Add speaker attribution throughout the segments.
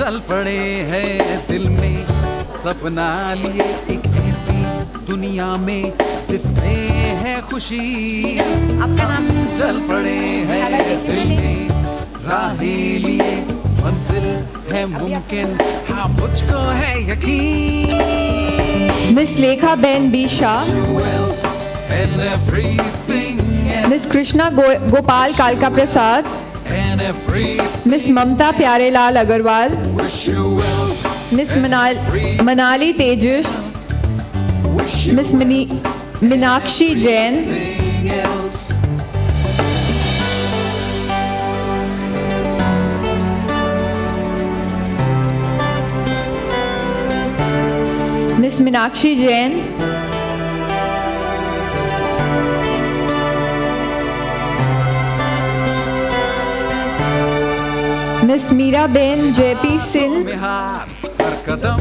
Speaker 1: चल पड़े हैं दिल में सपना लिए एक ऐसी दुनिया में जिसमें है खुशी।
Speaker 2: आपका नाम?
Speaker 1: चल पड़े हैं दिल में राहें लिए मंजिल है मुमकिन, हाँ मुझको है यकीन।
Speaker 3: Miss Lekha Ben B Shah, miss Krishna Gopal कालका Prasad, miss Mamta Pyarelal Agarwal, miss Manali Tejas, miss Meenakshi Jain, miss Meenakshi Jain, miss Miraben JP Singh,
Speaker 1: हर कदम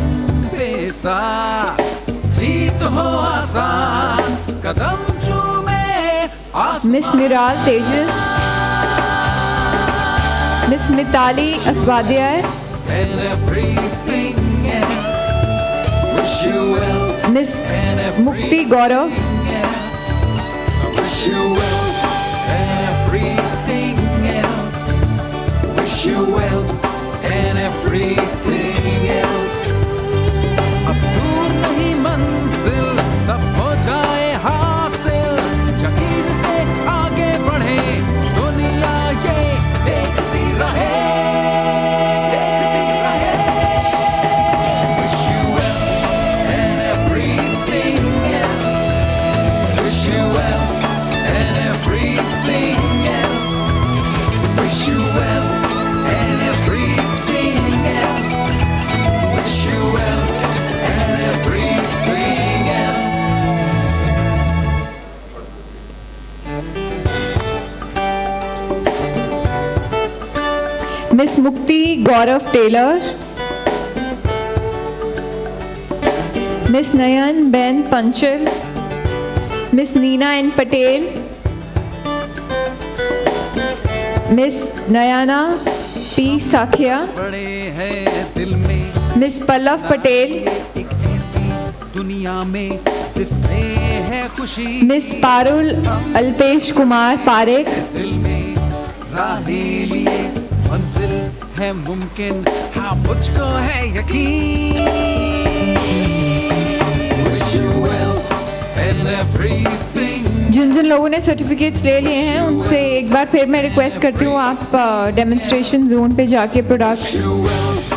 Speaker 1: पे साथ जीत हो आसान, कदम चूमे आसमान।
Speaker 3: Miss Miral Tejas, miss Mitali Aswadhyay, miss Mukti Gaurav,
Speaker 1: अब दूर नहीं मंजिल, सब हो जाए हासिल, यकीन से आगे बढ़े दुनिया ये देखती रहे। Wish you well and everything else. Wish you well and everything else. Wish you well and everything else. Wish you well and everything else.
Speaker 3: Miss Mukti Gaurav Tailor, miss Nayan Ben Panchal, miss Neena N Patel, miss Nayana P Sakhiya,
Speaker 1: बड़े हैं दिल में
Speaker 3: मिस पल्लव पटेल,
Speaker 1: एक ऐसी दुनिया में जिसमें है खुशी।
Speaker 3: मिस पारुल अल्पेश कुमार पारेख,
Speaker 1: दिल में राहें लिए मंजिल है मुमकिन, हाँ मुझको है यकीन। Wish you well and everything.
Speaker 3: जिन जिन लोगों ने सर्टिफिकेट्स ले लिए हैं उनसे एक बार फिर मैं रिक्वेस्ट करती हूँ आप डेमोन्स्ट्रेशन जोन पे जाके प्रोडक्ट्स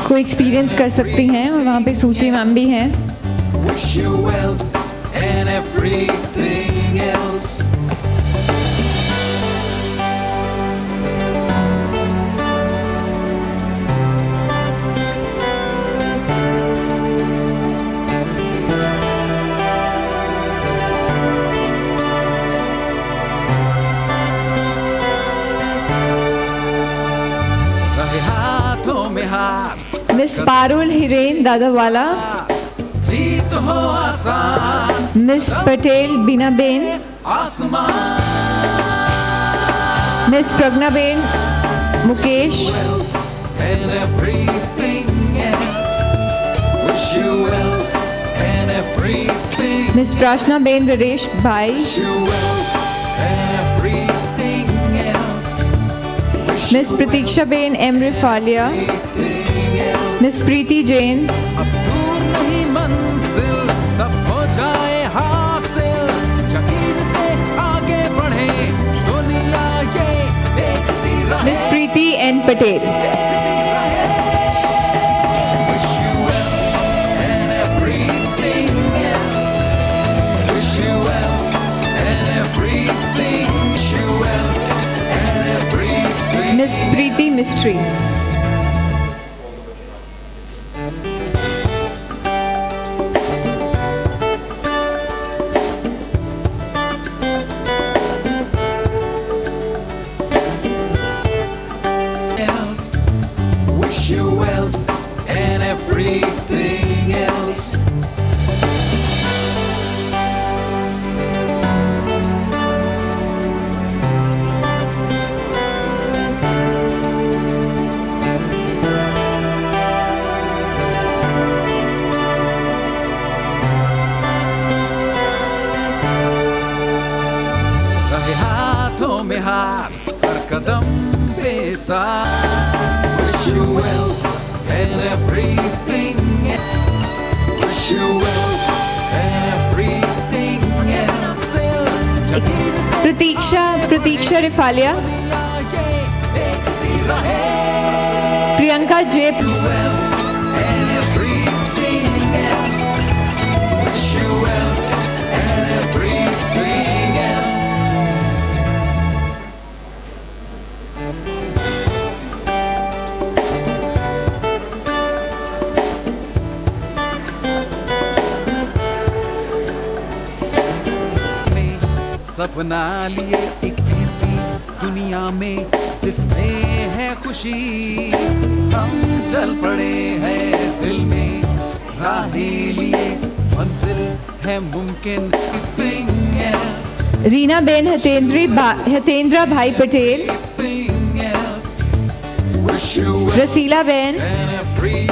Speaker 3: को एक्सपीरियंस कर सकती हैं और वहाँ पे सूची मैम भी हैं।
Speaker 1: Wish you well and everything else. रहे हाथों में हाथ,
Speaker 3: मिस पारुल हिरेन दादावाला,
Speaker 1: जीत हो आसान,
Speaker 3: मिस पटेल बीनाबेन,
Speaker 1: आसमान।
Speaker 3: Miss Pragyaben Mukesh,
Speaker 1: And everything else. Wish you well and everything.
Speaker 3: Miss Prarthana Ben Naresh Bhai,
Speaker 1: Wish you well and everything else. Wish
Speaker 3: miss Pratiksha Ben M Rifaliya,
Speaker 1: everything else.
Speaker 3: Miss Preeti Jain,
Speaker 1: अब दूर नहीं मंजिल, सब हो जाए हासिल, यकीन से आगे बढ़े दुनिया ये देखती रहे।
Speaker 3: Miss Priti N Patel.
Speaker 1: Wish you well and everything else. Wish you well and everything. Wish you well and everything.
Speaker 3: Miss Preeti mystery,
Speaker 1: else. Wish you well and everything else. कदम पे साथ. Wish you well and everything else. Wish you well and everything else.
Speaker 3: प्रतीक्षा रिफालिया, प्रियंका जे,
Speaker 1: सपना लिए एक ऐसी दुनिया में जिसमें है खुशी. हम चल पड़े हैं दिल में राहें लिए, मंजिल है मुमकिन.
Speaker 3: रीना बेन हतेंद्रा भाई पटेल, रसीला बेन,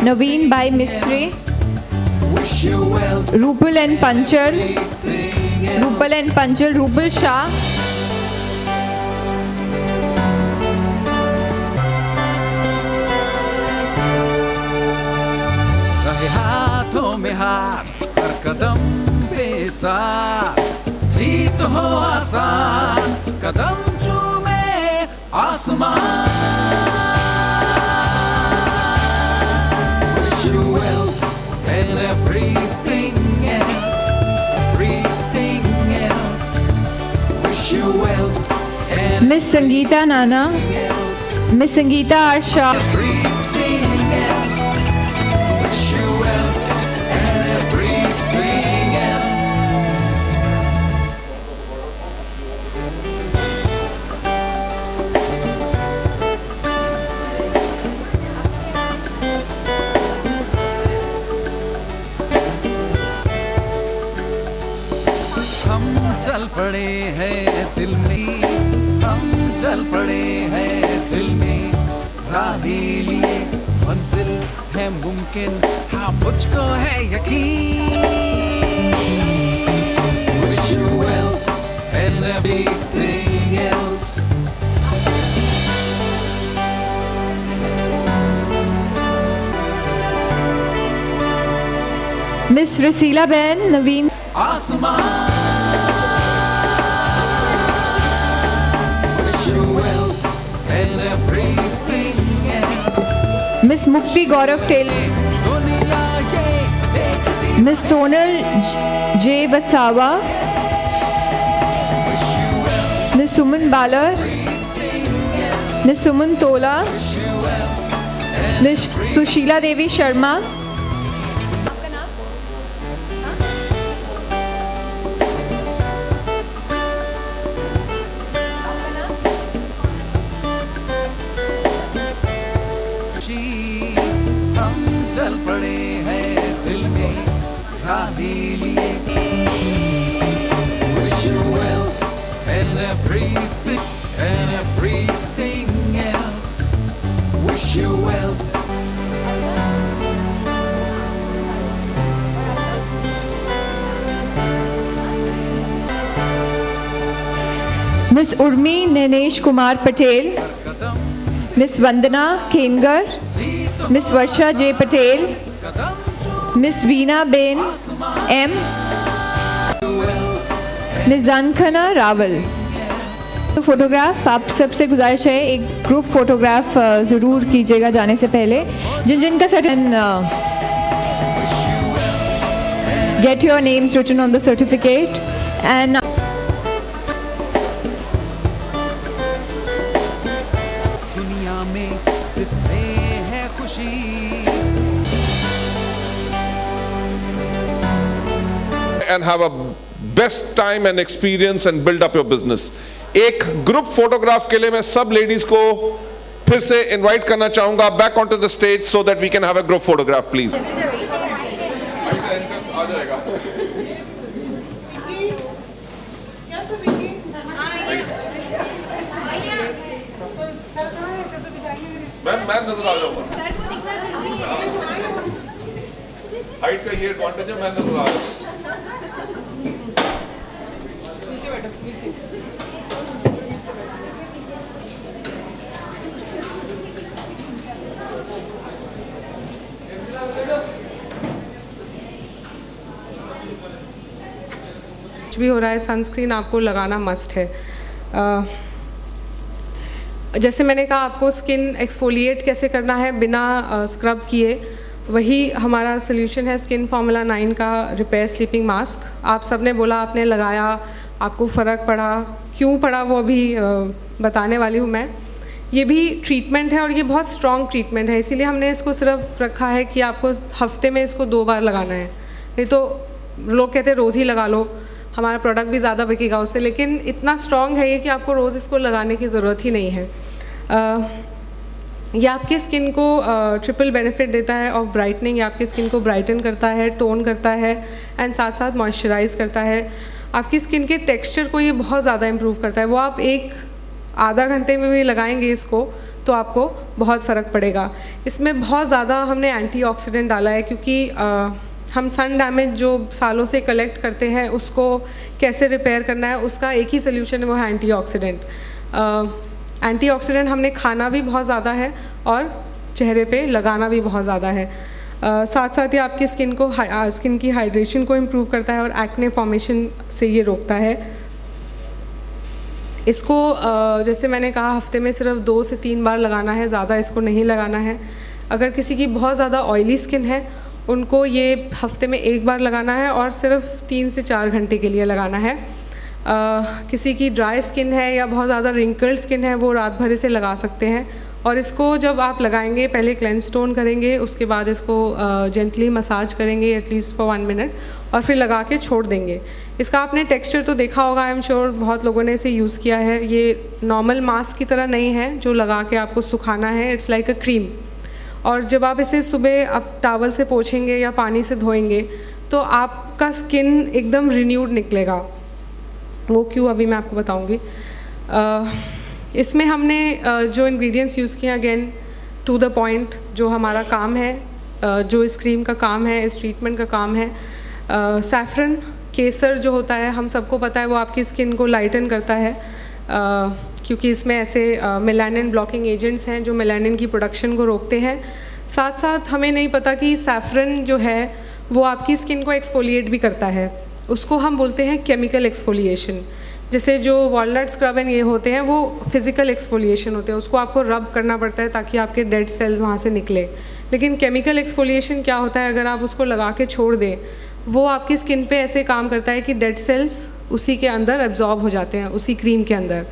Speaker 3: नवीन भाई मिस्त्री, रूपल एंड पंचल, रूपल शाह,
Speaker 1: रहे हाथों में हाथ हर कदम पे साथ. जीत हो आसान कदम चूमे आसमान. Wish you well and everything else.
Speaker 3: Miss Sangeeta Nana, miss Sangeeta आरशा,
Speaker 1: चल पड़े हैं दिल में, हम चल पड़े हैं दिल में राहें लिए, मंजिल है मुमकिन. हाँ मुझको है यकीन. Wish you well and everything else.
Speaker 3: Miss Rasila Ben, Naveen,
Speaker 1: आसमान.
Speaker 3: Miss Mukti Gaurav Tailor, miss Sonal J Vasava, miss Suman Balar, miss Suman Tola, miss Sushila Devi Sharma,
Speaker 1: हम चल पड़े हैं दिल में राहें लिए. Wish you well and everything else. Wish you well.
Speaker 3: Miss Urmi Nainesh Kumar Patel, miss Vandana Khengar, miss Varsha J Patel, miss Veena Ben M, miss Jankhana Raval. तो फोटोग्राफ आप सबसे गुजारिश है एक ग्रुप फोटोग्राफ ज़रूर कीजिएगा जाने से पहले. जिन का certain get your names written on the certificate and
Speaker 2: and have a best time and experience and build up your business. एक ग्रुप फोटोग्राफ के लिए मैं सब लेडीज को फिर से इनवाइट करना चाहूंगा back on to the stage so that we can have a group photograph please. मैं नजर आ जाऊंगा. हाइट का ये एडवांटेज है, मैं नजर आ जाऊंगा.
Speaker 4: कुछ भी हो रहा है, सनस्क्रीन आपको लगाना मस्ट है। जैसे मैंने कहा आपको स्किन एक्सफोलिएट कैसे करना है बिना स्क्रब किए, वही हमारा सोल्यूशन है स्किन फार्मूला 9 का रिपेयर स्लीपिंग मास्क। आप सब ने बोला आपने लगाया, आपको फ़र्क पड़ा, क्यों पड़ा वो अभी बताने वाली हूँ मैं। ये भी ट्रीटमेंट है और ये बहुत स्ट्रॉन्ग ट्रीटमेंट है, इसीलिए हमने इसको सिर्फ रखा है कि आपको हफ्ते में इसको 2 बार लगाना है। नहीं तो लोग कहते हैं रोज़ ही लगा लो, हमारा प्रोडक्ट भी ज़्यादा बिकेगा उससे, लेकिन इतना स्ट्रॉन्ग है ये कि आपको रोज़ इसको लगाने की ज़रूरत ही नहीं है। ये आपकी स्किन को ट्रिपल बेनिफिट देता है ऑफ ब्राइटनिंग। ये आपकी स्किन को ब्राइटन करता है, टोन करता है एंड साथ साथ मॉइस्चराइज करता है। आपकी स्किन के टेक्सचर को ये बहुत ज़्यादा इम्प्रूव करता है। वो आप आधा घंटे में भी लगाएंगे इसको तो आपको बहुत फ़र्क पड़ेगा। इसमें बहुत ज़्यादा हमने एंटीऑक्सीडेंट डाला है, क्योंकि हम सन डैमेज जो सालों से कलेक्ट करते हैं उसको कैसे रिपेयर करना है उसका एक ही सोल्यूशन है, वो है एंटीऑक्सीडेंट। एंटीऑक्सीडेंट हमने खाना भी बहुत ज़्यादा है और चेहरे पे लगाना भी बहुत ज़्यादा है। साथ साथ ये आपकी स्किन की हाइड्रेशन को इम्प्रूव करता है और एक्ने फॉर्मेशन से ये रोकता है। इसको जैसे मैंने कहा हफ्ते में सिर्फ 2 से 3 बार लगाना है, ज़्यादा इसको नहीं लगाना है। अगर किसी की बहुत ज़्यादा ऑयली स्किन है उनको ये हफ्ते में 1 बार लगाना है और सिर्फ 3 से 4 घंटे के लिए लगाना है। किसी की ड्राई स्किन है या बहुत ज़्यादा रिंकल्ड स्किन है वो रात भर इसे लगा सकते हैं। और इसको जब आप लगाएंगे पहले क्लेंस टोन करेंगे, उसके बाद इसको जेंटली मसाज करेंगे एटलीस्ट फॉर 1 मिनट और फिर लगा के छोड़ देंगे। इसका आपने टेक्सचर तो देखा होगा, आई एम श्योर बहुत लोगों ने इसे यूज़ किया है। ये नॉर्मल मास्क की तरह नहीं है जो लगा के आपको सुखाना है, इट्स लाइक अ क्रीम। और जब आप इसे सुबह आप टॉवल से पोंछेंगे या पानी से धोएंगे तो आपका स्किन एकदम रिन्यूड निकलेगा। वो क्यों अभी मैं आपको बताऊंगी। इसमें हमने जो इंग्रेडिएंट्स यूज़ किए अगेन टू द पॉइंट, जो हमारा काम है, जो इस क्रीम का काम है, इस ट्रीटमेंट का काम है। सैफरन केसर जो होता है हम सबको पता है वो आपकी स्किन को लाइटन करता है, क्योंकि इसमें ऐसे मेलानिन ब्लॉकिंग एजेंट्स हैं जो मेलानिन की प्रोडक्शन को रोकते हैं। साथ साथ हमें नहीं पता कि सैफरन जो है वो आपकी स्किन को एक्सफोलिएट भी करता है, उसको हम बोलते हैं केमिकल एक्सफोलिएशन। जैसे जो वॉलनट स्क्रब एंड ये होते हैं वो फिज़िकल एक्सफोलिएशन होते हैं, उसको आपको रब करना पड़ता है ताकि आपके डेड सेल्स वहाँ से निकले। लेकिन केमिकल एक्सफोलिएशन क्या होता है, अगर आप उसको लगा के छोड़ दें वो आपकी स्किन पे ऐसे काम करता है कि डेड सेल्स उसी के अंदर एब्जॉर्ब हो जाते हैं, उसी क्रीम के अंदर।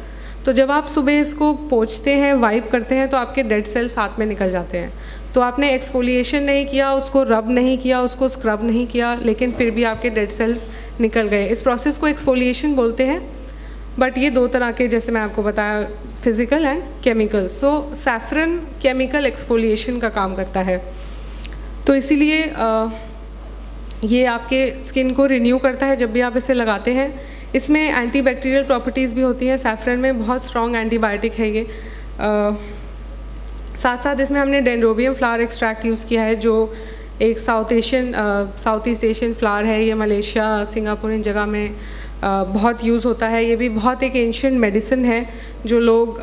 Speaker 4: तो जब आप सुबह इसको पोंछते हैं, वाइप करते हैं, तो आपके डेड सेल्स साथ में निकल जाते हैं। तो आपने एक्सफोलिएशन नहीं किया, उसको रब नहीं किया, उसको स्क्रब नहीं किया, लेकिन फिर भी आपके डेड सेल्स निकल गए। इस प्रोसेस को एक्सफोलिएशन बोलते हैं। बट ये 2 तरह के, जैसे मैं आपको बताया, physical and chemical. So saffron chemical exfoliation का काम करता है। तो इसीलिए ये आपके स्किन को रिन्यू करता है जब भी आप इसे लगाते हैं। इसमें एंटीबैक्टीरियल प्रॉपर्टीज़ भी होती हैं। सैफरन में बहुत स्ट्रॉन्ग एंटीबायोटिक है ये। साथ साथ इसमें हमने डेंड्रोबियम फ्लावर एक्सट्रैक्ट यूज़ किया है, जो एक साउथ ईस्ट एशियन फ्लावर है। ये मलेशिया, सिंगापुर इन जगह में बहुत यूज़ होता है। ये भी बहुत एक एंशिएंट मेडिसिन है जो लोग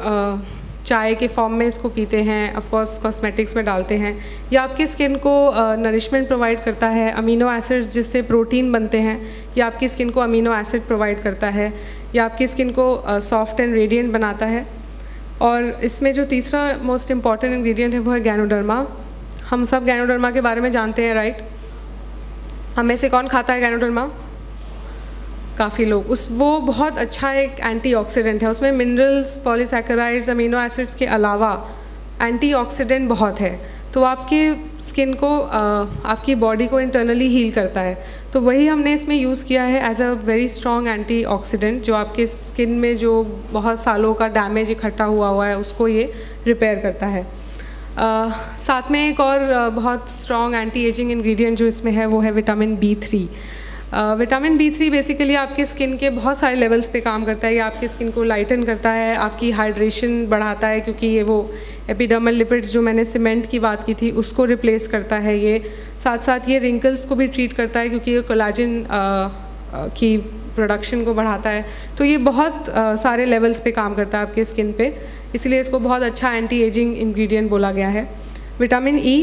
Speaker 4: चाय के फॉर्म में इसको पीते हैं, ऑफ कोर्स कॉस्मेटिक्स में डालते हैं। ये आपकी स्किन को नरिशमेंट प्रोवाइड करता है। अमीनो एसिड्स जिससे प्रोटीन बनते हैं, ये आपकी स्किन को अमीनो एसिड प्रोवाइड करता है। ये आपकी स्किन को सॉफ्ट एंड रेडिएंट बनाता है। और इसमें जो तीसरा मोस्ट इम्पॉर्टेंट इंग्रेडिएंट है वो है गैनोडर्मा। हम सब गैनोडर्मा के बारे में जानते हैं, राइट? हम में से कौन खाता है गैनोडर्मा? काफ़ी लोग। वो बहुत अच्छा एक एंटीऑक्सीडेंट है। उसमें मिनरल्स, पॉलीसैकेराइड्स, अमीनो एसिड्स के अलावा एंटीऑक्सीडेंट बहुत है। तो आपकी स्किन को, आपकी बॉडी को इंटरनली हील करता है। तो वही हमने इसमें यूज़ किया है as a very strong antioxidant, जो आपके स्किन में जो बहुत सालों का डैमेज इकट्ठा हुआ है उसको ये रिपेयर करता है। साथ में एक और बहुत स्ट्रॉन्ग एंटी एजिंग इंग्रेडिएंट जो इसमें है वो है vitamin B3। Vitamin B3 basically आपके स्किन के बहुत सारे लेवल्स पे काम करता है। ये आपकी स्किन को लाइटन करता है, आपकी हाइड्रेशन बढ़ाता है, क्योंकि ये वो एपिडर्मल लिपिड्स जो मैंने सीमेंट की बात की थी उसको रिप्लेस करता है ये। साथ साथ ये रिंकल्स को भी ट्रीट करता है क्योंकि ये कोलाजन की प्रोडक्शन को बढ़ाता है। तो ये बहुत सारे लेवल्स पे काम करता है आपके स्किन पे, इसलिए इसको बहुत अच्छा एंटी एजिंग इंग्रेडिएंट बोला गया है। Vitamin E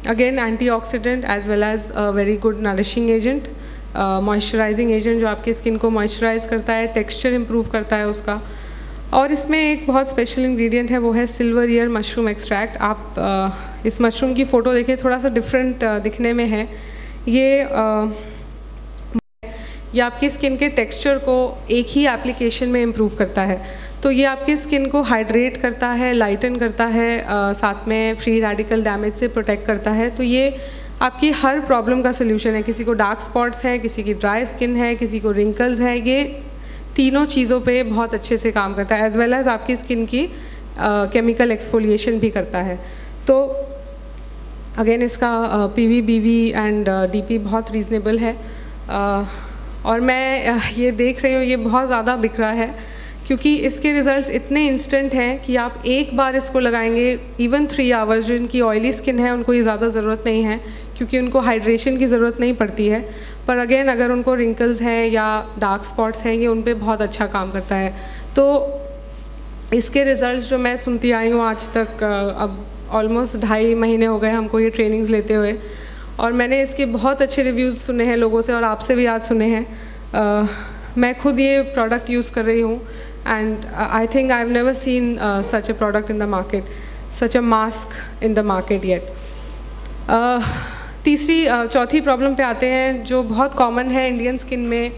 Speaker 4: again antioxidant as well as a very good nourishing agent. Moisturising agent जो आपकी स्किन को मॉइस्चराइज करता है, टेक्सचर इम्प्रूव करता है उसका। और इसमें एक बहुत स्पेशल इंग्रेडिएंट है, वो है सिल्वर ईयर मशरूम एक्सट्रैक्ट। आप इस मशरूम की फ़ोटो देखिए, थोड़ा सा डिफरेंट दिखने में है। ये आपकी स्किन के टेक्सचर को एक ही एप्लीकेशन में इम्प्रूव करता है। तो ये आपकी स्किन को हाइड्रेट करता है, लाइटन करता है, साथ में फ्री रेडिकल डैमेज से प्रोटेक्ट करता है। तो ये आपकी हर प्रॉब्लम का सोल्यूशन है। किसी को डार्क स्पॉट्स हैं, किसी की ड्राई स्किन है, किसी को रिंकल्स है, ये तीनों चीज़ों पे बहुत अच्छे से काम करता है, एज वेल एज आपकी स्किन की केमिकल एक्सफोलिएशन भी करता है। तो अगेन इसका PV, BV एंड DP बहुत रीज़नेबल है। और मैं ये देख रही हूँ ये बहुत ज़्यादा बिक रहा है, क्योंकि इसके रिज़ल्ट्स इतने इंस्टेंट हैं कि आप एक बार इसको लगाएंगे, इवन 3 आवर्स। जो इनकी ऑयली स्किन है उनको ये ज़्यादा ज़रूरत नहीं है, क्योंकि उनको हाइड्रेशन की ज़रूरत नहीं पड़ती है। पर अगेन अगर उनको रिंकल्स हैं या डार्क स्पॉट्स हैं, ये उन पे बहुत अच्छा काम करता है। तो इसके रिज़ल्ट्स जो मैं सुनती आई हूँ आज तक, अब ऑलमोस्ट 2.5 महीने हो गए हमको ये ट्रेनिंग्स लेते हुए, और मैंने इसके बहुत अच्छे रिव्यूज़ सुने हैं लोगों से, और आपसे भी आज सुने हैं। मैं खुद ये प्रोडक्ट यूज़ कर रही हूँ, and I think I have never seen such a product in the market, such a mask in the market yet. चौथी प्रॉब्लम पे आते हैं, जो बहुत कॉमन है इंडियन स्किन में,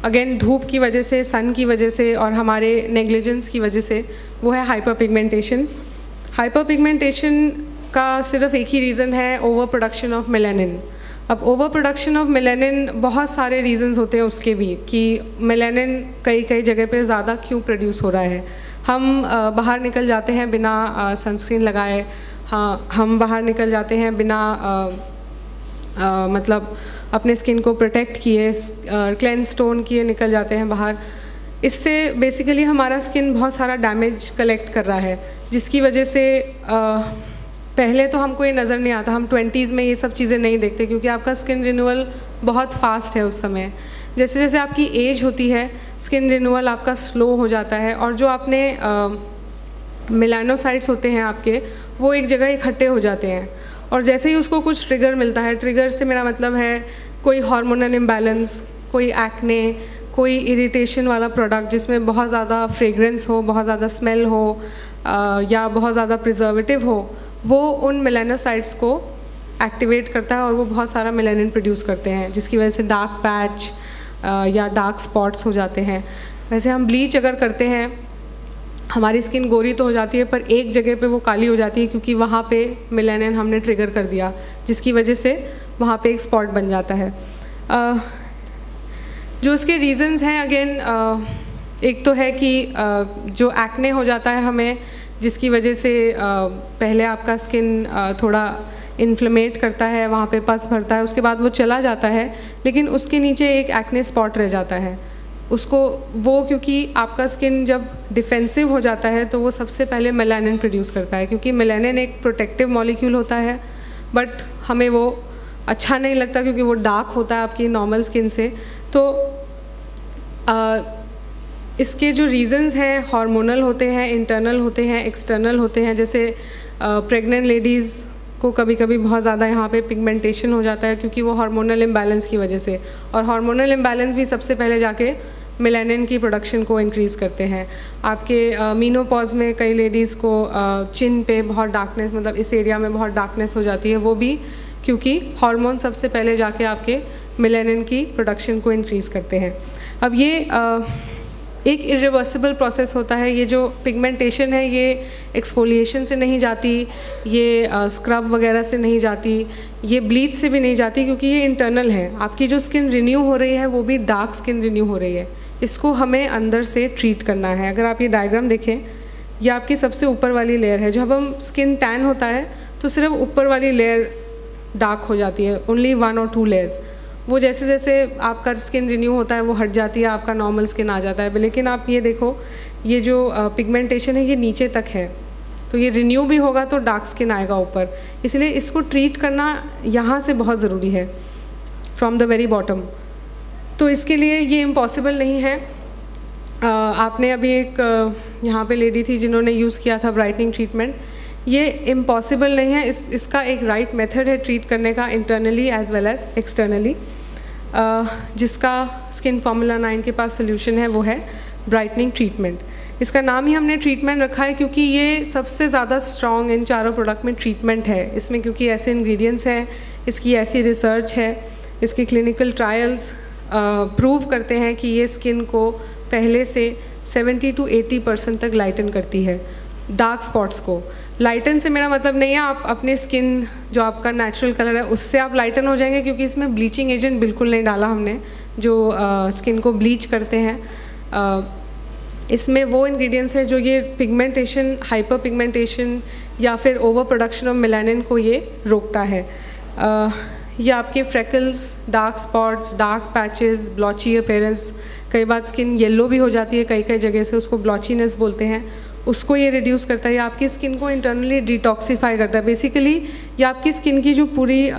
Speaker 4: अगेन धूप की वजह से, सन की वजह से और हमारे नेग्लिजेंस की वजह से, वो है हाइपर पिगमेंटेशन। हाइपर पिगमेंटेशन का सिर्फ एक ही रीज़न है, ओवर प्रोडक्शन ऑफ मेलानिन। अब ओवर प्रोडक्शन ऑफ मेलानिन, बहुत सारे रीजंस होते हैं उसके भी, कि मेलानिन कई जगह पे ज़्यादा क्यों प्रोड्यूस हो रहा है। हम बाहर निकल जाते हैं बिना सनस्क्रीन लगाए, हाँ हम बाहर निकल जाते हैं बिना मतलब अपने स्किन को प्रोटेक्ट किए, क्लेंस टोन किए निकल जाते हैं बाहर। इससे बेसिकली हमारा स्किन बहुत सारा डैमेज कलेक्ट कर रहा है, जिसकी वजह से पहले तो हमको ये नज़र नहीं आता, हम 20s में ये सब चीज़ें नहीं देखते, क्योंकि आपका स्किन रिन्यूअल बहुत फास्ट है उस समय। जैसे जैसे आपकी एज होती है, स्किन रिन्यूअल आपका स्लो हो जाता है, और जो आपने मेलानोसाइट्स होते हैं आपके, वो एक जगह इकट्ठे हो जाते हैं, और जैसे ही उसको कुछ ट्रिगर मिलता है, ट्रिगर से मेरा मतलब है कोई हार्मोनल इम्बैलेंस, कोई एक्ने, कोई इरिटेशन वाला प्रोडक्ट जिसमें बहुत ज़्यादा फ्रेग्रेंस हो, बहुत ज़्यादा स्मेल हो, या बहुत ज़्यादा प्रिजर्वेटिव हो, वो उन मेलानोसाइट्स को एक्टिवेट करता है, और वो बहुत सारा मेलानिन प्रोड्यूस करते हैं, जिसकी वजह से डार्क पैच या डार्क स्पॉट्स हो जाते हैं। वैसे हम ब्लीच अगर करते हैं, हमारी स्किन गोरी तो हो जाती है, पर एक जगह पे वो काली हो जाती है, क्योंकि वहाँ पे मेलानिन हमने ट्रिगर कर दिया, जिसकी वजह से वहाँ पे एक स्पॉट बन जाता है। जो इसके रीज़न्स हैं, अगेन एक तो है कि जो एक्ने हो जाता है हमें, जिसकी वजह से पहले आपका स्किन थोड़ा इन्फ्लेमेट करता है, वहाँ पे पस भरता है, उसके बाद वो चला जाता है, लेकिन उसके नीचे एक एक्ने स्पॉट रह जाता है। उसको वो, क्योंकि आपका स्किन जब डिफेंसिव हो जाता है तो वो सबसे पहले मेलानिन प्रोड्यूस करता है, क्योंकि मेलानिन एक प्रोटेक्टिव मॉलिक्यूल होता है, बट हमें वो अच्छा नहीं लगता क्योंकि वो डार्क होता है आपकी नॉर्मल स्किन से। तो इसके जो रीज़न्स हैं हार्मोनल होते हैं, इंटरनल होते हैं, एक्सटर्नल होते हैं। जैसे प्रेग्नेंट लेडीज़ को कभी कभी बहुत ज़्यादा यहाँ पे पिगमेंटेशन हो जाता है, क्योंकि वो हार्मोनल इम्बैलेंस की वजह से, और हार्मोनल इम्बैलेंस भी सबसे पहले जाके मेलानिन की प्रोडक्शन को इंक्रीज़ करते हैं। आपके मीनोपॉज में कई लेडीज़ को चिन पे बहुत डार्कनेस, मतलब इस एरिया में बहुत डार्कनेस हो जाती है, वो भी क्योंकि हार्मोन सबसे पहले जाके आपके मेलानिन की प्रोडक्शन को इंक्रीज़ करते हैं। अब ये एक इरिवर्सिबल प्रोसेस होता है। ये जो पिगमेंटेशन है ये एक्सफोलिएशन से नहीं जाती, ये स्क्रब वगैरह से नहीं जाती, ये ब्लीच से भी नहीं जाती, क्योंकि ये इंटरनल है। आपकी जो स्किन रिन्यू हो रही है वो भी डार्क स्किन रिन्यू हो रही है, इसको हमें अंदर से ट्रीट करना है। अगर आप ये डायग्राम देखें, ये आपकी सबसे ऊपर वाली लेयर है। जब हम स्किन टैन होता है तो सिर्फ ऊपर वाली लेयर डार्क हो जाती है, ओनली 1 और 2 लेयर्स। वो जैसे जैसे आपका स्किन रिन्यू होता है वो हट जाती है, आपका नॉर्मल स्किन आ जाता है। लेकिन आप ये देखो, ये जो पिगमेंटेशन है ये नीचे तक है, तो ये रिन्यू भी होगा तो डार्क स्किन आएगा ऊपर। इसलिए इसको ट्रीट करना यहाँ से बहुत ज़रूरी है, फ्रॉम द वेरी बॉटम। तो इसके लिए ये इम्पॉसिबल नहीं है। आपने अभी एक यहाँ पे लेडी थी जिन्होंने यूज़ किया था ब्राइटनिंग ट्रीटमेंट, ये इम्पॉसिबल नहीं है। इसका एक राइट मेथड है ट्रीट करने का, internally as well as externally. जिसका स्किन फार्मूला 9 के पास सोल्यूशन है, वो है ब्राइटनिंग ट्रीटमेंट। इसका नाम ही हमने ट्रीटमेंट रखा है क्योंकि ये सबसे ज़्यादा स्ट्रॉन्ग इन चारों प्रोडक्ट में ट्रीटमेंट है। इसमें क्योंकि ऐसे इंग्रेडिएंट्स हैं, इसकी ऐसी रिसर्च है, इसके क्लिनिकल ट्रायल्स प्रूव करते हैं कि ये स्किन को पहले से 70 to 80% तक लाइटन करती है। डार्क स्पॉट्स को लाइटन से मेरा मतलब नहीं है आप अपने स्किन जो आपका नेचुरल कलर है उससे आप लाइटन हो जाएंगे, क्योंकि इसमें ब्लीचिंग एजेंट बिल्कुल नहीं डाला हमने जो स्किन को ब्लीच करते हैं। इसमें वो इंग्रेडिएंट्स हैं जो ये पिगमेंटेशन, हाइपर पिगमेंटेशन या फिर ओवर प्रोडक्शन ऑफ मेलानिन को ये रोकता है। ये आपके freckles, dark spots, dark patches, blotchy appearance, कई बार स्किन येलो भी हो जाती है कई कई जगह से, उसको ब्लॉचीनेस बोलते हैं, उसको ये रिड्यूस करता है। ये आपकी स्किन को इंटरनली डिटॉक्सीफाई करता है। बेसिकली ये आपकी स्किन की जो पूरी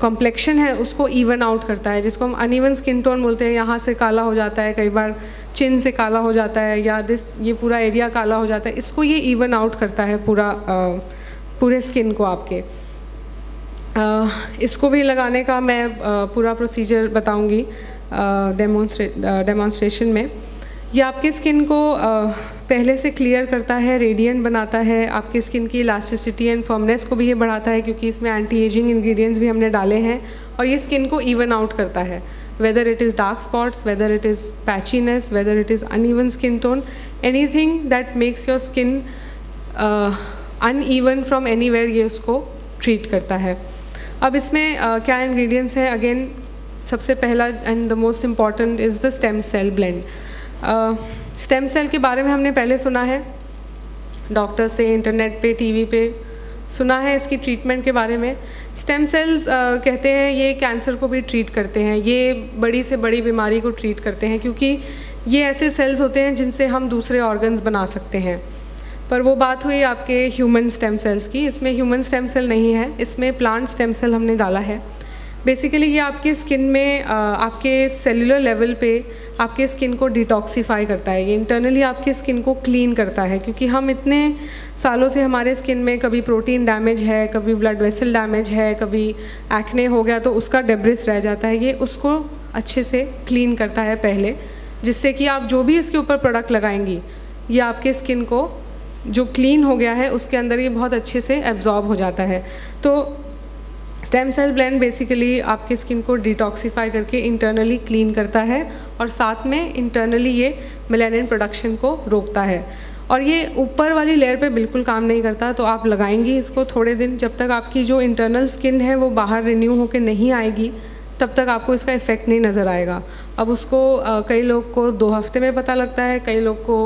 Speaker 4: कॉम्प्लेक्शन है उसको इवन आउट करता है, जिसको हम अनइवन स्किन टोन बोलते हैं। यहाँ से काला हो जाता है, कई बार चिन से काला हो जाता है, या ये पूरा एरिया काला हो जाता है, इसको ये इवन आउट करता है पूरे स्किन को आपके। इसको भी लगाने का मैं पूरा प्रोसीजर बताऊंगी डेमोन्स्ट्रेशन में। ये आपके स्किन को पहले से क्लियर करता है, रेडिएंट बनाता है, आपकी स्किन की इलास्टिसिटी एंड फर्मनेस को भी ये बढ़ाता है, क्योंकि इसमें एंटी एजिंग इंग्रेडिएंट्स भी हमने डाले हैं। और ये स्किन को इवन आउट करता है, whether it is dark spots, whether it is patchiness, whether it is uneven skin tone, anything that makes your skin uneven from anywhere, ये उसको ट्रीट करता है। अब इसमें क्या इंग्रेडिएंट्स हैं? अगेन सबसे पहला and the most important is the stem cell blend. Stem cell के बारे में हमने पहले सुना है, डॉक्टर से, इंटरनेट पे, टीवी पे सुना है इसकी ट्रीटमेंट के बारे में। स्टेम सेल्स कहते हैं ये कैंसर को भी ट्रीट करते हैं, ये बड़ी से बड़ी बीमारी को ट्रीट करते हैं, क्योंकि ये ऐसे सेल्स होते हैं जिनसे हम दूसरे ऑर्गन्स बना सकते हैं। पर वो बात हुई आपके ह्यूमन स्टेम सेल्स की, इसमें ह्यूमन स्टेम सेल नहीं है, इसमें प्लांट स्टेम सेल हमने डाला है। बेसिकली ये आपके स्किन में आपके सेलुलर लेवल पे आपके स्किन को डिटॉक्सीफाई करता है, ये इंटरनली आपके स्किन को क्लीन करता है, क्योंकि हम इतने सालों से हमारे स्किन में कभी प्रोटीन डैमेज है, कभी ब्लड वेसल डैमेज है, कभी एक्ने हो गया तो उसका डेब्रिस रह जाता है, ये उसको अच्छे से क्लीन करता है पहले, जिससे कि आप जो भी इसके ऊपर प्रोडक्ट लगाएंगी ये आपके स्किन को जो क्लीन हो गया है उसके अंदर ये बहुत अच्छे से एब्जॉर्ब हो जाता है। तो स्टेम सेल ब्लेंड बेसिकली आपकी स्किन को डिटॉक्सीफाई करके इंटरनली क्लीन करता है और साथ में इंटरनली ये मेलानिन प्रोडक्शन को रोकता है। और ये ऊपर वाली लेयर पे बिल्कुल काम नहीं करता, तो आप लगाएंगी इसको थोड़े दिन, जब तक आपकी जो इंटरनल स्किन है वो बाहर रिन्यू होकर नहीं आएगी तब तक आपको इसका इफ़ेक्ट नहीं नज़र आएगा। अब उसको कई लोग को 2 हफ्ते में पता लगता है, कई लोग को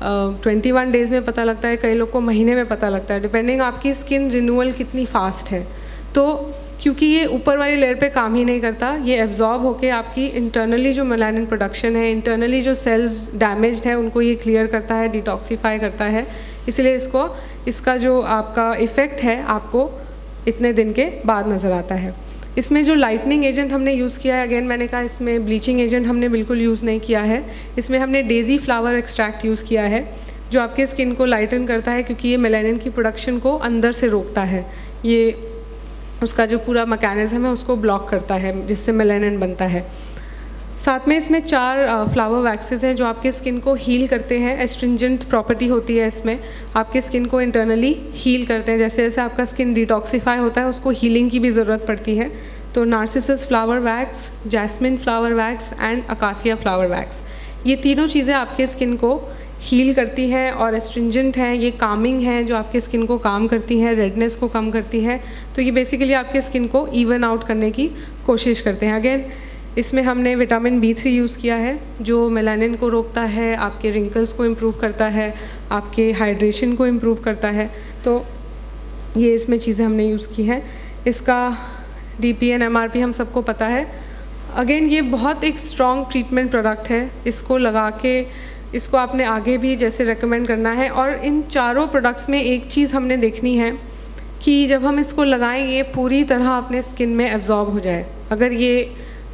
Speaker 4: 21 डेज़ में पता लगता है, कई लोग को महीने में पता लगता है, डिपेंडिंग आपकी स्किन रिन्यूअल कितनी फास्ट है। तो क्योंकि ये ऊपर वाली लेयर पे काम ही नहीं करता, ये एब्जॉर्ब होके आपकी इंटरनली जो मेलानिन प्रोडक्शन है, इंटरनली जो सेल्स डैमेज्ड है उनको ये क्लियर करता है, डिटॉक्सीफाई करता है। इसलिए इसका जो आपका इफ़ेक्ट है आपको इतने दिन के बाद नज़र आता है। इसमें जो लाइटनिंग एजेंट हमने यूज़ किया है, अगेन मैंने कहा इसमें ब्लीचिंग एजेंट हमने बिल्कुल यूज़ नहीं किया है, इसमें हमने डेज़ी फ्लावर एक्सट्रैक्ट यूज़ किया है जो आपके स्किन को लाइटन करता है, क्योंकि ये मेलानिन की प्रोडक्शन को अंदर से रोकता है। ये उसका जो पूरा मैकेनिज़्म है उसको ब्लॉक करता है, जिससे मेलानिन बनता है। साथ में इसमें 4 फ्लावर वैक्सेस हैं जो आपके स्किन को हील करते हैं। एस्ट्रिंजेंट प्रॉपर्टी होती है इसमें, आपके स्किन को इंटरनली हील करते हैं। जैसे जैसे आपका स्किन डिटॉक्सीफाई होता है उसको हीलिंग की भी ज़रूरत पड़ती है। तो narcissus flower wax, jasmine flower wax and acacia flower wax, ये तीनों चीज़ें आपके स्किन को हील करती हैं और एस्ट्रिंजेंट हैं, ये कामिंग हैं जो आपके स्किन को काम करती हैं, रेडनेस को कम करती है। तो ये बेसिकली आपके स्किन को इवन आउट करने की कोशिश करते हैं। अगेन इसमें हमने विटामिन B3 यूज़ किया है जो मेलानिन को रोकता है, आपके रिंकल्स को इम्प्रूव करता है, आपके हाइड्रेशन को इम्प्रूव करता है। तो ये इसमें चीज़ें हमने यूज़ की हैं। इसका DPN MRP हम सबको पता है। अगेन ये बहुत एक स्ट्रॉन्ग ट्रीटमेंट प्रोडक्ट है, इसको लगा के इसको आपने आगे भी जैसे रेकमेंड करना है। और इन चारों प्रोडक्ट्स में एक चीज़ हमने देखनी है कि जब हम इसको लगाएं ये पूरी तरह अपने स्किन में एब्जॉर्ब हो जाए। अगर ये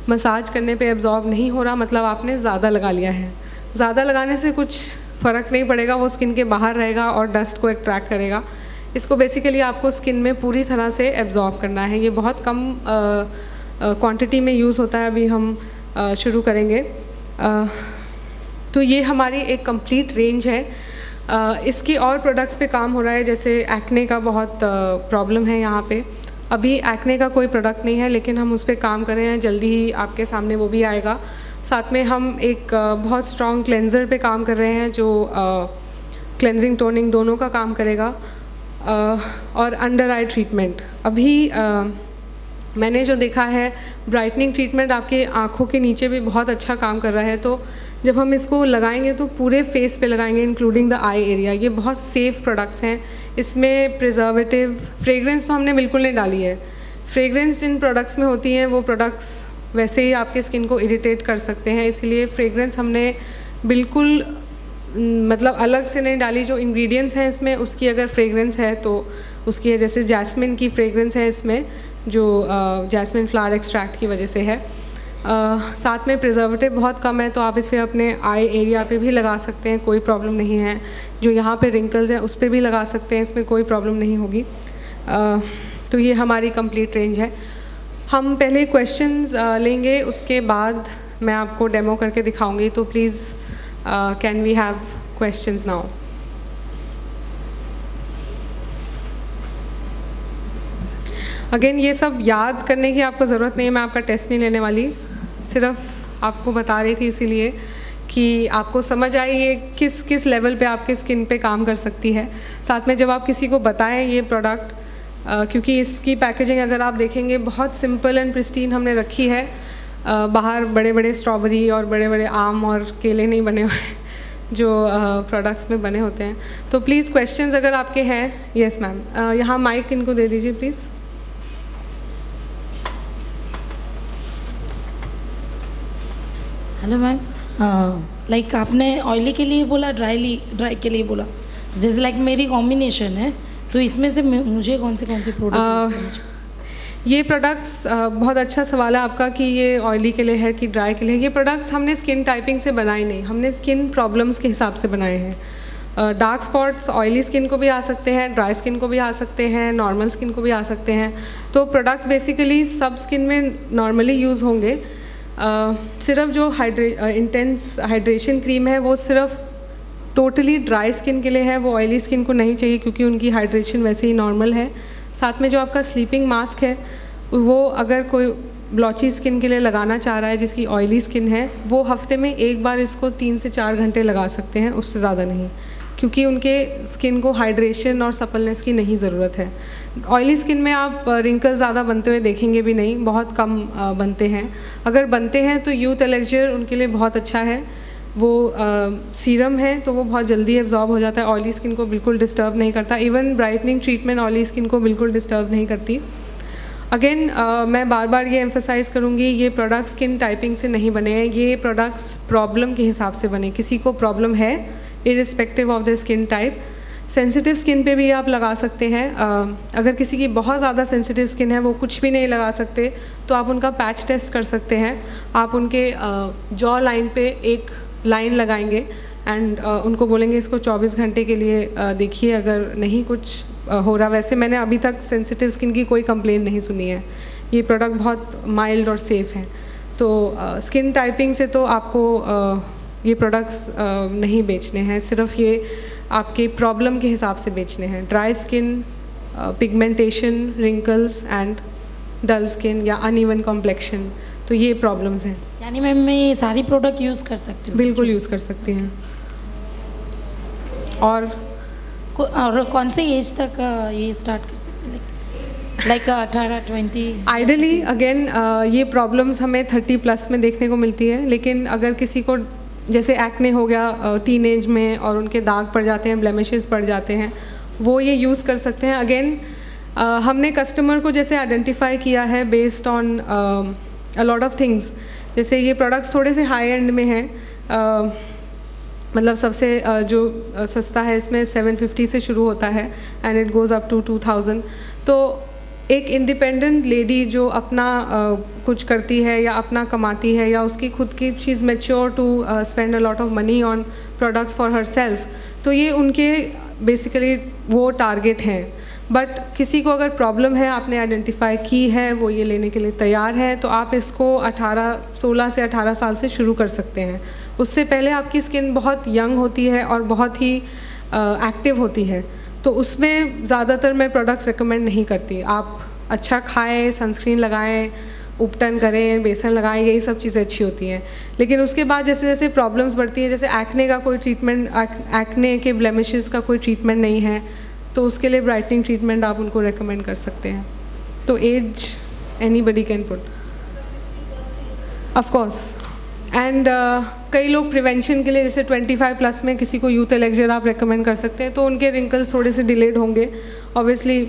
Speaker 4: मसाज करने पे एब्जॉर्ब नहीं हो रहा मतलब आपने ज़्यादा लगा लिया है। ज़्यादा लगाने से कुछ फ़र्क नहीं पड़ेगा, वो स्किन के बाहर रहेगा और डस्ट को अट्रैक्ट करेगा। इसको बेसिकली आपको स्किन में पूरी तरह से एब्जॉर्ब करना है। ये बहुत कम क्वांटिटी में यूज़ होता है, अभी हम शुरू करेंगे। तो ये हमारी एक कंप्लीट रेंज है। इसकी और प्रोडक्ट्स पे काम हो रहा है, जैसे एक्ने का बहुत प्रॉब्लम है यहाँ पे। अभी एक्ने का कोई प्रोडक्ट नहीं है, लेकिन हम उस पर काम कर रहे हैं, जल्दी ही आपके सामने वो भी आएगा। साथ में हम एक बहुत स्ट्रॉन्ग क्लेंज़र पे काम कर रहे हैं, जो क्लेंजिंग टोनिंग दोनों का काम करेगा। और अंडर आई ट्रीटमेंट, अभी मैंने जो देखा है ब्राइटनिंग ट्रीटमेंट आपके आँखों के नीचे भी बहुत अच्छा काम कर रहा है। तो जब हम इसको लगाएंगे तो पूरे फेस पे लगाएंगे, इंक्लूडिंग द आई एरिया। ये बहुत सेफ़ प्रोडक्ट्स हैं। इसमें प्रिजर्वेटिव, फ्रेगरेंस तो हमने बिल्कुल नहीं डाली है। फ्रेगरेंस जिन प्रोडक्ट्स में होती हैं वो प्रोडक्ट्स वैसे ही आपके स्किन को इरिटेट कर सकते हैं, इसलिए फ्रेगरेंस हमने बिल्कुल मतलब अलग से नहीं डाली। जो इंग्रेडिएंट्स हैं इसमें उसकी अगर फ्रेगरेंस है तो उसकी है, जैसे जैस्मिन की फ्रेगरेंस है इसमें, जो जैस्मिन फ्लावर एक्सट्रैक्ट की वजह से है। साथ में प्रिजर्वेटिव बहुत कम है, तो आप इसे अपने आई एरिया पे भी लगा सकते हैं, कोई प्रॉब्लम नहीं है। जो यहाँ पे रिंकल्स हैं उस पर भी लगा सकते हैं, इसमें कोई प्रॉब्लम नहीं होगी। तो ये हमारी कंप्लीट रेंज है। हम पहले क्वेश्चंस लेंगे, उसके बाद मैं आपको डेमो करके दिखाऊंगी। तो please can we have questions now? Again ये सब याद करने की आपको ज़रूरत नहीं है, मैं आपका टेस्ट नहीं लेने वाली, सिर्फ आपको बता रही थी इसीलिए कि आपको समझ आए ये किस किस लेवल पे आपके स्किन पे काम कर सकती है। साथ में जब आप किसी को बताएं ये प्रोडक्ट, क्योंकि इसकी पैकेजिंग अगर आप देखेंगे बहुत सिंपल एंड प्रिस्टीन हमने रखी है। बाहर बड़े बड़े स्ट्रॉबेरी और बड़े बड़े आम और केले नहीं बने हुए जो प्रोडक्ट्स में बने होते हैं। तो प्लीज़ क्वेश्चंस अगर आपके हैं। यस मैम, यहाँ माइक इनको दे दीजिए प्लीज़।
Speaker 5: हेलो मैम, लाइक आपने ऑयली के लिए बोला, ड्राई के लिए बोला, जैसे लाइक मेरी कॉम्बिनेशन है, तो इसमें से मुझे कौन से प्रोडक्ट
Speaker 4: ये प्रोडक्ट्स बहुत अच्छा सवाल है आपका कि ये ऑयली के लिए है कि ड्राई के लिए। ये प्रोडक्ट्स हमने स्किन टाइपिंग से बनाए नहीं, हमने स्किन प्रॉब्लम्स के हिसाब से बनाए हैं। डार्क स्पॉट्स ऑयली स्किन को भी आ सकते हैं, ड्राई स्किन को भी आ सकते हैं, नॉर्मल स्किन को भी आ सकते हैं। तो प्रोडक्ट्स बेसिकली सब स्किन में नॉर्मली यूज़ होंगे। सिर्फ जो इंटेंस हाइड्रेशन क्रीम है वो सिर्फ टोटली ड्राई स्किन के लिए है, वो ऑयली स्किन को नहीं चाहिए क्योंकि उनकी हाइड्रेशन वैसे ही नॉर्मल है। साथ में जो आपका स्लीपिंग मास्क है वो अगर कोई ब्लॉची स्किन के लिए लगाना चाह रहा है जिसकी ऑयली स्किन है, वो हफ्ते में एक बार इसको 3 से 4 घंटे लगा सकते हैं, उससे ज़्यादा नहीं, क्योंकि उनके स्किन को हाइड्रेशन और सपलनेस की नहीं ज़रूरत है। ऑयली स्किन में आप रिंकल्स ज़्यादा बनते हुए देखेंगे भी नहीं, बहुत कम बनते हैं। अगर बनते हैं तो यूथ एलेक्जर उनके लिए बहुत अच्छा है। वो सीरम है तो वो बहुत जल्दी एब्जॉर्ब हो जाता है, ऑयली स्किन को बिल्कुल डिस्टर्ब नहीं करता। Even brightening treatment oily skin को बिल्कुल डिस्टर्ब नहीं करती। अगेन मैं बार बार ये एम्फेसाइज़ करूँगी, ये प्रोडक्ट स्किन टाइपिंग से नहीं बने हैं, ये प्रोडक्ट्स प्रॉब्लम के हिसाब से बने। किसी को प्रॉब्लम है irrespective of the skin type, sensitive skin पे भी आप लगा सकते हैं। अगर किसी की बहुत ज़्यादा सेंसिटिव स्किन है, वो कुछ भी नहीं लगा सकते, तो आप उनका पैच टेस्ट कर सकते हैं। आप उनके जॉ लाइन पे एक लाइन लगाएंगे एंड उनको बोलेंगे इसको 24 घंटे के लिए देखिए, अगर नहीं कुछ हो रहा। वैसे मैंने अभी तक सेंसिटिव स्किन की कोई कंप्लेन नहीं सुनी है। ये प्रोडक्ट बहुत माइल्ड और सेफ़ है। तो स्किन टाइपिंग से तो आपको ये प्रोडक्ट्स नहीं बेचने हैं, सिर्फ ये आपके प्रॉब्लम के हिसाब से बेचने हैं। Dry skin, pigmentation, wrinkles and dull skin या अनइवन कॉम्प्लेक्शन, तो ये प्रॉब्लम्स हैं।
Speaker 5: यानी मैम मैं ये सारी प्रोडक्ट यूज़ कर सकती हूँ?
Speaker 4: बिल्कुल यूज़ कर सकती हैं। और
Speaker 5: कौन से एज तक ये स्टार्ट कर सकते हैं? लाइक 18-20?
Speaker 4: आइडली अगेन ये प्रॉब्लम्स हमें 30+ में देखने को मिलती है, लेकिन अगर किसी को जैसे एक्ने हो गया टीनेज में और उनके दाग पड़ जाते हैं, ब्लेमिशेस पड़ जाते हैं, वो ये यूज़ कर सकते हैं। अगेन हमने कस्टमर को जैसे आइडेंटिफाई किया है based on a lot of things. जैसे ये प्रोडक्ट्स थोड़े से हाई एंड में हैं, मतलब सबसे जो सस्ता है इसमें 750 से शुरू होता है and it goes up to 2000। तो एक इंडिपेंडेंट लेडी जो अपना कुछ करती है या अपना कमाती है या उसकी खुद की चीज़ mature to spend a lot of money on products for herself, तो ये उनके बेसिकली वो टारगेट हैं। बट किसी को अगर प्रॉब्लम है, आपने आइडेंटिफाई की है, वो ये लेने के लिए तैयार है, तो आप इसको 16 से 18 साल से शुरू कर सकते हैं। उससे पहले आपकी स्किन बहुत यंग होती है और बहुत ही एक्टिव होती है, तो उसमें ज़्यादातर मैं प्रोडक्ट्स रिकमेंड नहीं करती। आप अच्छा खाएं, सनस्क्रीन लगाएं, उपटन करें, बेसन लगाएं, यही सब चीज़ें अच्छी होती हैं। लेकिन उसके बाद जैसे जैसे प्रॉब्लम्स बढ़ती हैं, जैसे एक्ने का कोई ट्रीटमेंट, एक्ने के ब्लेमिशेस का कोई ट्रीटमेंट नहीं है, तो उसके लिए ब्राइटनिंग ट्रीटमेंट आप उनको रेकमेंड कर सकते हैं। तो as anybody can put, of course. And कई लोग प्रिवेंशन के लिए जैसे 25 प्लस में किसी को यूथ एलेक्जर आप रेकमेंड कर सकते हैं, तो उनके रिंकल्स थोड़े से डिलेड होंगे ऑब्वियसली।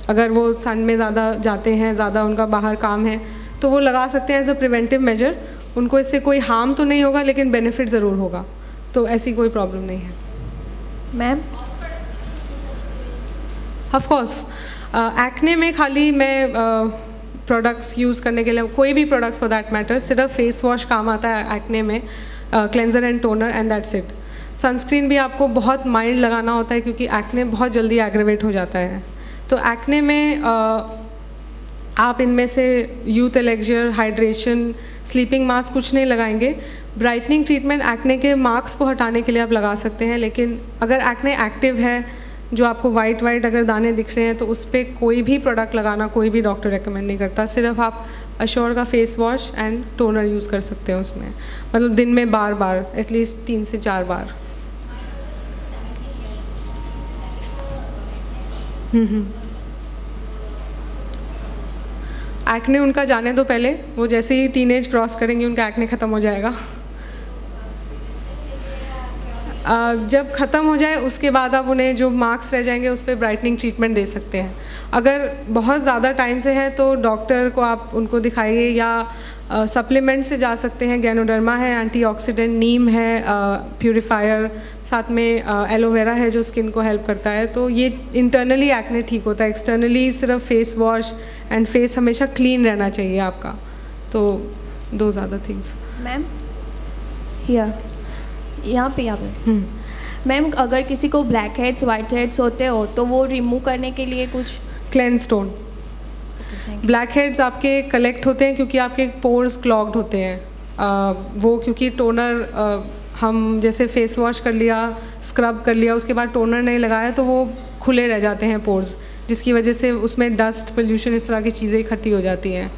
Speaker 4: अगर वो सन में ज़्यादा जाते हैं, ज़्यादा उनका बाहर काम है, तो वो लगा सकते हैं एज अ प्रिवेंटिव मेजर। उनको इससे कोई हार्म तो नहीं होगा, लेकिन बेनिफिट ज़रूर होगा, तो ऐसी कोई प्रॉब्लम नहीं है।
Speaker 3: मैम
Speaker 4: ऑफ कोर्स एक्ने में खाली मैं प्रोडक्ट्स यूज़ करने के लिए, कोई भी प्रोडक्ट्स फॉर दैट मैटर, सिर्फ फेस वॉश काम आता है एक्ने में, cleanser and toner, and that's it. Sunscreen भी आपको बहुत माइल्ड लगाना होता है, क्योंकि एक्ने बहुत जल्दी एग्रेवेट हो जाता है। तो एक्ने में आप इनमें से youth elixir, hydration, sleeping mask कुछ नहीं लगाएंगे। ब्राइटनिंग ट्रीटमेंट एक्ने के मार्क्स को हटाने के लिए आप लगा सकते हैं, लेकिन अगर एक्ने एक्टिव है, जो आपको वाइट अगर दाने दिख रहे हैं, तो उस पर कोई भी प्रोडक्ट लगाना कोई भी डॉक्टर रेकमेंड नहीं करता। सिर्फ आप अश्योर का face wash and toner use कर सकते हैं उसमें, मतलब दिन में बार बार, एटलीस्ट 3 से 4 बार। एक्ने उनका जाने दो पहले, वो जैसे ही टीनेज क्रॉस करेंगे उनका एक्ने ख़त्म हो जाएगा। जब ख़त्म हो जाए उसके बाद आप उन्हें जो मार्क्स रह जाएंगे उस पर ब्राइटनिंग ट्रीटमेंट दे सकते हैं। अगर बहुत ज़्यादा टाइम से है तो डॉक्टर को आप उनको दिखाइए, या सप्लीमेंट से जा सकते हैं। गैनोडर्मा है, एंटीऑक्सीडेंट, नीम है, प्यूरीफायर, साथ में एलोवेरा है जो स्किन को हेल्प करता है। तो ये इंटरनली एक्ने ठीक होता है, एक्सटर्नली सिर्फ फेस वॉश एंड फेस हमेशा क्लीन रहना चाहिए आपका। तो दो ज़्यादा थिंग्स।
Speaker 3: मैम यहाँ पे मैम, अगर किसी को ब्लैक हेड्स, वाइट हेड्स होते हो तो वो रिमूव करने के लिए कुछ?
Speaker 4: Cleanse tone. ब्लैक हेड्स आपके कलेक्ट होते हैं क्योंकि आपके पोर्स क्लॉग्ड होते हैं। वो क्योंकि टोनर हम जैसे फेस वॉश कर लिया, स्क्रब कर लिया, उसके बाद टोनर नहीं लगाया तो वो खुले रह जाते हैं पोर्स, जिसकी वजह से उसमें डस्ट, पोल्यूशन, इस तरह की चीज़ें इकट्ठी हो जाती हैं।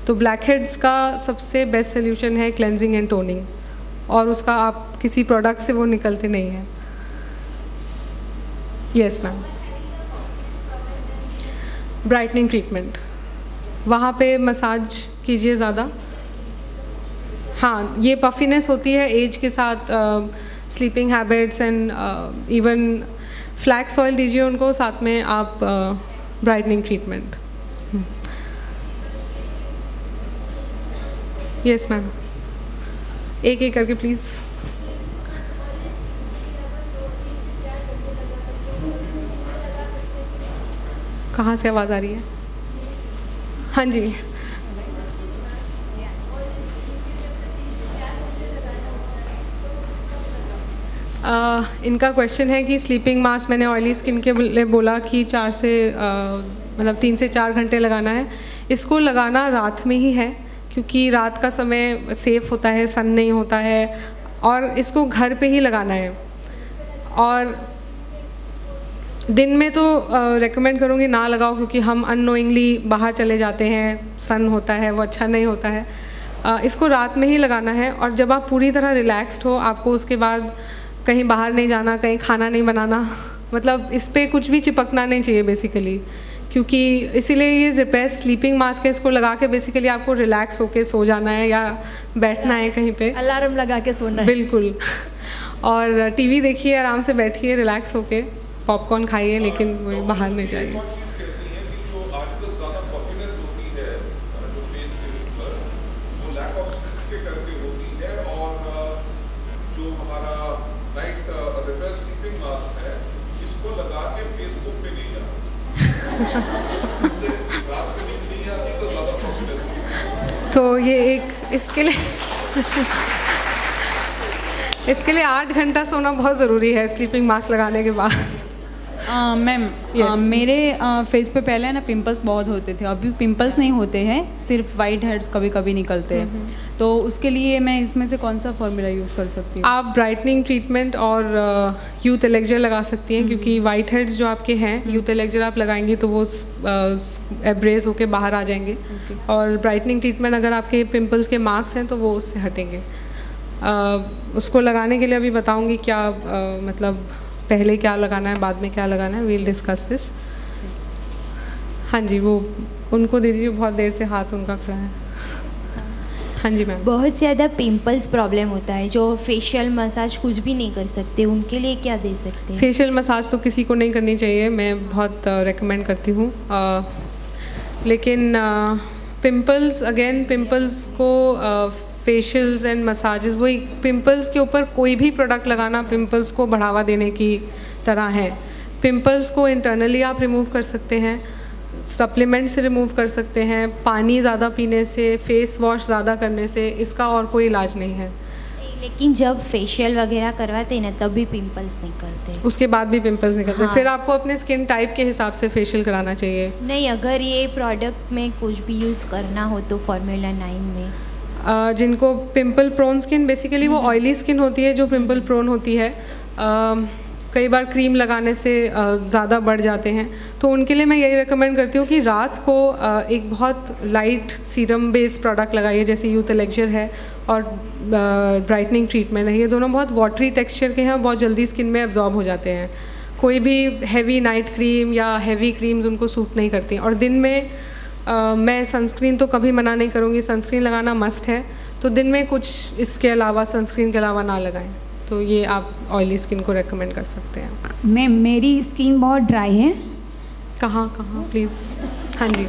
Speaker 4: तो ब्लैक हेड्स का सबसे बेस्ट सोल्यूशन है क्लेंजिंग एंड टोनिंग, और उसका आप किसी प्रोडक्ट से वो निकलते नहीं हैं। Yes ma'am. ब्राइटनिंग ट्रीटमेंट, वहाँ पे मसाज कीजिए ज़्यादा। हाँ, ये पफिनेस होती है एज के साथ, sleeping habits and even flax oil दीजिए उनको, साथ में आप ब्राइटनिंग ट्रीटमेंट। यस मैम, एक एक करके प्लीज़। कहाँ से आवाज़ आ रही है? हाँ जी। इनका क्वेश्चन है कि स्लीपिंग मास्क, मैंने ऑयली स्किन के लिए बोला कि 4 से मतलब 3 से 4 घंटे लगाना है। इसको लगाना रात में ही है, क्योंकि रात का समय सेफ़ होता है, सन नहीं होता है, और इसको घर पे ही लगाना है। और दिन में तो रेकमेंड करूँगी ना लगाओ, क्योंकि हम अननोइंगली बाहर चले जाते हैं, सन होता है, वो अच्छा नहीं होता है। इसको रात में ही लगाना है, और जब आप पूरी तरह रिलैक्स्ड हो, आपको उसके बाद कहीं बाहर नहीं जाना, कहीं खाना नहीं बनाना, मतलब इस पर कुछ भी चिपकना नहीं चाहिए बेसिकली, क्योंकि इसीलिए ये रिपेयर स्लीपिंग मास्क है। इसको लगा के बेसिकली आपको रिलैक्स होके सो जाना है या बैठना है कहीं पे,
Speaker 3: अलार्म लगा के सोना है।
Speaker 4: बिल्कुल। और टीवी देखिए, आराम से बैठिए रिलैक्स होके, पॉपकॉर्न खाइए, लेकिन वो बाहर नहीं जाइए। तो ये एक इसके लिए 8 घंटा सोना बहुत ज़रूरी है स्लीपिंग मास्क लगाने के बाद।
Speaker 6: Ma'am
Speaker 4: Yes.
Speaker 6: मेरे फेस पे पहले ना पिंपल्स बहुत होते थे, अभी पिंपल्स नहीं होते हैं, सिर्फ वाइट हेड्स कभी कभी निकलते हैं। तो उसके लिए मैं इसमें से कौन सा फॉर्मूला यूज़ कर सकती हूँ?
Speaker 4: आप ब्राइटनिंग ट्रीटमेंट और यूथ एलेक्जर लगा सकती हैं, क्योंकि वाइट हेड्स जो आपके हैं, यूथ एलेक्जर आप लगाएंगी तो वो एब्रेज होके बाहर आ जाएंगे। और ब्राइटनिंग ट्रीटमेंट अगर आपके पिंपल्स के मार्क्स हैं तो वो उससे हटेंगे। उसको लगाने के लिए अभी बताऊंगी क्या मतलब पहले क्या लगाना है, बाद में क्या लगाना है, वील डिस्कस दिस। हाँ जी, वो उनको दे दीजिए, बहुत देर से हाथ उनका खड़ा है। हाँ जी मैम।
Speaker 7: बहुत ज़्यादा पिंपल्स प्रॉब्लम होता है जो फेशियल मसाज कुछ भी नहीं कर सकते, उनके लिए क्या दे सकते हैं?
Speaker 4: फेशियल मसाज तो किसी को नहीं करनी चाहिए, मैं बहुत रेकमेंड करती हूँ। लेकिन पिंपल्स अगेन, पिंपल्स को फेशियल्स एंड मसाजेस, वही पिंपल्स के ऊपर कोई भी प्रोडक्ट लगाना पिंपल्स को बढ़ावा देने की तरह है। पिंपल्स को इंटरनली आप रिमूव कर सकते हैं, सप्लीमेंट से रिमूव कर सकते हैं, पानी ज़्यादा पीने से, फेस वॉश ज़्यादा करने से, इसका और कोई इलाज नहीं है।
Speaker 7: लेकिन जब फेशियल वगैरह करवाते हैं ना तब भी पिंपल्स निकलते हैं।
Speaker 4: उसके बाद भी पिंपल्स निकलते हैं।
Speaker 7: हाँ।
Speaker 4: फिर आपको अपने स्किन टाइप के हिसाब से फेशियल कराना चाहिए।
Speaker 7: नहीं, अगर ये प्रोडक्ट में कुछ भी यूज़ करना हो तो फार्मूला 9 में
Speaker 4: जिनको पिंपल प्रोन स्किन, बेसिकली वो ऑयली स्किन होती है जो पिंपल प्रोन होती है, कई बार क्रीम लगाने से ज़्यादा बढ़ जाते हैं, तो उनके लिए मैं यही रेकमेंड करती हूँ कि रात को एक बहुत लाइट सीरम बेस्ड प्रोडक्ट लगाइए, जैसे यूथ एलेक्जर है और ब्राइटनिंग ट्रीटमेंट है। ये दोनों बहुत वाटरी टेक्सचर के हैं, बहुत जल्दी स्किन में एब्जॉर्ब हो जाते हैं। कोई भी हैवी नाइट क्रीम या हैवी क्रीम्स उनको सूट नहीं करती। और दिन में मैं सनस्क्रीन तो कभी मना नहीं करूँगी, सनस्क्रीन लगाना मस्ट है, तो दिन में कुछ इसके अलावा, सनस्क्रीन के अलावा ना लगाएं। तो ये आप ऑयली स्किन को रेकमेंड कर सकते हैं।
Speaker 8: मैम मेरी स्किन बहुत ड्राई है।
Speaker 4: कहाँ प्लीज़? हाँ जी।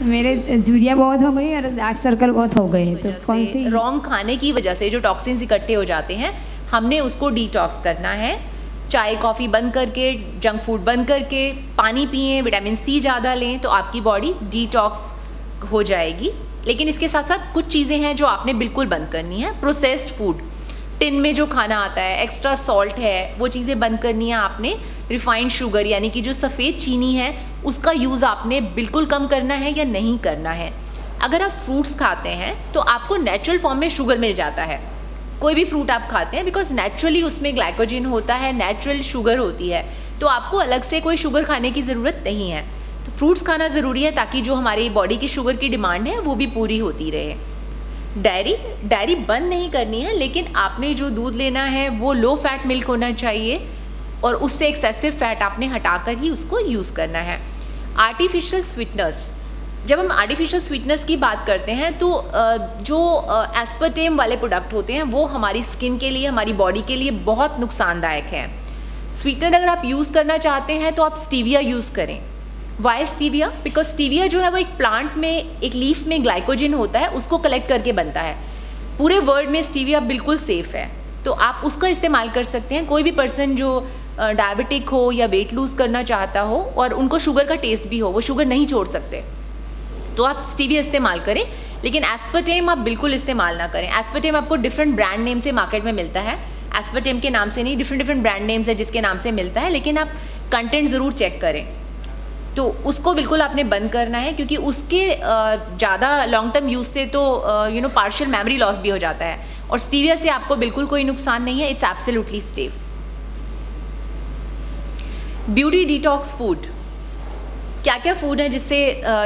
Speaker 8: मेरे झुर्रियाँ बहुत हो गई और डार्क सर्कल बहुत हो गए, तो कौन सी?
Speaker 9: रॉन्ग खाने की वजह से जो टॉक्सिन्स इकट्ठे हो जाते हैं, हमने उसको डिटॉक्स करना है। चाय कॉफ़ी बंद करके, जंक फूड बंद करके, पानी पिएं, विटामिन सी ज़्यादा लें, तो आपकी बॉडी डिटॉक्स हो जाएगी। लेकिन इसके साथ साथ कुछ चीज़ें हैं जो आपने बिल्कुल बंद करनी है। प्रोसेस्ड फूड, टिन में जो खाना आता है, एक्स्ट्रा सॉल्ट है, वो चीज़ें बंद करनी है आपने। रिफाइंड शुगर यानी कि जो सफ़ेद चीनी है उसका यूज़ आपने बिल्कुल कम करना है या नहीं करना है। अगर आप फ्रूट्स खाते हैं तो आपको नेचुरल फॉर्म में शुगर मिल जाता है। कोई भी फ्रूट आप खाते हैं, बिकॉज नेचुरली उसमें ग्लाइकोजन होता है, नेचुरल शुगर होती है, तो आपको अलग से कोई शुगर खाने की ज़रूरत नहीं है। तो फ्रूट्स खाना ज़रूरी है ताकि जो हमारी बॉडी की शुगर की डिमांड है वो भी पूरी होती रहे। डायरी बंद नहीं करनी है, लेकिन आपने जो दूध लेना है वो लो फैट मिल्क होना चाहिए और उससे एक्सेसिव फैट आपने हटाकर ही उसको यूज़ करना है। आर्टिफिशियल स्वीटनर्स, जब हम आर्टिफिशियल स्वीटनर्स की बात करते हैं तो जो एस्पर्टेम वाले प्रोडक्ट होते हैं वो हमारी स्किन के लिए, हमारी बॉडी के लिए बहुत नुकसानदायक है। स्वीटनर अगर आप यूज़ करना चाहते हैं तो आप स्टीविया यूज़ करें। Why stevia? बिकॉज स्टीविया जो है वो एक प्लांट में, एक लीफ में ग्लाइकोजन होता है, उसको कलेक्ट करके बनता है। पूरे वर्ल्ड में स्टीविया बिल्कुल सेफ़ है, तो आप उसका इस्तेमाल कर सकते हैं। कोई भी पर्सन जो डायबिटिक हो या वेट लूज़ करना चाहता हो और उनको शुगर का टेस्ट भी हो, वो शुगर नहीं छोड़ सकते, तो आप स्टीविया इस्तेमाल करें। लेकिन एस्पर्टेम आप बिल्कुल इस्तेमाल ना करें। एस्पर्टेम आपको डिफरेंट ब्रांड नेम से मार्केट में मिलता है, एस्पर्टेम के नाम से नहीं, डिफरेंट ब्रांड नेम्स है जिसके नाम से मिलता है, लेकिन आप कंटेंट ज़रूर चेक करें। तो उसको बिल्कुल आपने बंद करना है, क्योंकि उसके ज़्यादा लॉन्ग टर्म यूज़ से तो पार्शियल मेमोरी लॉस भी हो जाता है, और स्टीविया से आपको बिल्कुल कोई नुकसान नहीं है। It's absolutely safe. Beauty detox food, क्या क्या फूड है जिससे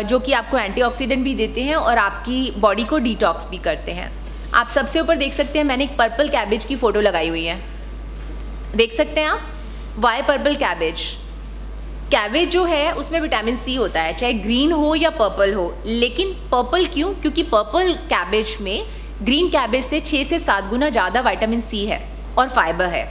Speaker 9: जो कि आपको एंटीऑक्सीडेंट भी देते हैं और आपकी बॉडी को डिटॉक्स भी करते हैं। आप सबसे ऊपर देख सकते हैं, मैंने एक पर्पल कैबेज की फ़ोटो लगाई हुई है, देख सकते हैं आप। Y purple cabbage? कैबेज जो है उसमें विटामिन सी होता है, चाहे ग्रीन हो या पर्पल हो। लेकिन पर्पल क्यों? क्योंकि पर्पल कैबेज में ग्रीन कैबेज से 6 से 7 गुना ज़्यादा विटामिन सी है और फाइबर है,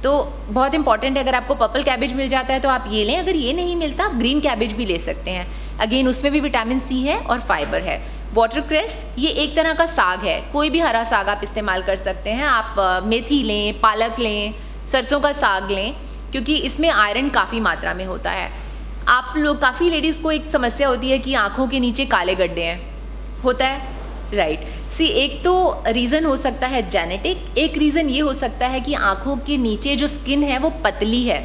Speaker 9: तो बहुत इंपॉर्टेंट है। अगर आपको पर्पल कैबेज मिल जाता है तो आप ये लें, अगर ये नहीं मिलता आप ग्रीन कैबेज भी ले सकते हैं। अगेन उसमें भी विटामिन सी है और फाइबर है। वाटरक्रेस, ये एक तरह का साग है, कोई भी हरा साग आप इस्तेमाल कर सकते हैं। आप मेथी लें, पालक लें, सरसों का साग लें, क्योंकि इसमें आयरन काफ़ी मात्रा में होता है। आप लोग, काफ़ी लेडीज़ को एक समस्या होती है कि आँखों के नीचे काले गड्ढे हैं, होता है, राइट। एक तो रीज़न हो सकता है जेनेटिक, एक रीज़न ये हो सकता है कि आँखों के नीचे जो स्किन है वो पतली है,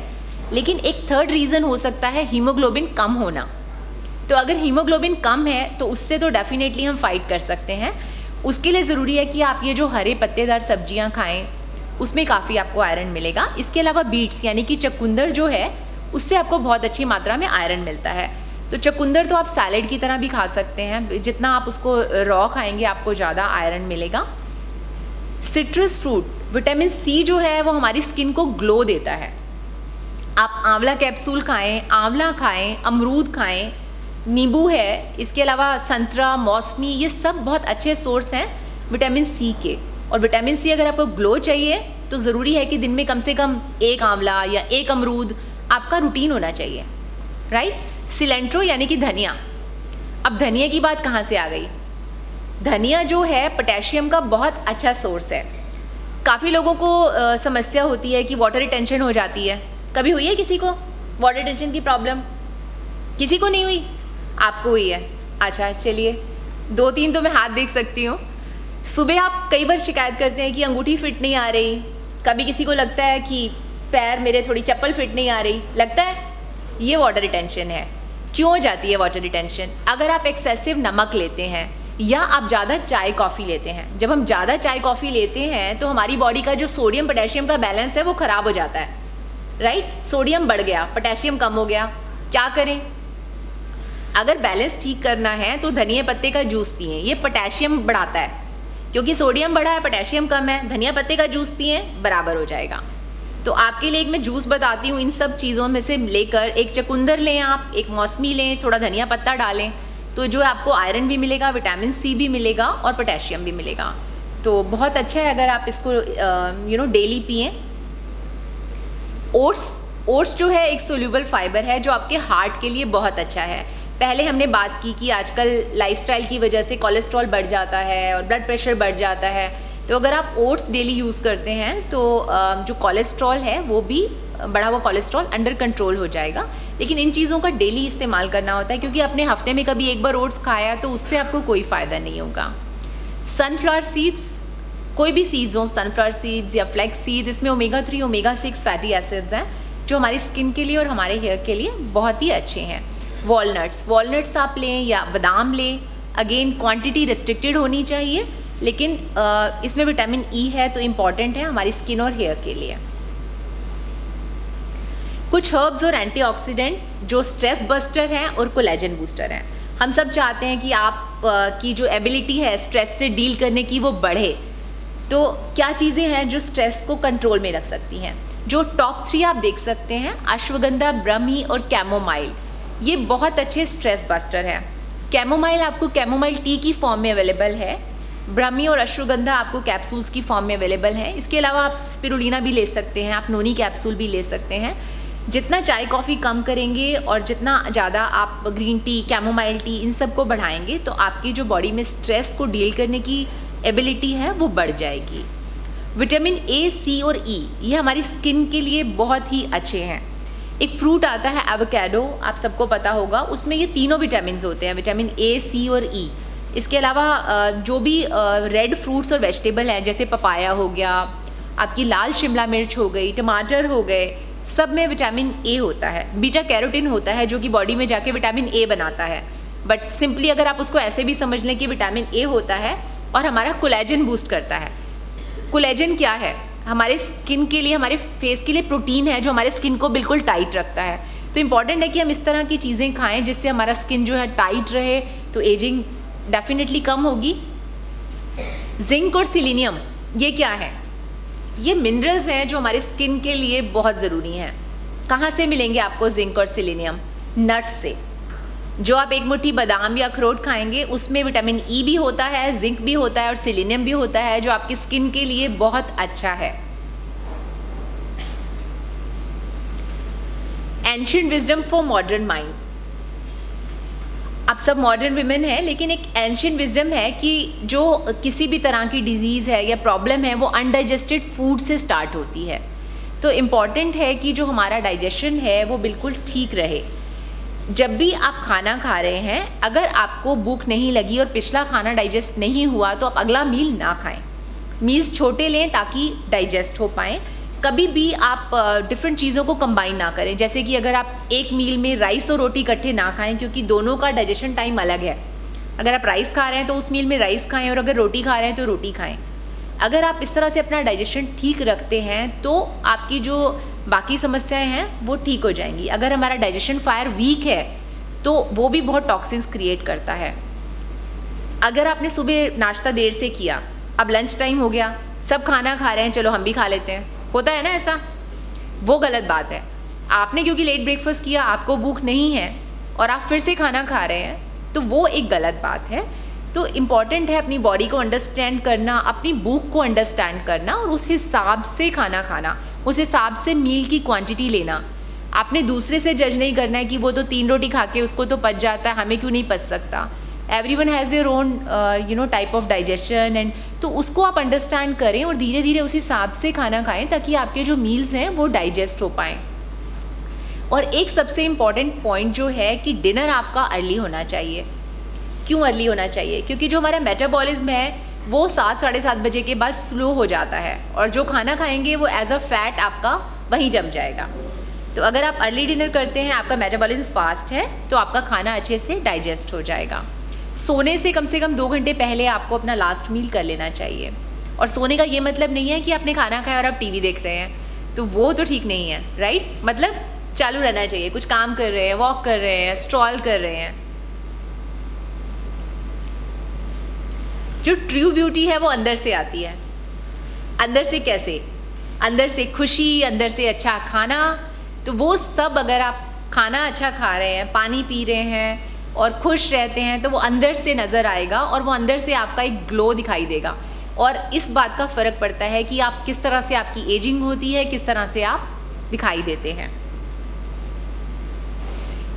Speaker 9: लेकिन एक थर्ड रीज़न हो सकता है हीमोग्लोबिन कम होना। तो अगर हीमोग्लोबिन कम है तो उससे तो डेफिनेटली हम फाइट कर सकते हैं। उसके लिए ज़रूरी है कि आप ये जो हरे पत्तेदार सब्जियां खाएं, उसमें काफ़ी आपको आयरन मिलेगा। इसके अलावा बीट्स यानी कि चुकंदर जो है उससे आपको बहुत अच्छी मात्रा में आयरन मिलता है। तो चुकंदर तो आप सैलेड की तरह भी खा सकते हैं, जितना आप उसको रॉ खाएंगे आपको ज़्यादा आयरन मिलेगा। सिट्रस फ्रूट, विटामिन सी जो है वो हमारी स्किन को ग्लो देता है। आप आंवला कैप्सूल खाएं, आंवला खाएं, अमरूद खाएं, नींबू है, इसके अलावा संतरा, मौसमी, ये सब बहुत अच्छे सोर्स हैं विटामिन सी के। और विटामिन सी अगर आपको ग्लो चाहिए तो ज़रूरी है कि दिन में कम से कम एक आंवला या एक अमरूद आपका रूटीन होना चाहिए, राइट। सिलेंट्रो यानी कि धनिया। अब धनिया की बात कहाँ से आ गई? धनिया जो है पोटेशियम का बहुत अच्छा सोर्स है। काफ़ी लोगों को समस्या होती है कि वाटर रिटेंशन हो जाती है। कभी हुई है किसी को वाटर रिटेंशन की प्रॉब्लम? किसी को नहीं हुई? आपको हुई है? अच्छा, चलिए 2-3 तो मैं हाथ देख सकती हूँ। सुबह आप कई बार शिकायत करते हैं कि अंगूठी फिट नहीं आ रही, कभी किसी को लगता है कि पैर मेरे थोड़ी चप्पल फिट नहीं आ रही, लगता है ये वाटर रिटेंशन है। क्यों हो जाती है वाटर रिटेंशन? अगर आप एक्सेसिव नमक लेते हैं या आप ज़्यादा चाय कॉफ़ी लेते हैं। जब हम ज़्यादा चाय कॉफ़ी लेते हैं तो हमारी बॉडी का जो सोडियम पोटेशियम का बैलेंस है वो ख़राब हो जाता है, राइट। सोडियम बढ़ गया, पोटेशियम कम हो गया, क्या करें? अगर बैलेंस ठीक करना है तो धनिया पत्ते का जूस पिएं, ये पोटेशियम बढ़ाता है। क्योंकि सोडियम बढ़ा है, पोटेशियम कम है, धनिया पत्ते का जूस पिएं, बराबर हो जाएगा। तो आपके लिए एक मैं जूस बताती हूँ, इन सब चीज़ों में से लेकर एक चुकंदर लें आप, एक मौसमी लें, थोड़ा धनिया पत्ता डालें, तो जो आपको आयरन भी मिलेगा, विटामिन सी भी मिलेगा और पोटेशियम भी मिलेगा। तो बहुत अच्छा है अगर आप इसको डेली पिएं। ओट्स जो है एक सोल्यूबल फाइबर है जो आपके हार्ट के लिए बहुत अच्छा है। पहले हमने बात की कि आजकल लाइफस्टाइल की वजह से कोलेस्ट्रॉल बढ़ जाता है और ब्लड प्रेशर बढ़ जाता है। तो अगर आप ओट्स डेली यूज़ करते हैं तो जो कोलेस्ट्रॉल है वो भी, बढ़ा हुआ कोलेस्ट्रॉल अंडर कंट्रोल हो जाएगा। लेकिन इन चीज़ों का डेली इस्तेमाल करना होता है, क्योंकि आपने हफ्ते में कभी एक बार ओट्स खाया तो उससे आपको कोई फ़ायदा नहीं होगा। सनफ्लावर सीड्स, कोई भी सीड्स हो, सनफ्लावर सीड्स या फ्लैक्स सीड्स, इसमें ओमेगा 3 ओमेगा 6 फैटी एसिड्स हैं जो हमारी स्किन के लिए और हमारे हेयर के लिए बहुत ही अच्छे हैं। वॉलनट्स आप लें या बादाम लें, अगेन क्वांटिटी रिस्ट्रिक्टेड होनी चाहिए, लेकिन इसमें विटामिन ई है तो इम्पॉर्टेंट है हमारी स्किन और हेयर के लिए। कुछ हर्ब्स और एंटीऑक्सीडेंट जो स्ट्रेस बस्टर हैं और कोलेजन बूस्टर हैं। हम सब चाहते हैं कि आप की जो एबिलिटी है स्ट्रेस से डील करने की वो बढ़े। तो क्या चीज़ें हैं जो स्ट्रेस को कंट्रोल में रख सकती हैं? जो टॉप 3 आप देख सकते हैं, अश्वगंधा, ब्रह्मी और कैमोमाइल, ये बहुत अच्छे स्ट्रेस बस्टर हैं। कैमोमाइल आपको कैमोमाइल टी की फॉर्म में अवेलेबल है, ब्रह्मी और अश्वगंधा आपको कैप्सूल्स की फॉर्म में अवेलेबल है। इसके अलावा आप स्पिरुलिना भी ले सकते हैं, आप नोनी कैप्सूल भी ले सकते हैं। जितना चाय कॉफ़ी कम करेंगे और जितना ज़्यादा आप ग्रीन टी, कैमोमाइल टी, इन सब को बढ़ाएंगे तो आपकी जो बॉडी में स्ट्रेस को डील करने की एबिलिटी है वो बढ़ जाएगी। विटामिन ए, सी और ई ये हमारी स्किन के लिए बहुत ही अच्छे हैं। एक फ्रूट आता है एवोकाडो, आप सबको पता होगा, उसमें ये तीनों विटामिन होते हैं, विटामिन ए, सी और ई। इसके अलावा जो भी रेड फ्रूट्स और वेजिटेबल हैं, जैसे पपाया हो गया, आपकी लाल शिमला मिर्च हो गई, टमाटर हो गए, सब में विटामिन ए होता है। बीटा कैरोटीन होता है जो कि बॉडी में जाके विटामिन ए बनाता है। बट सिंपली अगर आप उसको ऐसे भी समझ लें कि विटामिन ए होता है और हमारा कोलेजन बूस्ट करता है। कोलेजन क्या है? हमारे स्किन के लिए, हमारे फेस के लिए प्रोटीन है जो हमारे स्किन को बिल्कुल टाइट रखता है। तो इम्पॉर्टेंट है कि हम इस तरह की चीज़ें खाएं जिससे हमारा स्किन जो है टाइट रहे, तो एजिंग डेफिनेटली कम होगी। जिंक और सिलीनियम ये क्या है? ये मिनरल्स हैं जो हमारे स्किन के लिए बहुत ज़रूरी हैं। कहाँ से मिलेंगे आपको जिंक और सिलीनियम? नट्स से। जो आप एक मुट्ठी बादाम या अखरोट खाएंगे उसमें विटामिन ई भी होता है, जिंक भी होता है और सिलीनियम भी होता है जो आपकी स्किन के लिए बहुत अच्छा है। Ancient wisdom for modern mind. आप सब मॉडर्न विमेन हैं, लेकिन एक एंशिएंट विजडम है कि जो किसी भी तरह की डिजीज़ है या प्रॉब्लम है वो अनडाइजेस्टेड फूड से स्टार्ट होती है। तो इम्पॉर्टेंट है कि जो हमारा डाइजेशन है वो बिल्कुल ठीक रहे। जब भी आप खाना खा रहे हैं, अगर आपको भूख नहीं लगी और पिछला खाना डाइजेस्ट नहीं हुआ तो आप अगला मील ना खाएं। मील्स छोटे लें ताकि डाइजेस्ट हो पाएँ। कभी भी आप डिफरेंट चीज़ों को कंबाइन ना करें, जैसे कि अगर आप एक मील में राइस और रोटी इकट्ठे ना खाएं, क्योंकि दोनों का डाइजेशन टाइम अलग है। अगर आप राइस खा रहे हैं तो उस मील में राइस खाएं, और अगर रोटी खा रहे हैं तो रोटी खाएं। अगर आप इस तरह से अपना डाइजेशन ठीक रखते हैं तो आपकी जो बाकी समस्याएं हैं वो ठीक हो जाएंगी। अगर हमारा डाइजेशन फायर वीक है तो वो भी बहुत टॉक्सिन्स क्रिएट करता है। अगर आपने सुबह नाश्ता देर से किया, अब लंच टाइम हो गया, सब खाना खा रहे हैं, चलो हम भी खा लेते हैं, होता है ना ऐसा, वो गलत बात है। आपने क्योंकि लेट ब्रेकफास्ट किया, आपको भूख नहीं है और आप फिर से खाना खा रहे हैं, तो वो एक गलत बात है। तो इम्पॉर्टेंट है अपनी बॉडी को अंडरस्टैंड करना, अपनी भूख को अंडरस्टैंड करना और उस हिसाब से खाना खाना, उस हिसाब से मील की क्वांटिटी लेना। आपने दूसरे से जज नहीं करना है कि वो तो 3 रोटी खा के उसको तो पच जाता है, हमें क्यों नहीं पच सकता। Everyone has their own type of digestion, and तो उसको आप अंडरस्टैंड करें और धीरे धीरे उस हिसाब से खाना खाएं ताकि आपके जो मील्स हैं वो डाइजेस्ट हो पाएँ। और एक सबसे इम्पॉर्टेंट पॉइंट जो है कि डिनर आपका अर्ली होना चाहिए। क्यों अर्ली होना चाहिए? क्योंकि जो हमारा मेटाबॉलिज्म है वो 7 साढ़े 7 बजे के बाद स्लो हो जाता है, और जो खाना खाएंगे वो एज अ फैट आपका वहीं जम जाएगा। तो अगर आप अर्ली डिनर करते हैं, आपका मेटाबॉलिज्म फास्ट है, तो आपका खाना अच्छे से डाइजेस्ट हो जाएगा। सोने से कम 2 घंटे पहले आपको अपना लास्ट मील कर लेना चाहिए। और सोने का ये मतलब नहीं है कि आपने खाना खाया और आप टीवी देख रहे हैं, तो वो तो ठीक नहीं है, राइट? मतलब चालू रहना चाहिए, कुछ काम कर रहे हैं, वॉक कर रहे हैं, स्ट्रॉल कर रहे हैं। जो ट्रू ब्यूटी है वो अंदर से आती है। अंदर से कैसे? अंदर से खुशी, अंदर से अच्छा खाना। तो वो सब अगर आप खाना अच्छा खा रहे हैं, पानी पी रहे हैं और खुश रहते हैं, तो वो अंदर से नज़र आएगा और वो अंदर से आपका एक ग्लो दिखाई देगा। और इस बात का फ़र्क पड़ता है कि आप किस तरह से आपकी एजिंग होती है, किस तरह से आप दिखाई देते हैं।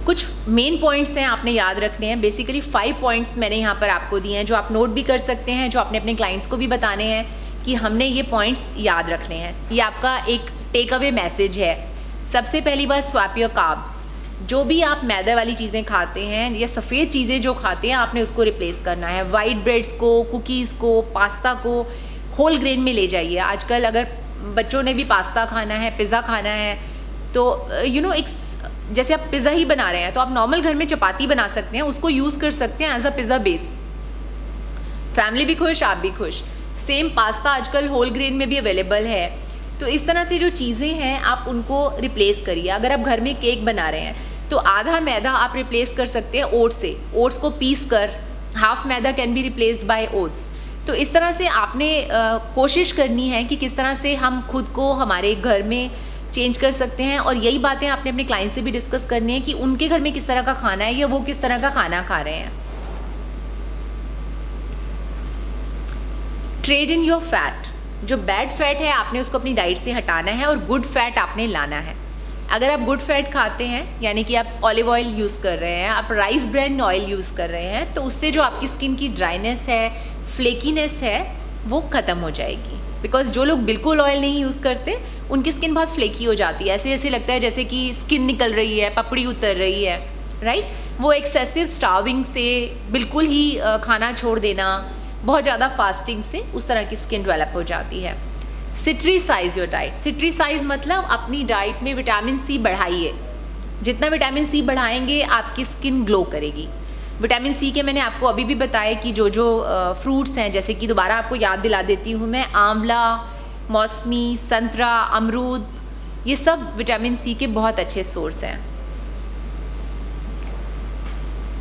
Speaker 9: कुछ मेन पॉइंट्स हैं आपने याद रखने हैं। बेसिकली 5 पॉइंट्स मैंने यहाँ पर आपको दिए हैं जो आप नोट भी कर सकते हैं, जो आपने अपने क्लाइंट्स को भी बताने हैं कि हमने ये पॉइंट्स याद रखने हैं। ये आपका एक टेक अवे मैसेज है। सबसे पहली बात, स्वैप योर कार्ब्स। जो भी आप मैदा वाली चीज़ें खाते हैं या सफ़ेद चीज़ें जो खाते हैं, आपने उसको रिप्लेस करना है। वाइट ब्रेड्स को, कुकीज़ को, पास्ता को होल ग्रेन में ले जाइए। आजकल अगर बच्चों ने भी पास्ता खाना है, पिज़्ज़ा खाना है, तो एक जैसे आप पिज़्ज़ा ही बना रहे हैं तो आप नॉर्मल घर में चपाती बना सकते हैं, उसको यूज़ कर सकते हैं as a pizza base. Family भी खुश, आप भी खुश। सेम पास्ता आजकल होल ग्रेन में भी अवेलेबल है। तो इस तरह से जो चीज़ें हैं आप उनको रिप्लेस करिए। अगर आप घर में केक बना रहे हैं तो आधा मैदा आप रिप्लेस कर सकते हैं ओट्स से। ओट्स को पीस कर half maida can be replaced by oats. तो इस तरह से आपने कोशिश करनी है कि किस तरह से हम खुद को हमारे घर में चेंज कर सकते हैं। और यही बातें आपने अपने क्लाइंट से भी डिस्कस करनी है कि उनके घर में किस तरह का खाना है या वो किस तरह का खाना खा रहे हैं। Trade in your fat. जो बैड फैट है आपने उसको अपनी डाइट से हटाना है और गुड फैट आपने लाना है। अगर आप गुड फैट खाते हैं, यानी कि आप ऑलिव ऑयल यूज़ कर रहे हैं, आप राइस ब्रांड ऑयल यूज़ कर रहे हैं, तो उससे जो आपकी स्किन की ड्राइनेस है, फ्लेकीनेस है, वो ख़त्म हो जाएगी। बिकॉज जो लोग बिल्कुल ऑयल नहीं यूज़ करते उनकी स्किन बहुत फ्लेकी हो जाती है। ऐसे लगता है जैसे कि स्किन निकल रही है, पपड़ी उतर रही है, राइट? वो एक्सेसिव स्टार्विंग से, बिल्कुल ही खाना छोड़ देना, बहुत ज़्यादा फास्टिंग से उस तरह की स्किन डेवलप हो जाती है। सिट्रीसाइज योर डाइट। सिट्रीसाइज मतलब अपनी डाइट में विटामिन सी बढ़ाइए। जितना विटामिन सी बढ़ाएंगे आपकी स्किन ग्लो करेगी। विटामिन सी के मैंने आपको अभी भी बताया कि जो फ्रूट्स हैं, जैसे कि दोबारा आपको याद दिला देती हूँ मैं, आंवला, मौसमी, संतरा, अमरूद, ये सब विटामिन सी के बहुत अच्छे सोर्स हैं।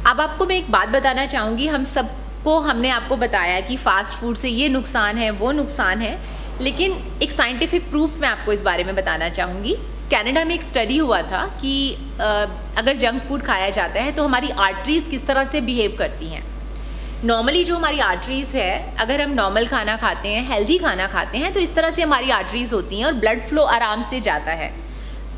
Speaker 9: अब आपको मैं एक बात बताना चाहूँगी। हमने आपको बताया कि फ़ास्ट फूड से ये नुकसान है, वो नुकसान है, लेकिन एक साइंटिफिक प्रूफ मैं आपको इस बारे में बताना चाहूँगी। कनाडा में एक स्टडी हुआ था कि अगर जंक फूड खाया जाता है तो हमारी आर्टरीज़ किस तरह से बिहेव करती हैं। नॉर्मली जो हमारी आर्टरीज़ है, अगर हम नॉर्मल खाना खाते हैं, हेल्दी खाना खाते हैं, तो इस तरह से हमारी आर्टरीज़ होती हैं और ब्लड फ्लो आराम से जाता है।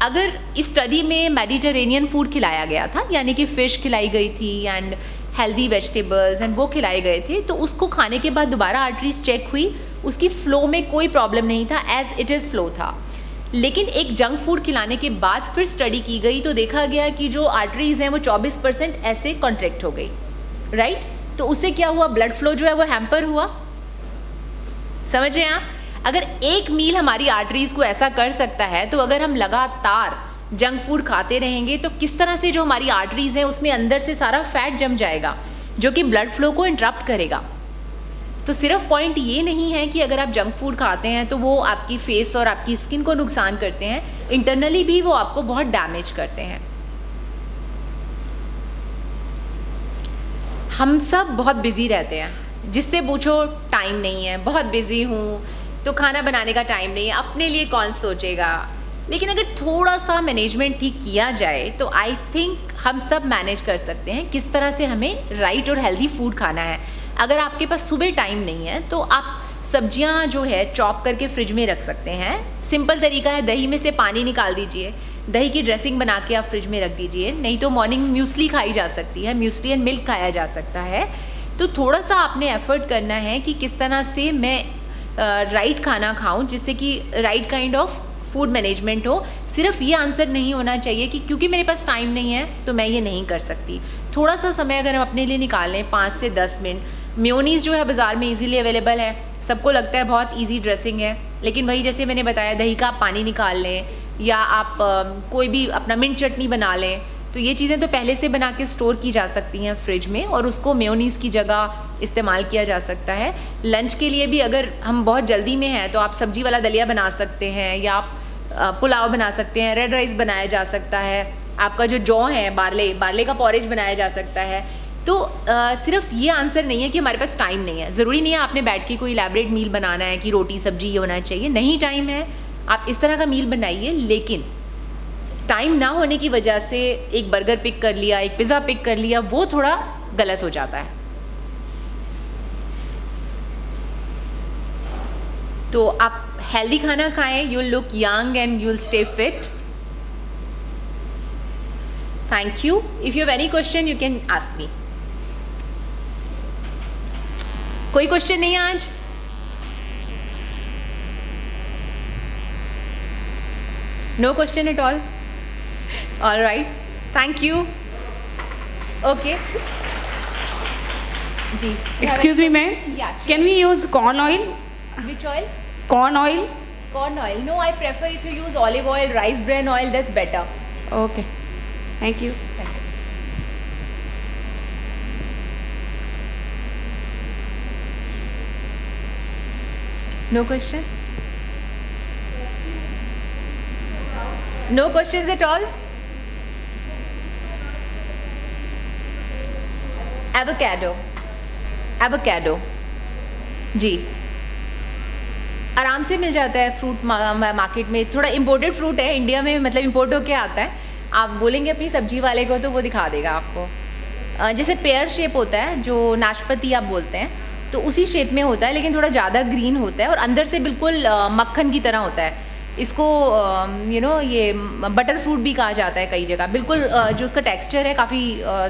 Speaker 9: अगर इस स्टडी में मेडिटेरेनियन फूड खिलाया गया था, यानी कि फ़िश खिलाई गई थी एंड हेल्दी वेजिटेबल्स एंड वो खिलाए गए थे, तो उसको खाने के बाद दोबारा आर्टरीज चेक हुई, उसकी फ़्लो में कोई प्रॉब्लम नहीं था, एज इट इज़ फ्लो था। लेकिन एक जंक फूड खिलाने के बाद फिर स्टडी की गई तो देखा गया कि जो आर्टरीज हैं वो 24% ऐसे कॉन्ट्रैक्ट हो गई, राइट। तो उससे क्या हुआ, ब्लड फ्लो जो है वो हैम्पर हुआ। समझ रहे हैं आप? अगर एक मील हमारी आर्टरीज को ऐसा कर सकता है, तो अगर हम लगातार जंक फूड खाते रहेंगे तो किस तरह से जो हमारी आर्टरीज हैं उसमें अंदर से सारा फैट जम जाएगा जो कि ब्लड फ्लो को इंटरप्ट करेगा। तो सिर्फ पॉइंट ये नहीं है कि अगर आप जंक फूड खाते हैं तो वो आपकी फेस और आपकी स्किन को नुकसान करते हैं, इंटरनली भी वो आपको बहुत डैमेज करते हैं। हम सब बहुत बिजी रहते हैं, जिससे पूछो टाइम नहीं है, बहुत बिजी हूँ तो खाना बनाने का टाइम नहीं है, अपने लिए कौन सोचेगा। लेकिन अगर थोड़ा सा मैनेजमेंट ठीक किया जाए तो आई थिंक हम सब मैनेज कर सकते हैं किस तरह से हमें राइट और हेल्दी फूड खाना है। अगर आपके पास सुबह टाइम नहीं है तो आप सब्जियां जो है चॉप करके फ्रिज में रख सकते हैं। सिंपल तरीका है, दही में से पानी निकाल दीजिए, दही की ड्रेसिंग बना के आप फ्रिज में रख दीजिए। नहीं तो मॉर्निंग म्यूसली खाई जा सकती है, म्यूसली एंड मिल्क खाया जा सकता है। तो थोड़ा सा आपने एफर्ट करना है कि किस तरह से मैं राइट खाना खाऊं जिससे कि right kind of food management हो। सिर्फ ये आंसर नहीं होना चाहिए कि क्योंकि मेरे पास टाइम नहीं है तो मैं ये नहीं कर सकती। थोड़ा सा समय अगर हम अपने लिए निकाल लें, 5 से 10 मिनट। मेयोनीज़ जो है बाज़ार में इजीली अवेलेबल है, सबको लगता है बहुत इजी ड्रेसिंग है, लेकिन वही जैसे मैंने बताया, दही का आप पानी निकाल लें या आप कोई भी अपना मिंट चटनी बना लें। तो ये चीज़ें तो पहले से बना के स्टोर की जा सकती हैं फ्रिज में और उसको मेयोनीज़ की जगह इस्तेमाल किया जा सकता है। लंच के लिए भी अगर हम बहुत जल्दी में हैं तो आप सब्जी वाला दलिया बना सकते हैं या आप पुलाव बना सकते हैं, रेड राइस बनाया जा सकता है, आपका जो जौ है बारले का पॉरेज बनाया जा सकता है। तो सिर्फ ये आंसर नहीं है कि हमारे पास टाइम नहीं है। ज़रूरी नहीं है आपने बैठ के कोई इलैबोरेट मील बनाना है कि रोटी सब्जी ये होना चाहिए, नहीं टाइम है आप इस तरह का मील बनाइए। लेकिन टाइम ना होने की वजह से एक बर्गर पिक कर लिया, एक पिज़्ज़ा पिक कर लिया, वो थोड़ा गलत हो जाता है। तो आप हेल्दी खाना खाएं, you will look young and you will stay fit. Thank you. If you have any question you can ask me. कोई क्वेश्चन नहीं है आज? No question at all? All right, thank you. Okay ji.
Speaker 10: Excuse me, ma'am.
Speaker 9: Yeah, sure.
Speaker 10: Can we use corn oil?
Speaker 9: Which oil?
Speaker 10: Corn oil?
Speaker 9: Corn oil. No, I prefer if you use olive oil, rice bran oil, that's better.
Speaker 10: Okay. Thank you.
Speaker 9: Thank you. No question? No questions at all? Avocado. जी, आराम से मिल जाता है fruit market में। थोड़ा imported fruit है, India में मतलब import होके आता है। आप बोलेंगे अपनी सब्जी वाले को तो वो दिखा देगा आपको। जैसे पेयर शेप होता है, जो नाशपाती आप बोलते हैं, तो उसी शेप में होता है, लेकिन थोड़ा ज़्यादा ग्रीन होता है और अंदर से बिल्कुल मक्खन की तरह होता है। इसको ये बटर फ्रूट भी कहा जाता है कई जगह। बिल्कुल जो उसका टेक्स्चर है काफ़ी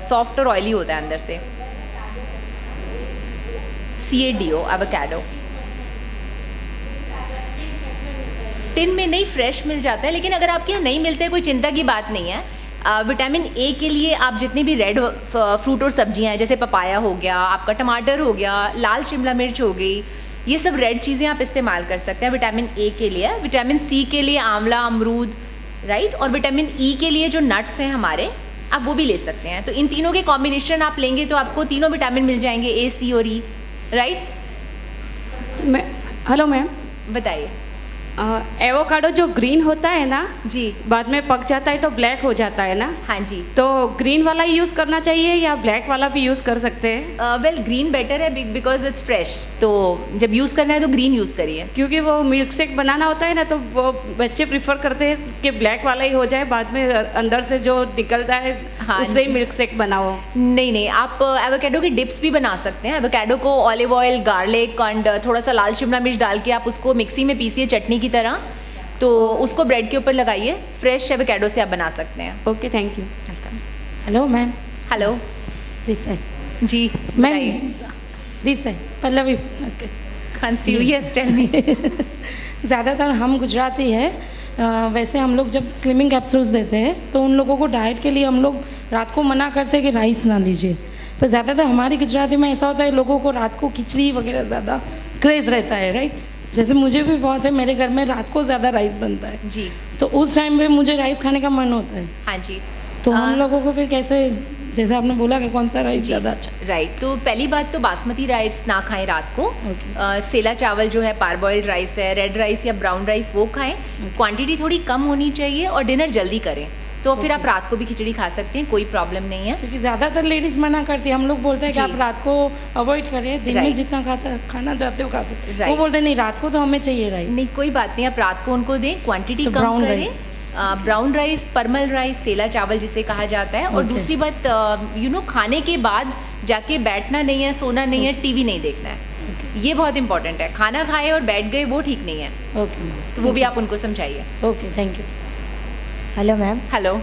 Speaker 9: सॉफ्ट और ऑयली होता है अंदर से। CADO, avocado. टिन में नहीं, फ्रेश मिल जाता है, लेकिन अगर आपके यहाँ नहीं मिलते कोई चिंता की बात नहीं है। विटामिन ए के लिए आप जितने भी रेड फ्रूट और सब्जियां हैं, जैसे पपाया हो गया, आपका टमाटर हो गया, लाल शिमला मिर्च हो गई, ये सब रेड चीज़ें आप इस्तेमाल कर सकते हैं विटामिन ए के लिए। विटामिन सी के लिए आंवला, अमरूद, राइट। और विटामिन ई के लिए जो नट्स हैं हमारे, आप वो भी ले सकते हैं। तो इन तीनों के कॉम्बिनेशन आप लेंगे तो आपको तीनों विटामिन मिल जाएंगे, ए, सी और ई, राइट।
Speaker 10: हेलो मैम,
Speaker 9: बताइए।
Speaker 10: एवोकाडो जो ग्रीन होता है ना
Speaker 9: जी,
Speaker 10: बाद में पक जाता है तो ब्लैक हो जाता है ना?
Speaker 9: हाँ जी।
Speaker 10: तो ग्रीन वाला यूज़ करना चाहिए या ब्लैक वाला भी यूज़ कर सकते हैं?
Speaker 9: वेल ग्रीन बेटर है बिकॉज इट्स फ्रेश। तो जब यूज़ करना है तो ग्रीन यूज़ करिए।
Speaker 10: क्योंकि वो मिल्क शेक बनाना होता है ना, तो वो बच्चे प्रिफर करते हैं कि ब्लैक वाला ही हो जाए, बाद में अंदर से जो निकलता है
Speaker 9: हाँ,
Speaker 10: उससे ही मिल्क शेक बनाओ।
Speaker 9: नहीं, आप एवोकाडो की डिप्स भी बना सकते हैं। एवोकाडो को ऑलिव ऑयल, गार्लिक एंड थोड़ा सा लाल शिमला मिर्च डाल के आप उसको मिक्सी में पीसिए चटनी की तरह, तो उसको ब्रेड के ऊपर लगाइए। फ्रेश एवोकाडो से आप बना सकते हैं।
Speaker 10: Okay, thank you.
Speaker 5: Hello ma'am.
Speaker 9: Hello.
Speaker 5: This side.
Speaker 9: Ji
Speaker 5: ma'am, this side. Pallavi.
Speaker 9: Yes, tell me.
Speaker 5: ज़्यादातर हम गुजराती हैं, वैसे हम लोग जब स्लिमिंग कैप्सूल्स देते हैं तो उन लोगों को डाइट के लिए हम लोग रात को मना करते हैं कि राइस ना लीजिए, पर ज़्यादातर हमारी गुजराती में ऐसा होता है लोगों को रात को खिचड़ी वगैरह ज़्यादा क्रेज़ रहता है, राइट। जैसे मुझे भी बहुत है, मेरे घर में रात को ज़्यादा राइस बनता है
Speaker 9: जी,
Speaker 5: तो उस टाइम पे मुझे राइस खाने का मन होता है।
Speaker 9: हाँ जी,
Speaker 5: तो हम लोगों को फिर कैसे, जैसे आपने बोला कि कौन सा राइस ज़्यादा अच्छा?
Speaker 9: राइट, तो पहली बात तो बासमती राइस ना खाएं रात को। सेला चावल जो है, पारबॉइल्ड राइस है, रेड राइस या ब्राउन राइस वो खाएं। क्वांटिटी थोड़ी कम होनी चाहिए और डिनर जल्दी करें, तो फिर आप रात को भी खिचड़ी खा सकते हैं, कोई प्रॉब्लम नहीं है।
Speaker 5: क्योंकि ज़्यादातर लेडीज़ मना करती है, हम लोग बोलते हैं कि आप रात को अवॉइड करें, दिन में जितना खाना चाहते हो खा सकते, वो बोलते हैं नहीं रात को तो हमें चाहिए राइस।
Speaker 9: नहीं कोई बात नहीं, आप रात को उनको दें, क्वांटिटी कम करें। ब्राउन राइस, परमल राइस, सेला चावल जिसे कहा जाता है। और दूसरी बात खाने के बाद जाके बैठना नहीं है, सोना नहीं है, टीवी नहीं देखना है, ये बहुत इंपॉर्टेंट है। खाना खाए और बैठ गए वो ठीक नहीं है। तो वो भी आप उनको समझाइए।
Speaker 5: Okay, thank you.
Speaker 11: Hello ma'am.
Speaker 9: Hello.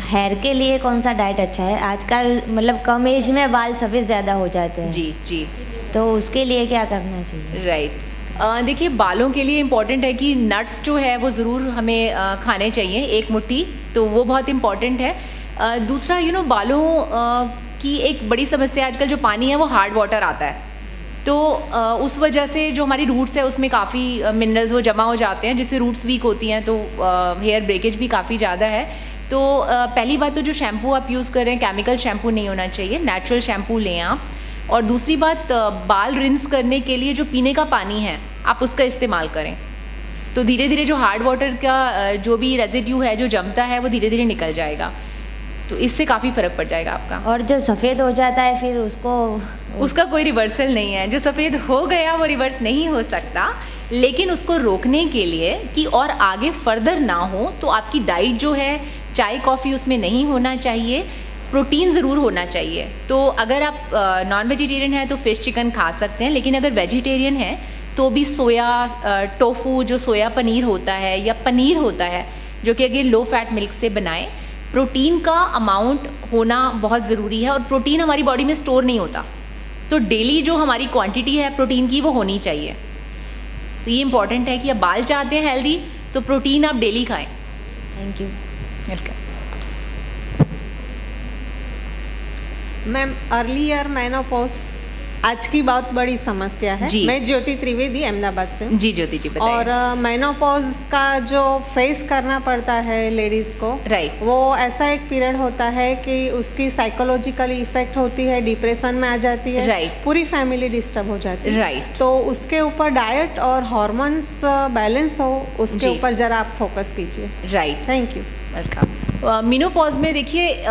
Speaker 11: Hair के लिए कौन सा डाइट अच्छा है? आजकल मतलब कम एज में बाल सफ़ेद ज़्यादा हो जाते हैं।
Speaker 9: जी जी,
Speaker 11: तो उसके लिए क्या करना चाहिए?
Speaker 9: राइट, देखिए बालों के लिए इम्पॉर्टेंट है कि नट्स जो है वो ज़रूर हमें खाने चाहिए, एक मुट्ठी, तो वो बहुत इम्पॉर्टेंट है। दूसरा बालों की एक बड़ी समस्या आजकल जो पानी है वो हार्ड वाटर आता है, तो उस वजह से जो हमारी रूट्स है उसमें काफ़ी मिनरल्स वो जमा हो जाते हैं, जिससे रूट्स वीक होती हैं, तो हेयर ब्रेकेज भी काफ़ी ज़्यादा है। तो पहली बात तो जो शैम्पू आप यूज़ कर रहे हैं केमिकल शैम्पू नहीं होना चाहिए, नेचुरल शैम्पू लें आप। और दूसरी बात, बाल रिंस करने के लिए जो पीने का पानी है आप उसका इस्तेमाल करें, तो धीरे धीरे जो हार्ड वाटर का जो भी रेजिड्यू है जो जमता है वो धीरे धीरे निकल जाएगा, तो इससे काफ़ी फ़र्क पड़ जाएगा आपका।
Speaker 11: और जो सफ़ेद हो जाता है फिर
Speaker 9: उसका कोई रिवर्सल नहीं है। जो सफ़ेद हो गया वो रिवर्स नहीं हो सकता, लेकिन उसको रोकने के लिए कि और आगे फर्दर ना हो, तो आपकी डाइट जो है, चाय कॉफ़ी उसमें नहीं होना चाहिए, प्रोटीन ज़रूर होना चाहिए। तो अगर आप नॉन वेजिटेरियन हैं तो फ़िश चिकन खा सकते हैं, लेकिन अगर वेजिटेरियन हैं तो भी सोया, टोफू जो सोया पनीर होता है या पनीर होता है जो कि अगेन लो फैट मिल्क से बनाएं। प्रोटीन का अमाउंट होना बहुत ज़रूरी है, और प्रोटीन हमारी बॉडी में स्टोर नहीं होता, तो डेली जो हमारी क्वांटिटी है प्रोटीन की वो होनी चाहिए। तो ये इंपॉर्टेंट है कि आप बाल चाहते हैं हेल्दी तो प्रोटीन आप डेली खाएं।
Speaker 11: Thank you.
Speaker 9: Welcome.
Speaker 12: Ma'am, earlier menopause आज की बहुत बड़ी समस्या है। मैं ज्योति त्रिवेदी अहमदाबाद से।
Speaker 9: जी ज्योति जी बताइए।
Speaker 12: और मेनोपॉज का जो फेस करना पड़ता है लेडीज को,
Speaker 9: राइट,
Speaker 12: वो ऐसा एक पीरियड होता है कि उसकी साइकोलॉजिकल इफेक्ट होती है, डिप्रेशन में आ जाती है,
Speaker 9: राइट,
Speaker 12: पूरी फैमिली डिस्टर्ब हो जाती है,
Speaker 9: राइट।
Speaker 12: तो उसके ऊपर डाइट और हॉर्मोन्स बैलेंस हो, उसके ऊपर जरा आप फोकस कीजिए।
Speaker 9: Right,
Speaker 12: thank you.
Speaker 9: Welcome. Menopause में देखिए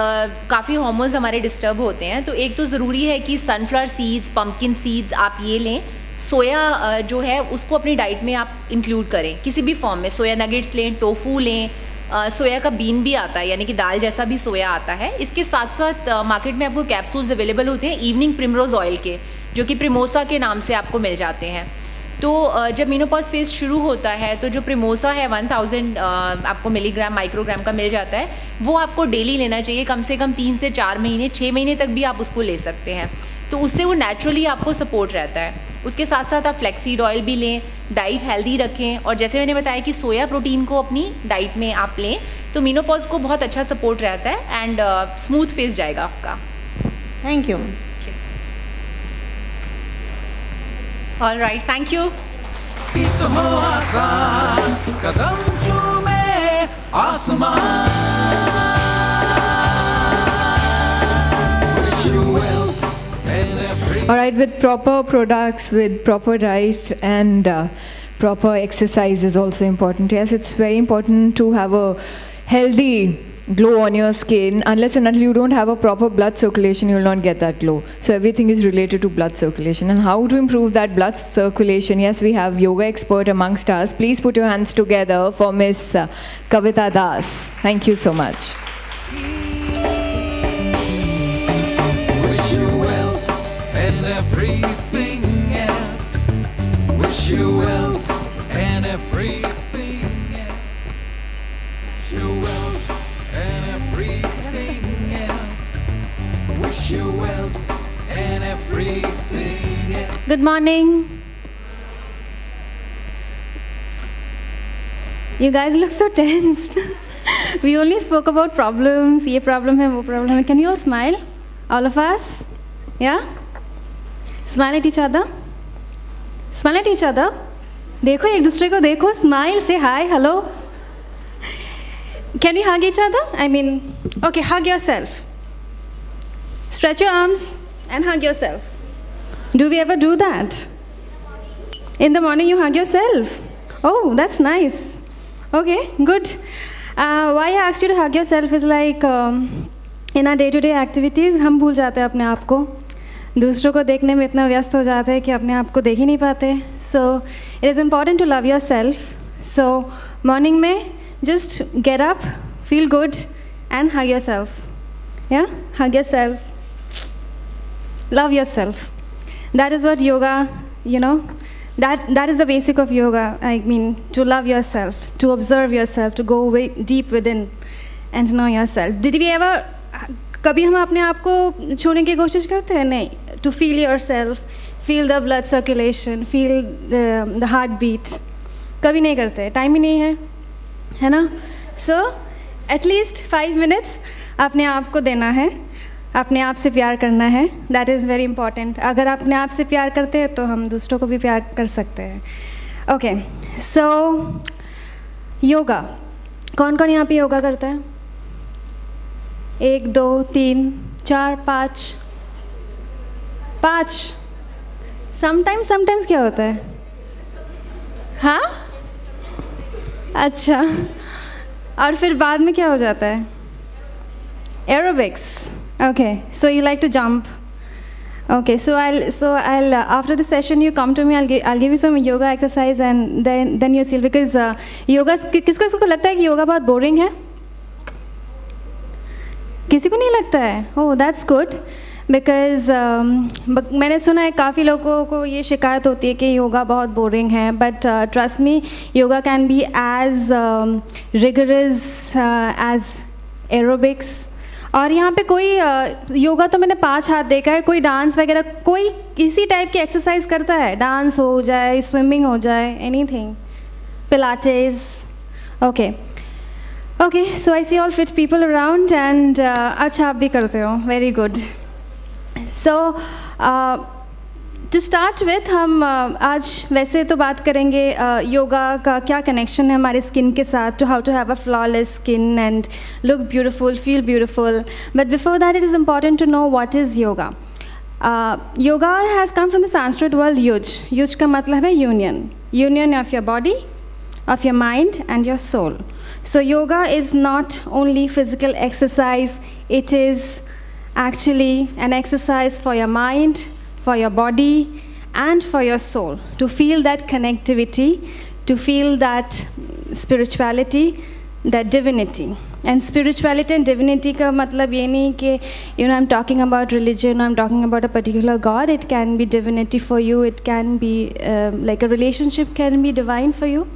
Speaker 9: काफ़ी हार्मोन्स हमारे डिस्टर्ब होते हैं, तो एक तो ज़रूरी है कि सनफ्लावर सीड्स, पम्पकिन सीड्स आप ये लें। सोया जो है उसको अपनी डाइट में आप इंक्लूड करें किसी भी फॉर्म में। सोया नगेट्स लें, टोफू लें, सोया का बीन भी आता है, यानी कि दाल जैसा भी सोया आता है। इसके साथ साथ मार्केट में आपको कैप्सूल्स अवेलेबल होते हैं इवनिंग प्रिमरोज ऑयल के, जो कि प्रिमोसा के नाम से आपको मिल जाते हैं। तो जब मीनोपॉज फेज शुरू होता है तो जो प्रिमोसा है 1000 आपको मिलीग्राम माइक्रोग्राम का मिल जाता है, वो आपको डेली लेना चाहिए, कम से कम 3 से 4 महीने, 6 महीने तक भी आप उसको ले सकते हैं, तो उससे वो नेचुरली आपको सपोर्ट रहता है। उसके साथ साथ आप फ्लैक्सीड ऑयल भी लें, डाइट हेल्दी रखें, और जैसे मैंने बताया कि सोया प्रोटीन को अपनी डाइट में आप लें, तो मीनोपॉज को बहुत अच्छा सपोर्ट रहता है एंड स्मूथ फेस जाएगा आपका।
Speaker 12: Thank you.
Speaker 9: All right, thank you.
Speaker 1: हो आसान कदम चूमे आसमान।
Speaker 3: All right, with proper products, with proper diet and proper exercise is also important. Yes, it's very important to have a healthy glow on your skin. Unless and until you don't have a proper blood circulation, you will not get that glow. So everything is related to blood circulation. And how to improve that blood circulation? Yes, we have yoga expert amongst us. Please put your hands together for Miss Kavita Das. Thank you so much.
Speaker 1: Wish you well and everything else. Wish you well and everything else. Wish you well and everything else. Wish you well and everything else.
Speaker 13: Good morning. You guys look so tensed. We only spoke about problems. ये problem है, वो problem है. Can you all smile? All of us? Yeah? Smile at each other. Smile at each other. देखो एक दूसरे को देखो. Smile. Say hi. Hello. Can we hug each other? I mean, okay, hug yourself. Stretch your arms and hug yourself. Do we ever do that? In the morning you hug yourself. Oh, that's nice. Okay, good. Why I asked you to hug yourself is like in our day-to-day activities हम भूल जाते हैं अपने आप को. दूसरों को देखने में इतना व्यस्त हो जाते हैं कि अपने आप को देख ही नहीं पाते. So it is important to love yourself. So morning में just get up, feel good and hug yourself. Yeah, hug yourself. Love yourself. That is what yoga, you know, that is the basic of yoga. I mean, to love yourself, to observe yourself, to go deep within and to know yourself. Did we ever, कभी हम अपने आप को छूने की कोशिश करते हैं? नहीं. To feel yourself, feel the blood circulation, feel the heartbeat. कभी नहीं करते. टाइम ही नहीं है ना? So, at least 5 minutes अपने आप को देना है. अपने आप से प्यार करना है. That is very important. अगर अपने आप से प्यार करते हैं तो हम दूसरों को भी प्यार कर सकते हैं. ओके, सो योगा. कौन कौन यहाँ पे योगा करता है? 1 2 3 4 5. समटाइम्स क्या होता है? हाँ, अच्छा. और फिर बाद में क्या हो जाता है? Aerobics. Okay, so you like to jump. Okay, so I'll after the session you come to me. I'll give you some yoga exercise and then you see, because yoga किसको लगता है कि योगा बहुत boring है? किसी को नहीं लगता है? Oh, that's good. Because मैंने सुना है काफ़ी लोगों को ये शिकायत होती है कि योगा बहुत बोरिंग है. But trust me, yoga can be as rigorous as aerobics. और यहाँ पे कोई योगा तो मैंने 5 हाथ देखा है. कोई डांस वगैरह, कोई इसी टाइप की एक्सरसाइज करता है. डांस हो जाए, स्विमिंग हो जाए, anything, pilates. Okay, so I see all fit people around and अच्छा आप भी करते हो. Very good. So to start with हम आज वैसे तो बात करेंगे योगा का क्या कनेक्शन है हमारे स्किन के साथ, to how to have a flawless skin and look beautiful, feel beautiful. But before that it is important to know what is yoga. Yoga has come from the Sanskrit word युज. युज का मतलब है union of your body, of your mind and your soul. So yoga is not only physical exercise, it is actually an exercise for your mind, for your body and for your soul, to feel that connectivity, to feel that spirituality, that divinity. And spirituality and divinity का मतलब ये नहीं कि I'm talking about religion, I'm talking about a particular God. It can be divinity for you, it can be like a relationship can be divine for you.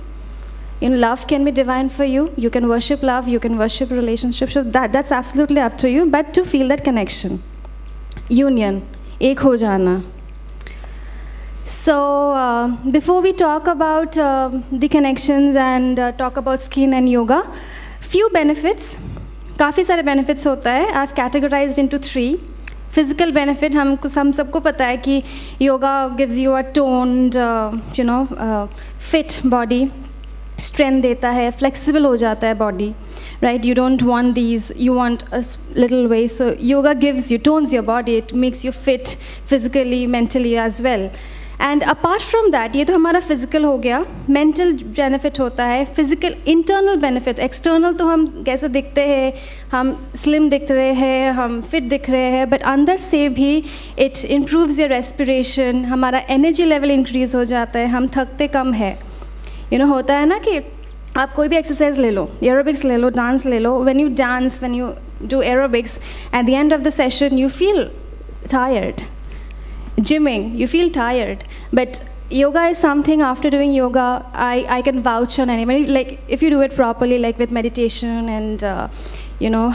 Speaker 13: Love can be divine for you. You can worship love, you can worship relationships. So that's absolutely up to you. But to feel that connection, union, एक हो जाना. So before we talk about the connections and talk about skin and yoga, few benefits. काफ़ी सारे benefits होता है. I've categorized into 3. Physical benefit, हम सबको पता है कि yoga gives you a toned, fit body. Strength देता है, फ्लेक्सिबल हो जाता है body, right. You don't want these, you want a little way. So yoga gives you, tones your body, it makes you fit physically, mentally as well. And apart from that, ये तो हमारा physical हो गया. Mental benefit होता है, physical internal benefit. External तो हम कैसे दिखते हैं, हम स्लिम दिख रहे हैं, हम फिट दिख रहे हैं, बट अंदर से भी इट इम्प्रूव्स योर रेस्पिरेशन, हमारा एनर्जी लेवल इंक्रीज़ हो जाता है, हम थकते कम है. होता है ना कि आप कोई भी एक्सरसाइज ले लो, एरोबिक्स ले लो, डांस ले लो. When you dance, when you do aerobics, at the end of the session you feel tired. Gymming, you feel tired. But yoga is something, after doing yoga, I can vouch on anybody. Like if you do it properly, like with meditation and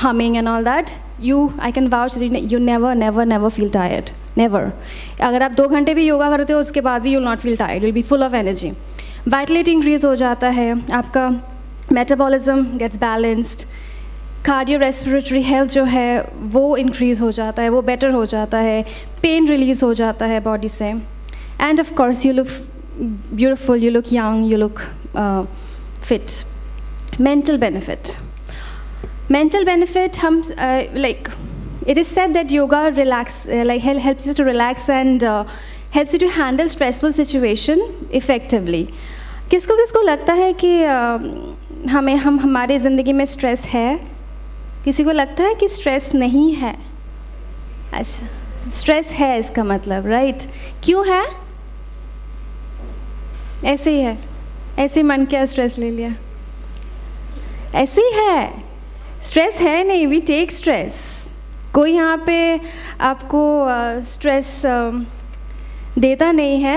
Speaker 13: humming and all that, I can vouch that you never feel tired. Never. अगर आप 2 घंटे भी योगा करते हो, उसके बाद भी you will not feel tired. You will be full of energy. Vitality increase हो जाता है, आपका metabolism gets balanced, cardio respiratory health जो है वो इंक्रीज़ हो जाता है, वो बेटर हो जाता है, पेन रिलीज़ हो जाता है बॉडी से, and of course you look beautiful, you look young, you look fit. Mental benefit, हम like it is said that yoga helps you to relax and helps you to handle stressful situation effectively. किसको किसको लगता है कि हमारे ज़िंदगी में stress है? किसी को लगता है कि स्ट्रेस नहीं है? अच्छा, स्ट्रेस है इसका मतलब, राइट? क्यों है? ऐसे ही है, ऐसे मन क्या स्ट्रेस ले लिया, ऐसे ही है. स्ट्रेस है नहीं, वी टेक स्ट्रेस. कोई यहाँ पे आपको स्ट्रेस देता नहीं है,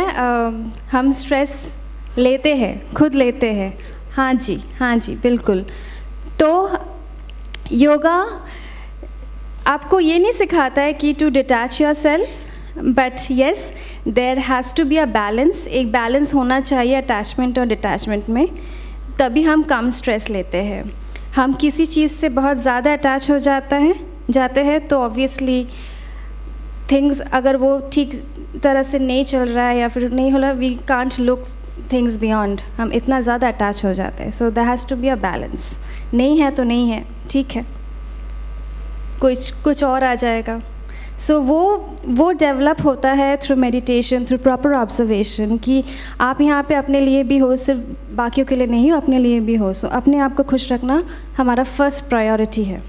Speaker 13: हम स्ट्रेस लेते हैं, खुद लेते हैं. हाँ जी बिल्कुल. तो योगा आपको ये नहीं सिखाता है कि to detach yourself, but yes there has to be a balance. एक बैलेंस होना चाहिए अटैचमेंट और डिटैचमेंट में, तभी हम कम स्ट्रेस लेते हैं. हम किसी चीज़ से बहुत ज़्यादा अटैच हो जाते हैं तो ऑब्वियसली थिंग्स, अगर वो ठीक तरह से नहीं चल रहा है या फिर नहीं हो रहा, we can't look things beyond. हम इतना ज़्यादा अटैच हो जाते हैं. So there has to be a balance. नहीं है तो नहीं है, ठीक है, कुछ और आ जाएगा. सो वो डेवलप होता है through meditation, through proper observation, कि आप यहाँ पे अपने लिए भी हो, सिर्फ बाकियों के लिए नहीं हो, अपने लिए भी हो. सो अपने आप को खुश रखना हमारा फर्स्ट प्रायोरिटी है.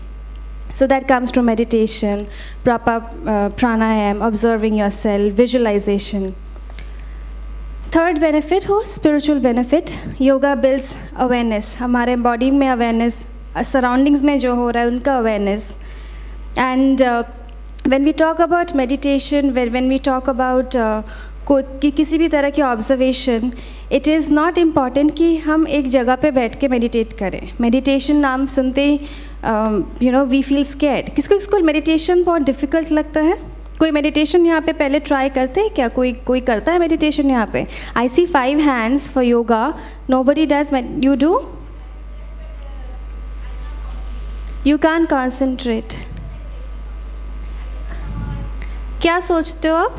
Speaker 13: So that comes through meditation, proper pranayama, observing yourself, visualization. Third benefit हो spiritual benefit. Yoga builds awareness, हमारे बॉडी में अवेयरनेस, सराउंडिंग्स में जो हो रहा है उनका awareness. And when we talk about meditation, when we talk about किसी भी तरह की observation, it is not important कि हम एक जगह पे बैठ के मेडिटेट करें. मेडिटेशन नाम सुनते ही वी फील स्कैर्ड. किसको मेडिटेशन बहुत डिफ़िकल्ट लगता है? कोई मेडिटेशन यहाँ पे पहले ट्राई करते हैं क्या? कोई करता है मेडिटेशन यहाँ पे? आई सी 5 hands for yoga. Nobody does. You do? You can concentrate. क्या सोचते हो आप?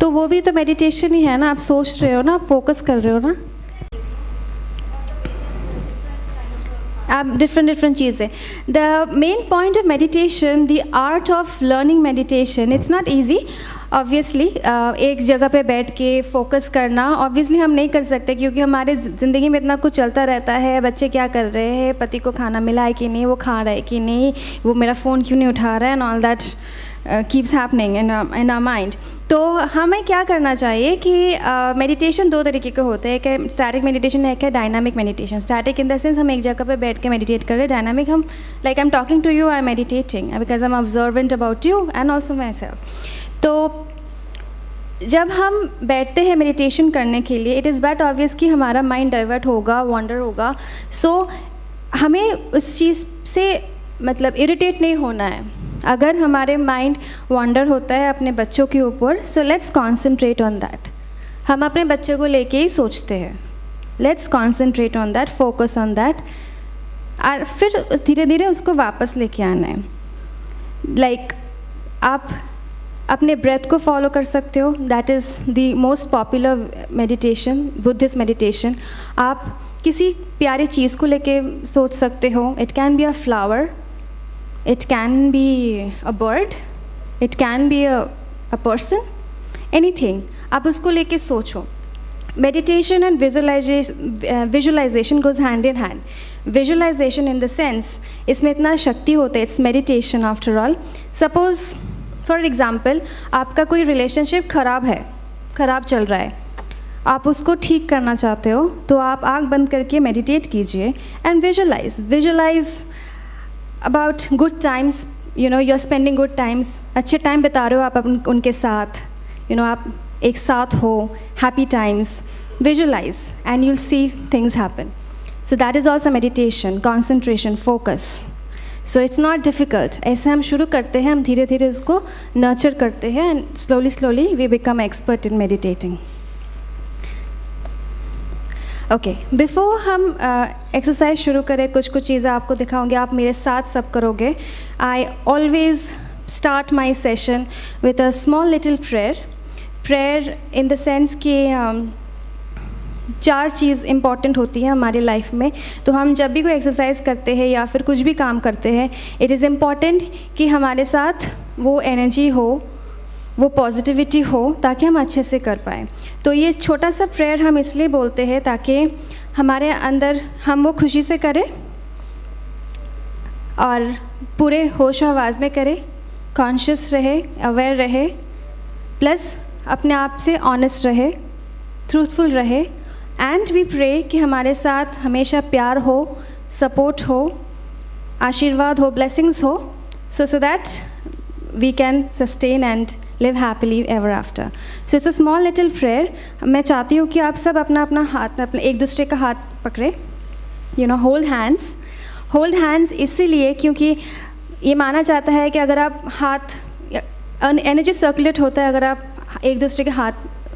Speaker 13: तो वो भी तो मेडिटेशन ही है ना. आप सोच रहे हो ना, आप फोकस कर रहे हो ना. आप डिफरेंट चीज़ें. The main point of meditation, the art of learning meditation, it's not easy. Obviously एक जगह पे बैठ के फोकस करना ऑब्वियसली हम नहीं कर सकते, क्योंकि हमारे ज़िंदगी में इतना कुछ चलता रहता है. बच्चे क्या कर रहे हैं, पति को खाना मिला है कि नहीं, वो खा रहा है कि नहीं, वो मेरा फ़ोन क्यों नहीं उठा रहा है, and all that keeps happening in our mind. तो हमें क्या करना चाहिए कि मेडिटेशन 2 तरीके के होते हैं. एक स्टैटिक मेडिटेशन है, एक है dynamic meditation. Static in the sense हम एक जगह पे बैठ के मेडिटेट कर रहे हैं. डायनामिक हम like I am talking to you, I am meditating because I am observant about you and also myself. तो जब हम बैठते हैं मेडिटेशन करने के लिए, इट इज़ बैट ऑब्वियस कि हमारा माइंड डाइवर्ट होगा, वॉन्डर होगा. सो हमें उस चीज़ से मतलब इरिटेट नहीं होना है. अगर हमारे माइंड वॉन्डर होता है अपने बच्चों के ऊपर, so let's concentrate on that. हम अपने बच्चे को लेके ही सोचते हैं, let's concentrate on that, focus on that, और फिर धीरे धीरे उसको वापस लेके आना है. लाइक आप अपने ब्रेथ को फॉलो कर सकते हो. That is the most popular meditation, Buddhist meditation. आप किसी प्यारी चीज़ को लेके सोच सकते हो. It can be a flower, it can be a bird, it can be a person, anything. आप उसको लेके सोचो. Meditation and visualisation goes hand in hand. Visualisation in the sense, इसमें इतना शक्ति होता है. It's meditation after all. Suppose for example आपका कोई रिलेशनशिप ख़राब चल रहा है, आप उसको ठीक करना चाहते हो, तो आप आँख बंद करके मेडिटेट कीजिए and visualise about good times. You are spending good times. अच्छे टाइम बिता रहे हो आप उनके साथ. आप एक साथ हो, happy times. Visualise and you'll see things happen. So that is also meditation, concentration, focus. So it's not difficult. ऐसे हम शुरू करते हैं, हम धीरे धीरे उसको नर्चर करते हैं and slowly we become expert in meditating. Okay, before हम एक्सरसाइज शुरू करें कुछ चीज़ें आपको दिखाऊंगी, आप मेरे साथ सब करोगे. I always start my session with a small little prayer in the sense कि 4 चीज़ इम्पॉर्टेंट होती हैं हमारी लाइफ में. तो हम जब भी कोई एक्सरसाइज करते हैं या फिर कुछ भी काम करते हैं, इट इज़ इम्पॉर्टेंट कि हमारे साथ वो एनर्जी हो, वो पॉजिटिविटी हो, ताकि हम अच्छे से कर पाएँ. तो ये छोटा सा प्रेयर हम इसलिए बोलते हैं ताकि हमारे अंदर हम वो खुशी से करें और पूरे होश आवाज़ में करें, कॉन्शियस रहे, अवेयर रहे, प्लस अपने आप से ऑनेस्ट रहे, ट्रूथफुल रहे. एंड वी प्रे कि हमारे साथ हमेशा प्यार हो, सपोर्ट हो, आशीर्वाद हो, ब्लेसिंग्स हो, so that we can sustain and live happily ever after. So it's a small little prayer. मैं चाहती हूँ कि आप सब अपना अपना हाथ, अपने एक दूसरे का हाथ पकड़े, hold hands इसीलिए क्योंकि ये माना जाता है कि अगर आप हाथ, एनर्जी सर्कुलेट होता है अगर आप एक दूसरे के हाथ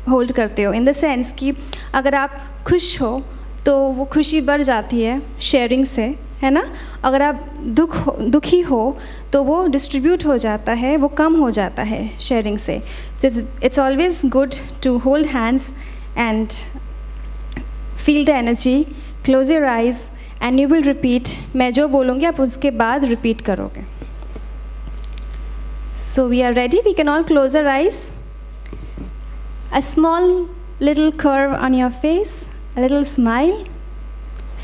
Speaker 13: होल्ड करते हो, इन द सेंस कि अगर आप खुश हो तो वो खुशी बढ़ जाती है शेयरिंग से, है ना. अगर आप दुखी हो तो वो डिस्ट्रीब्यूट हो जाता है, वो कम हो जाता है शेयरिंग से. It's always good to hold hands and feel the energy. Close your eyes and you will repeat. मैं जो बोलूँगी आप उसके बाद रिपीट करोगे. So we are ready, we can all close our eyes. A small little curve on your face, a little smile.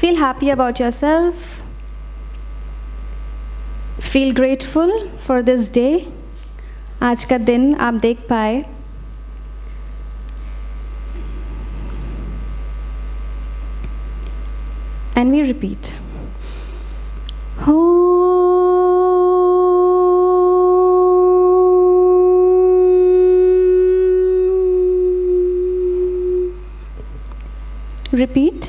Speaker 13: Feel happy about yourself. Feel grateful for this day. आज का दिन आप देख पाए. And we repeat. Repeat.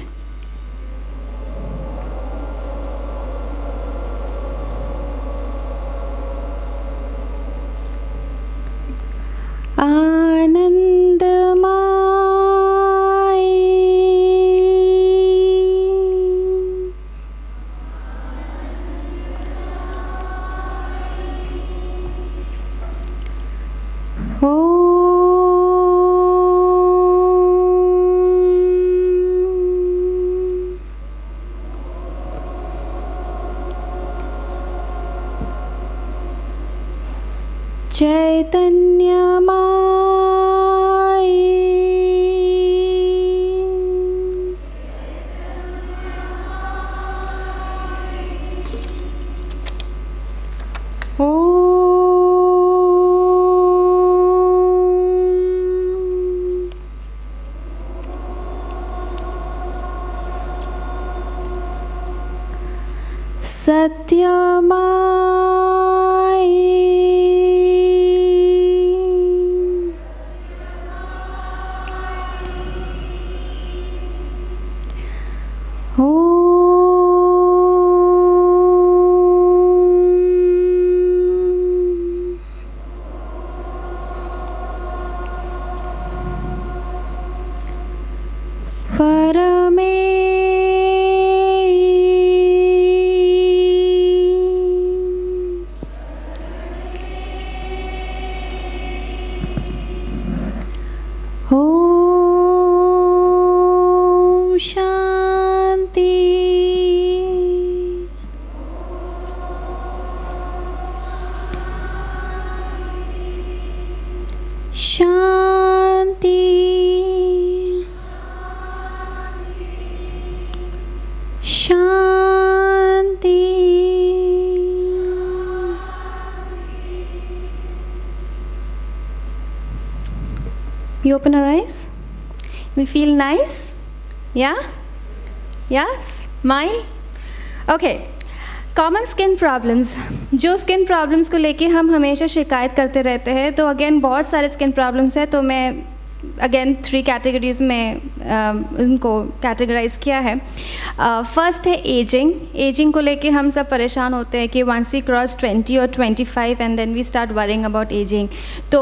Speaker 13: We open our eyes. We feel nice. Yeah? Yes? Smile? Okay. Common skin problems, जो skin problems को लेके हम हमेशा शिकायत करते रहते हैं, तो अगेन बहुत सारे स्किन प्रॉब्लम्स हैं, तो मैं अगेन 3 कैटेगरीज में उनको कैटेगराइज किया है। फर्स्ट है एजिंग। एजिंग को लेके हम सब परेशान होते हैं कि वंस वी क्रॉस 20 और 25 and then we start worrying about ageing. तो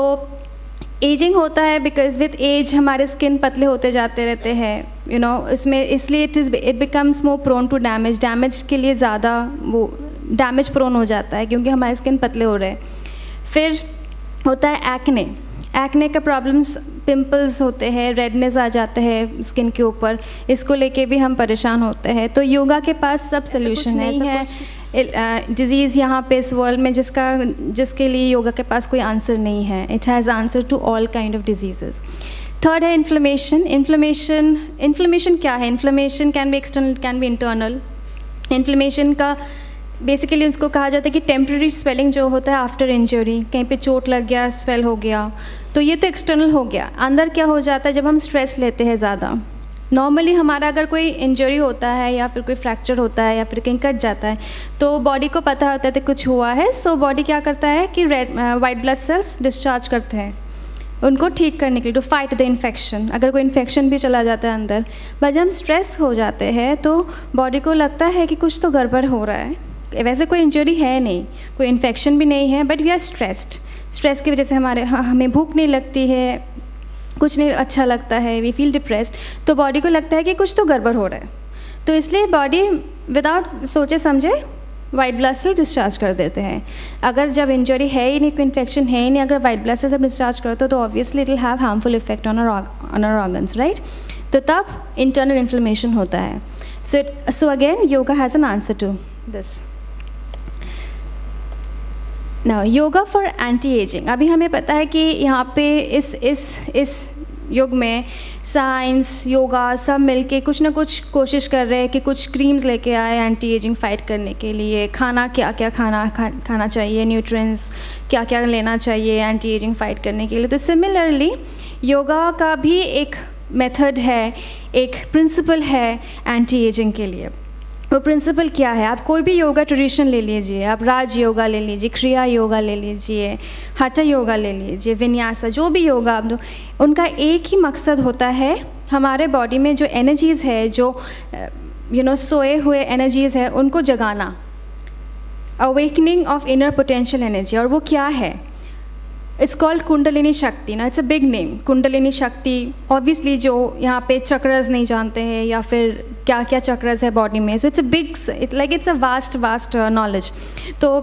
Speaker 13: एजिंग होता है बिकॉज विथ एज हमारे स्किन पतले होते जाते रहते हैं, यू नो, इसमें इसलिए it becomes more prone to damage. Damage के लिए ज़्यादा वो डैमेज प्रोन हो जाता है क्योंकि हमारे स्किन पतले हो रहे हैं। फिर होता है एक्ने। एक्ने का प्रॉब्लम्स, पिंपल्स होते हैं, रेडनेस आ जाता है स्किन के ऊपर, इसको लेके भी हम परेशान होते हैं। तो योगा के पास सब सोल्यूशन है। डिज़ीज़ यहाँ पे इस वर्ल्ड में जिसके लिए योगा के पास कोई आंसर नहीं है। It has answer to all kind of disease. Third है इन्फ्लेमेशन। इन्फ्लेमेशन क्या है? Inflammation can be external, can be internal. Inflammation का बेसिकली उसको कहा जाता है कि टेम्प्रेरी स्वेलिंग जो होता है आफ्टर इंजरी, कहीं पे चोट लग गया, स्वेल हो गया, तो ये तो एक्सटर्नल हो गया। अंदर क्या हो जाता है जब हम स्ट्रेस लेते हैं ज़्यादा। नॉर्मली हमारा अगर कोई इंजरी होता है या फिर कोई फ्रैक्चर होता है या फिर कहीं कट जाता है तो बॉडी को पता होता है कि कुछ हुआ है, सो बॉडी क्या करता है कि वाइट ब्लड सेल्स डिस्चार्ज करते हैं उनको ठीक करने के लिए, टू फाइट द इन्फेक्शन। अगर कोई इन्फेक्शन भी चला जाता है अंदर, बट जब हम स्ट्रेस हो जाते हैं तो बॉडी को लगता है कि कुछ तो गड़बड़ हो रहा है। वैसे कोई इंजरी है नहीं, कोई इन्फेक्शन भी नहीं है, but we are stressed. Stress की वजह से हमें भूख नहीं लगती है, कुछ नहीं अच्छा लगता है, वी फील डिप्रेस्ड। तो बॉडी को लगता है कि कुछ तो गड़बड़ हो रहा है, तो इसलिए बॉडी विदाउट सोचे समझे वाइट ब्लड सेल डिस्चार्ज कर देते हैं। अगर जब इंजरी है ही नहीं, कोई इन्फेक्शन है ही नहीं, अगर वाइट ब्लड सेल जब डिस्चार्ज करते हो तो obviously it will have harmful effect on our organs, right? तो तब इंटरनल इन्फ्लेमेशन होता है। So again yoga has an answer to this. Now yoga for anti ageing. अभी हमें पता है कि यहाँ पे इस युग में साइंस, योगा सब मिलके कुछ ना कुछ कोशिश कर रहे हैं कि कुछ क्रीम्स लेके आए एंटी एजिंग फाइट करने के लिए। खाना क्या क्या खाना चाहिए, न्यूट्रिएंट्स क्या क्या लेना चाहिए एंटी एजिंग फाइट करने के लिए। तो सिमिलरली योगा का भी एक मेथड है, एक प्रिंसिपल है एंटी एजिंग के लिए। वो प्रिंसिपल क्या है? आप कोई भी योगा ट्रेडिशन ले लीजिए, आप राज योगा ले लीजिए, क्रिया योगा ले लीजिए, हठा योगा ले लीजिए, विन्यासा, जो भी योगा आप दो, उनका एक ही मकसद होता है हमारे बॉडी में जो एनर्जीज़ है, जो सोए हुए एनर्जीज़ है, उनको जगाना, awakening of inner potential energy. और वो क्या है? इट्स कॉल्ड कुंडलिनी शक्ति ना, it's a big name, kundalini शक्ति। ऑब्वियसली जो यहाँ पे चक्रस नहीं जानते हैं या फिर क्या क्या चक्रस है बॉडी में, so it's a big, it's a vast knowledge. तो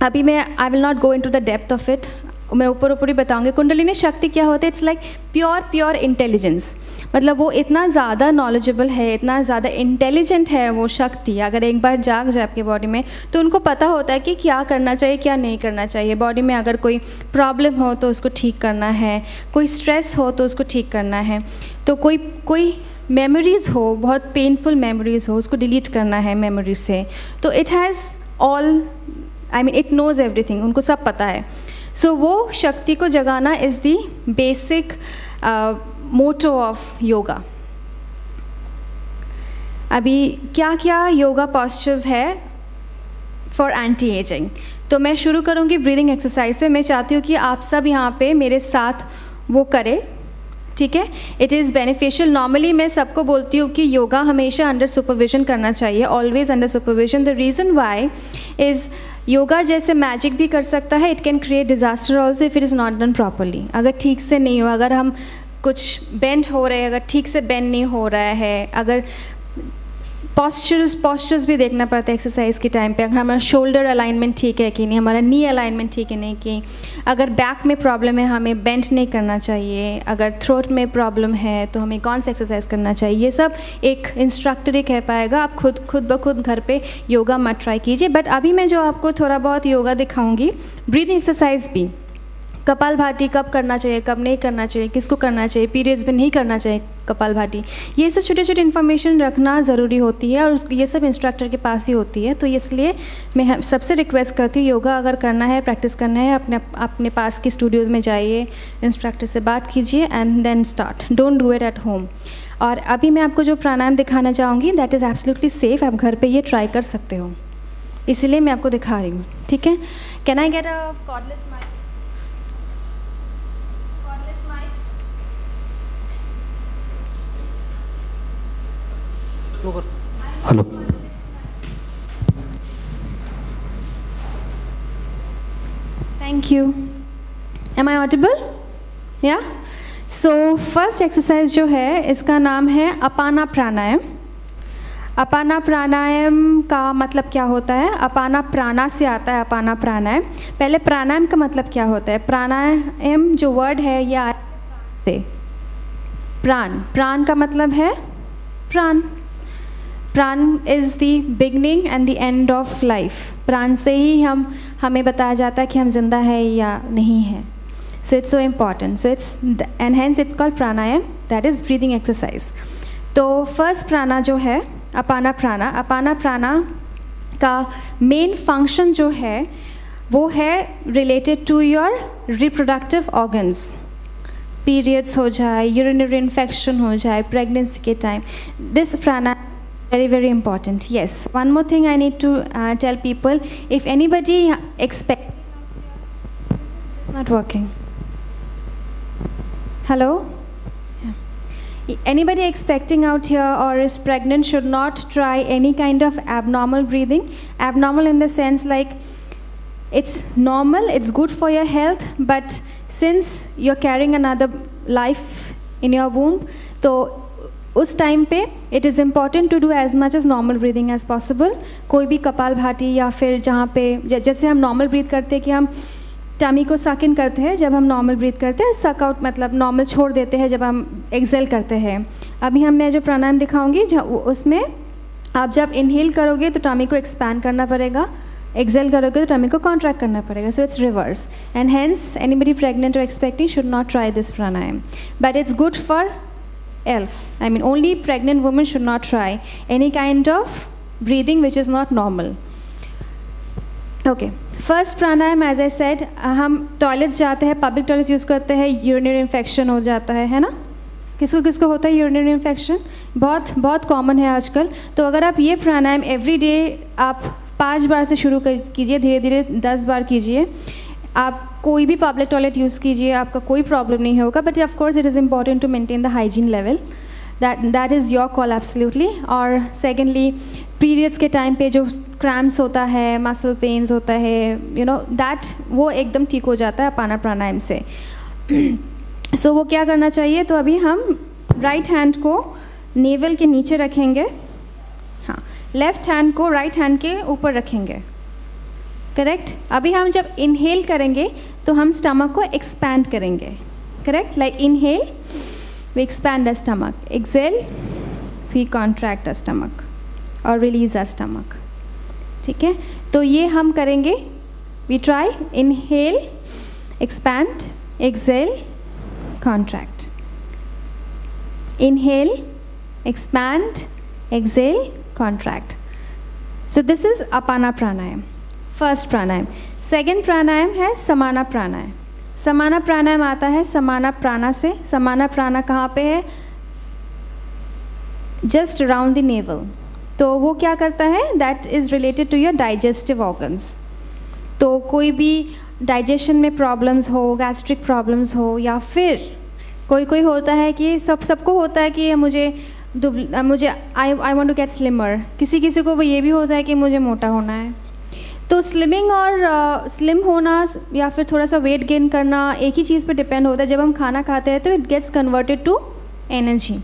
Speaker 13: अभी I will not go into the depth of it, मैं ऊपर ही बताऊंगी। कुंडलिनी शक्ति क्या होता है? It's like pure intelligence. मतलब वो इतना ज़्यादा नॉलेजेबल है, इतना ज़्यादा इंटेलिजेंट है वो शक्ति। अगर एक बार जाग जाए आपकी बॉडी में तो उनको पता होता है कि क्या करना चाहिए, क्या नहीं करना चाहिए। बॉडी में अगर कोई प्रॉब्लम हो तो उसको ठीक करना है, कोई स्ट्रेस हो तो उसको ठीक करना है, तो कोई मेमोरीज़ हो, बहुत पेनफुल मेमोरीज़ हो, उसको डिलीट करना है मेमोरी से। तो it has all, it knows everything, उनको सब पता है। सो वो शक्ति को जगाना is the basic motto of yoga. अभी क्या क्या योगा पॉस्चर्स है फॉर एंटी एजिंग, तो मैं शुरू करूँगी ब्रीदिंग एक्सरसाइज से। मैं चाहती हूँ कि आप सब यहाँ पे मेरे साथ वो करें, ठीक है? It is beneficial. नॉर्मली मैं सबको बोलती हूँ कि योगा हमेशा अंडर सुपरविजन करना चाहिए, always under supervision. The reason why is yoga जैसे मैजिक भी कर सकता है, it can create disaster also if it is not done properly. अगर ठीक से नहीं हो, अगर हम कुछ बेंड हो रहे हैं, अगर ठीक से बेंड नहीं हो रहा है, अगर पॉस्चर्स भी देखना पड़ता है एक्सरसाइज के टाइम पे, अगर हमारा शोल्डर अलाइनमेंट ठीक है कि नहीं, हमारा नी अलाइनमेंट ठीक है नहीं कि, अगर बैक में प्रॉब्लम है हमें बेंड नहीं करना चाहिए, अगर थ्रोट में प्रॉब्लम है तो हमें कौन सा एक्सरसाइज करना चाहिए, ये सब एक इंस्ट्रक्टर ही कह पाएगा। आप खुद ब खुद घर पे योगा मत ट्राई कीजिए। बट अभी मैं जो आपको थोड़ा बहुत योगा दिखाऊंगी, ब्रीदिंग एक्सरसाइज भी, कपालभाति कब करना चाहिए, कब नहीं करना चाहिए, किसको करना चाहिए, पीरियड्स में नहीं करना चाहिए कपालभाति, ये सब छोटे छोटे इन्फॉर्मेशन रखना ज़रूरी होती है और ये सब इंस्ट्रक्टर के पास ही होती है। तो इसलिए मैं सबसे रिक्वेस्ट करती हूँ, योगा अगर करना है, प्रैक्टिस करना है, अपने पास की स्टूडियोज़ में जाइए, इंस्ट्रक्टर से बात कीजिए and then start, don't do it at home. और अभी मैं आपको जो प्राणायाम दिखाना चाहूँगी दैट इज़ एब्सोल्युटली सेफ़, आप घर पर ये ट्राई कर सकते हो, इसीलिए मैं आपको दिखा रही हूँ, ठीक है? Can I get a cordless mic?
Speaker 14: वो कर।
Speaker 15: Hello,
Speaker 13: Thank you. Am I audible? Yeah. So first exercise जो है इसका नाम है अपाना प्राणायाम। अपाना प्राणायाम का मतलब क्या होता है? अपाना प्राणा से आता है अपाना प्राणायाम। पहले प्राणायाम का मतलब क्या होता है? प्राणायाम जो वर्ड है या से प्राण, प्राण का मतलब है प्राण। प्राण is the beginning and the end of life. प्राण से ही हमें बताया जाता है कि हम जिंदा है या नहीं है। So it's so important. So it's and hence it's called pranayama, that is breathing exercise. तो फर्स्ट प्राणा जो है अपाना प्राणा, अपाना प्राणा का मेन फंक्शन जो है वो है related to your reproductive organs. Periods हो जाए, यूरिनरी इन्फेक्शन हो जाए, प्रेगनेंसी के time, this prana very important. Yes, one more thing I need to tell people, if anybody it's not working. Hello? Yeah. Anybody expecting out here or is pregnant should not try any kind of abnormal breathing. Abnormal in the sense like it's normal, it's good for your health, but since you're carrying another life in your womb, तो उस time पे it is important to do as much as normal breathing as possible. कोई भी कपालभाति या फिर जहाँ पे जैसे हम नॉर्मल ब्रीथ करते हैं कि हम टमी को सक इन करते हैं, जब हम नॉर्मल ब्रीथ करते हैं, सक आउट मतलब नॉर्मल छोड़ देते हैं जब हम एक्सेल करते हैं। अभी मैं जो प्राणायाम दिखाऊंगी उसमें आप जब इनहेल करोगे तो टमी को एक्सपैंड करना पड़ेगा, एक्सेल करोगे तो टमी को कॉन्ट्रैक्ट करना पड़ेगा। So it's reverse and hence anybody pregnant or expecting should not try this pranayama, but it's good for else. I mean, only pregnant women should not try any kind of breathing which is not normal. Okay. First pranayam, as I said, हम toilets जाते हैं, public toilets use करते हैं, urinary infection हो जाता है ना? किसको किसको होता है यूरिनरी इन्फेक्शन? बहुत कॉमन है आजकल। तो अगर आप ये प्राणायाम एवरी डे आप 5 बार से शुरू कीजिए, धीरे धीरे 10 बार कीजिए। आप कोई भी पब्लिक टॉयलेट यूज़ कीजिए, आपका कोई प्रॉब्लम नहीं होगा, but of course it is important to maintain the hygiene level, that is your call absolutely. और सेकेंडली पीरियड्स के टाइम पे जो क्रैम्प्स होता है, मसल पेन्स होता है, यू नो दैट वो एकदम ठीक हो जाता है अपाना प्राणायाम से। सो वो क्या करना चाहिए? तो अभी हम राइट हैंड को नेवल के नीचे रखेंगे, हाँ, लेफ्ट हैंड को राइट हैंड के ऊपर रखेंगे, करेक्ट। अभी हम जब इनहेल करेंगे तो हम स्टमक को एक्सपैंड करेंगे, correct. Like inhale we expand the stomach, exhale we contract the stomach और रिलीज द स्टमक, ठीक है। तो ये हम करेंगे, we try inhale, expand, exhale, contract, inhale, expand, exhale, contract. So this is Apana pranayama, first pranayama. Second pranayama है समाना प्राणायाम। समाना प्राणायाम आता है समाना प्राणा से। समाना प्राणा कहाँ पे है? Just around the navel. तो वो क्या करता है? That is related to your digestive organs. तो कोई भी डाइजेशन में प्रॉब्लम्स हो, गैस्ट्रिक प्रॉब्लम्स हो, या फिर कोई होता है कि सबको होता है कि मुझे I want to get slimmer. किसी को ये भी होता है कि मुझे मोटा होना है। तो स्लिमिंग और स्लिम होना या फिर थोड़ा सा वेट गेन करना एक ही चीज़ पे डिपेंड होता है। जब हम खाना खाते हैं तो it gets converted to energy,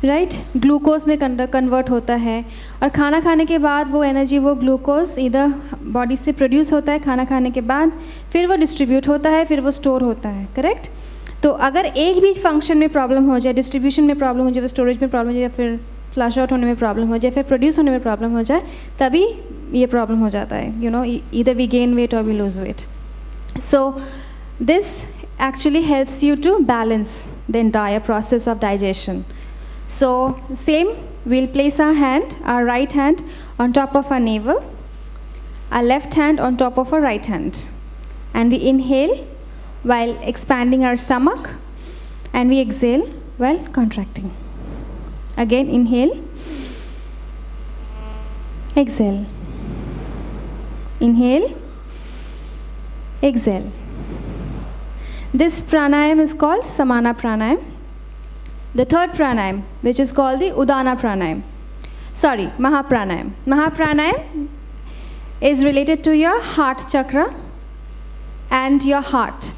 Speaker 13: right. Glucose में कन्वर्ट होता है और खाना खाने के बाद वो एनर्जी, वो ग्लूकोज इधर बॉडी से प्रोड्यूस होता है खाना खाने के बाद, फिर वो डिस्ट्रीब्यूट होता है, फिर वो स्टोर होता है, करेक्ट। तो अगर एक भी फंक्शन में प्रॉब्लम हो जाए, डिस्ट्रीब्यूशन में प्रॉब्लम हो जाए, स्टोरेज में प्रॉब्लम हो जाए, फिर फ्लश आउट होने में प्रॉब्लम हो जाए, फिर प्रोड्यूस होने में प्रॉब्लम हो जाए, तभी ये प्रॉब्लम हो जाता है, you know, either we gain weight or we lose weight. So this actually helps you to balance the entire process of digestion. So same, we'll place our right hand on top of our navel, our left hand on top of our right hand, and we inhale while expanding our stomach, and we exhale while contracting. Again inhale, exhale, inhale, exhale. This pranayam is called samana pranayam. The third pranayam, which is called the Udana pranayam. sorry, Mahapranayam. Mahapranayam is related to your heart chakra and your heart,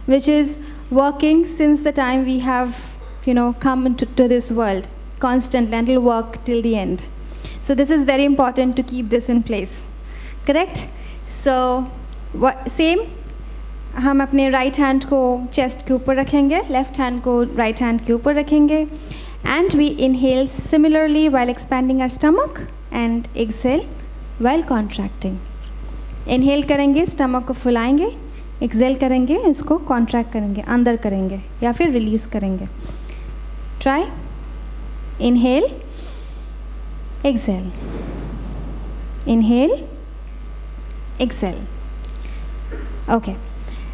Speaker 13: which is working since the time we have, come into this world constantly, and will work till the end. So this is very important to keep this in place. Correct? So same, हम अपने right hand को chest के ऊपर रखेंगे, left hand को right hand के ऊपर रखेंगे, and we inhale similarly while expanding our stomach and exhale while contracting. Inhale करेंगे, स्टमक को फुलाएंगे, एक्सेल करेंगे, इसको कॉन्ट्रैक्ट करेंगे, अंदर करेंगे या फिर रिलीज करेंगे. Try. Inhale, exhale, inhale, exhale. Okay,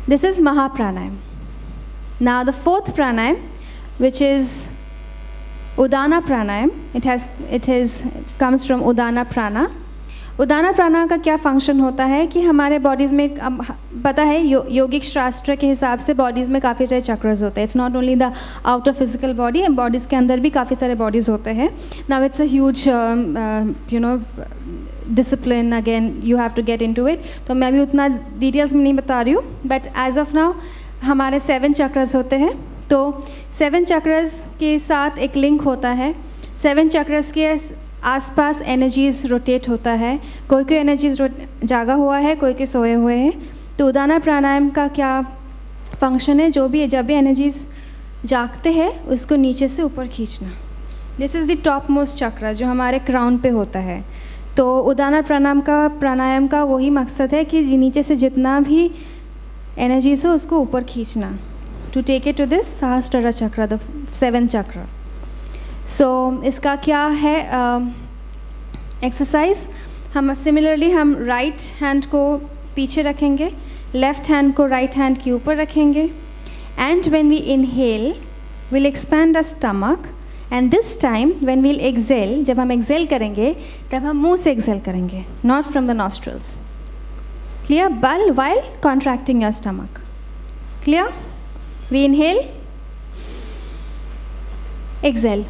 Speaker 13: this is Mahapranayam. Now the fourth pranayam, which is Udana Pranayam, it comes from Udana Prana. Udana प्राणा का क्या फंक्शन होता है कि हमारे बॉडीज़ में पता है योगिक शास्त्र के हिसाब से बॉडीज़ में काफ़ी सारे चक्रस होते हैं. It's not only the outer physical body, bodies के अंदर भी काफ़ी सारे बॉडीज़ होते हैं. Now it's a huge discipline, again you have to get into it. तो मैं भी उतना डिटेल्स में नहीं बता रही हूँ, बट एज ऑफ नाउ हमारे 7 चक्रस होते हैं. तो 7 चक्रस के साथ एक लिंक होता है. 7 चक्रस के आसपास एनर्जीज़ रोटेट होता है. कोई एनर्जीज़ जागा हुआ है, कोई सोए हुए हैं. तो उदाना प्राणायाम का क्या फंक्शन है, जब भी एनर्जीज़ जागते हैं उसको नीचे से ऊपर खींचना. This is the top most चक्र जो हमारे क्राउन पे होता है. तो उदाना प्राणायाम का वही मकसद है कि नीचे से जितना भी एनर्जीज़ हो उसको ऊपर खींचना, to take it to this sahasra chakra, the 7 चक्र. सो इसका क्या है एक्सरसाइज. हम सिमिलरली हम राइट हैंड को पीछे रखेंगे, लेफ्ट हैंड को राइट हैंड के ऊपर रखेंगे, and when we inhale will expand the stomach, and this time when we'll exhale, जब हम एक्सेल करेंगे तब हम मुंह से एक्सेल करेंगे, not from the nostrils. Clear? बल while contracting your stomach. Clear? We inhale, exhale.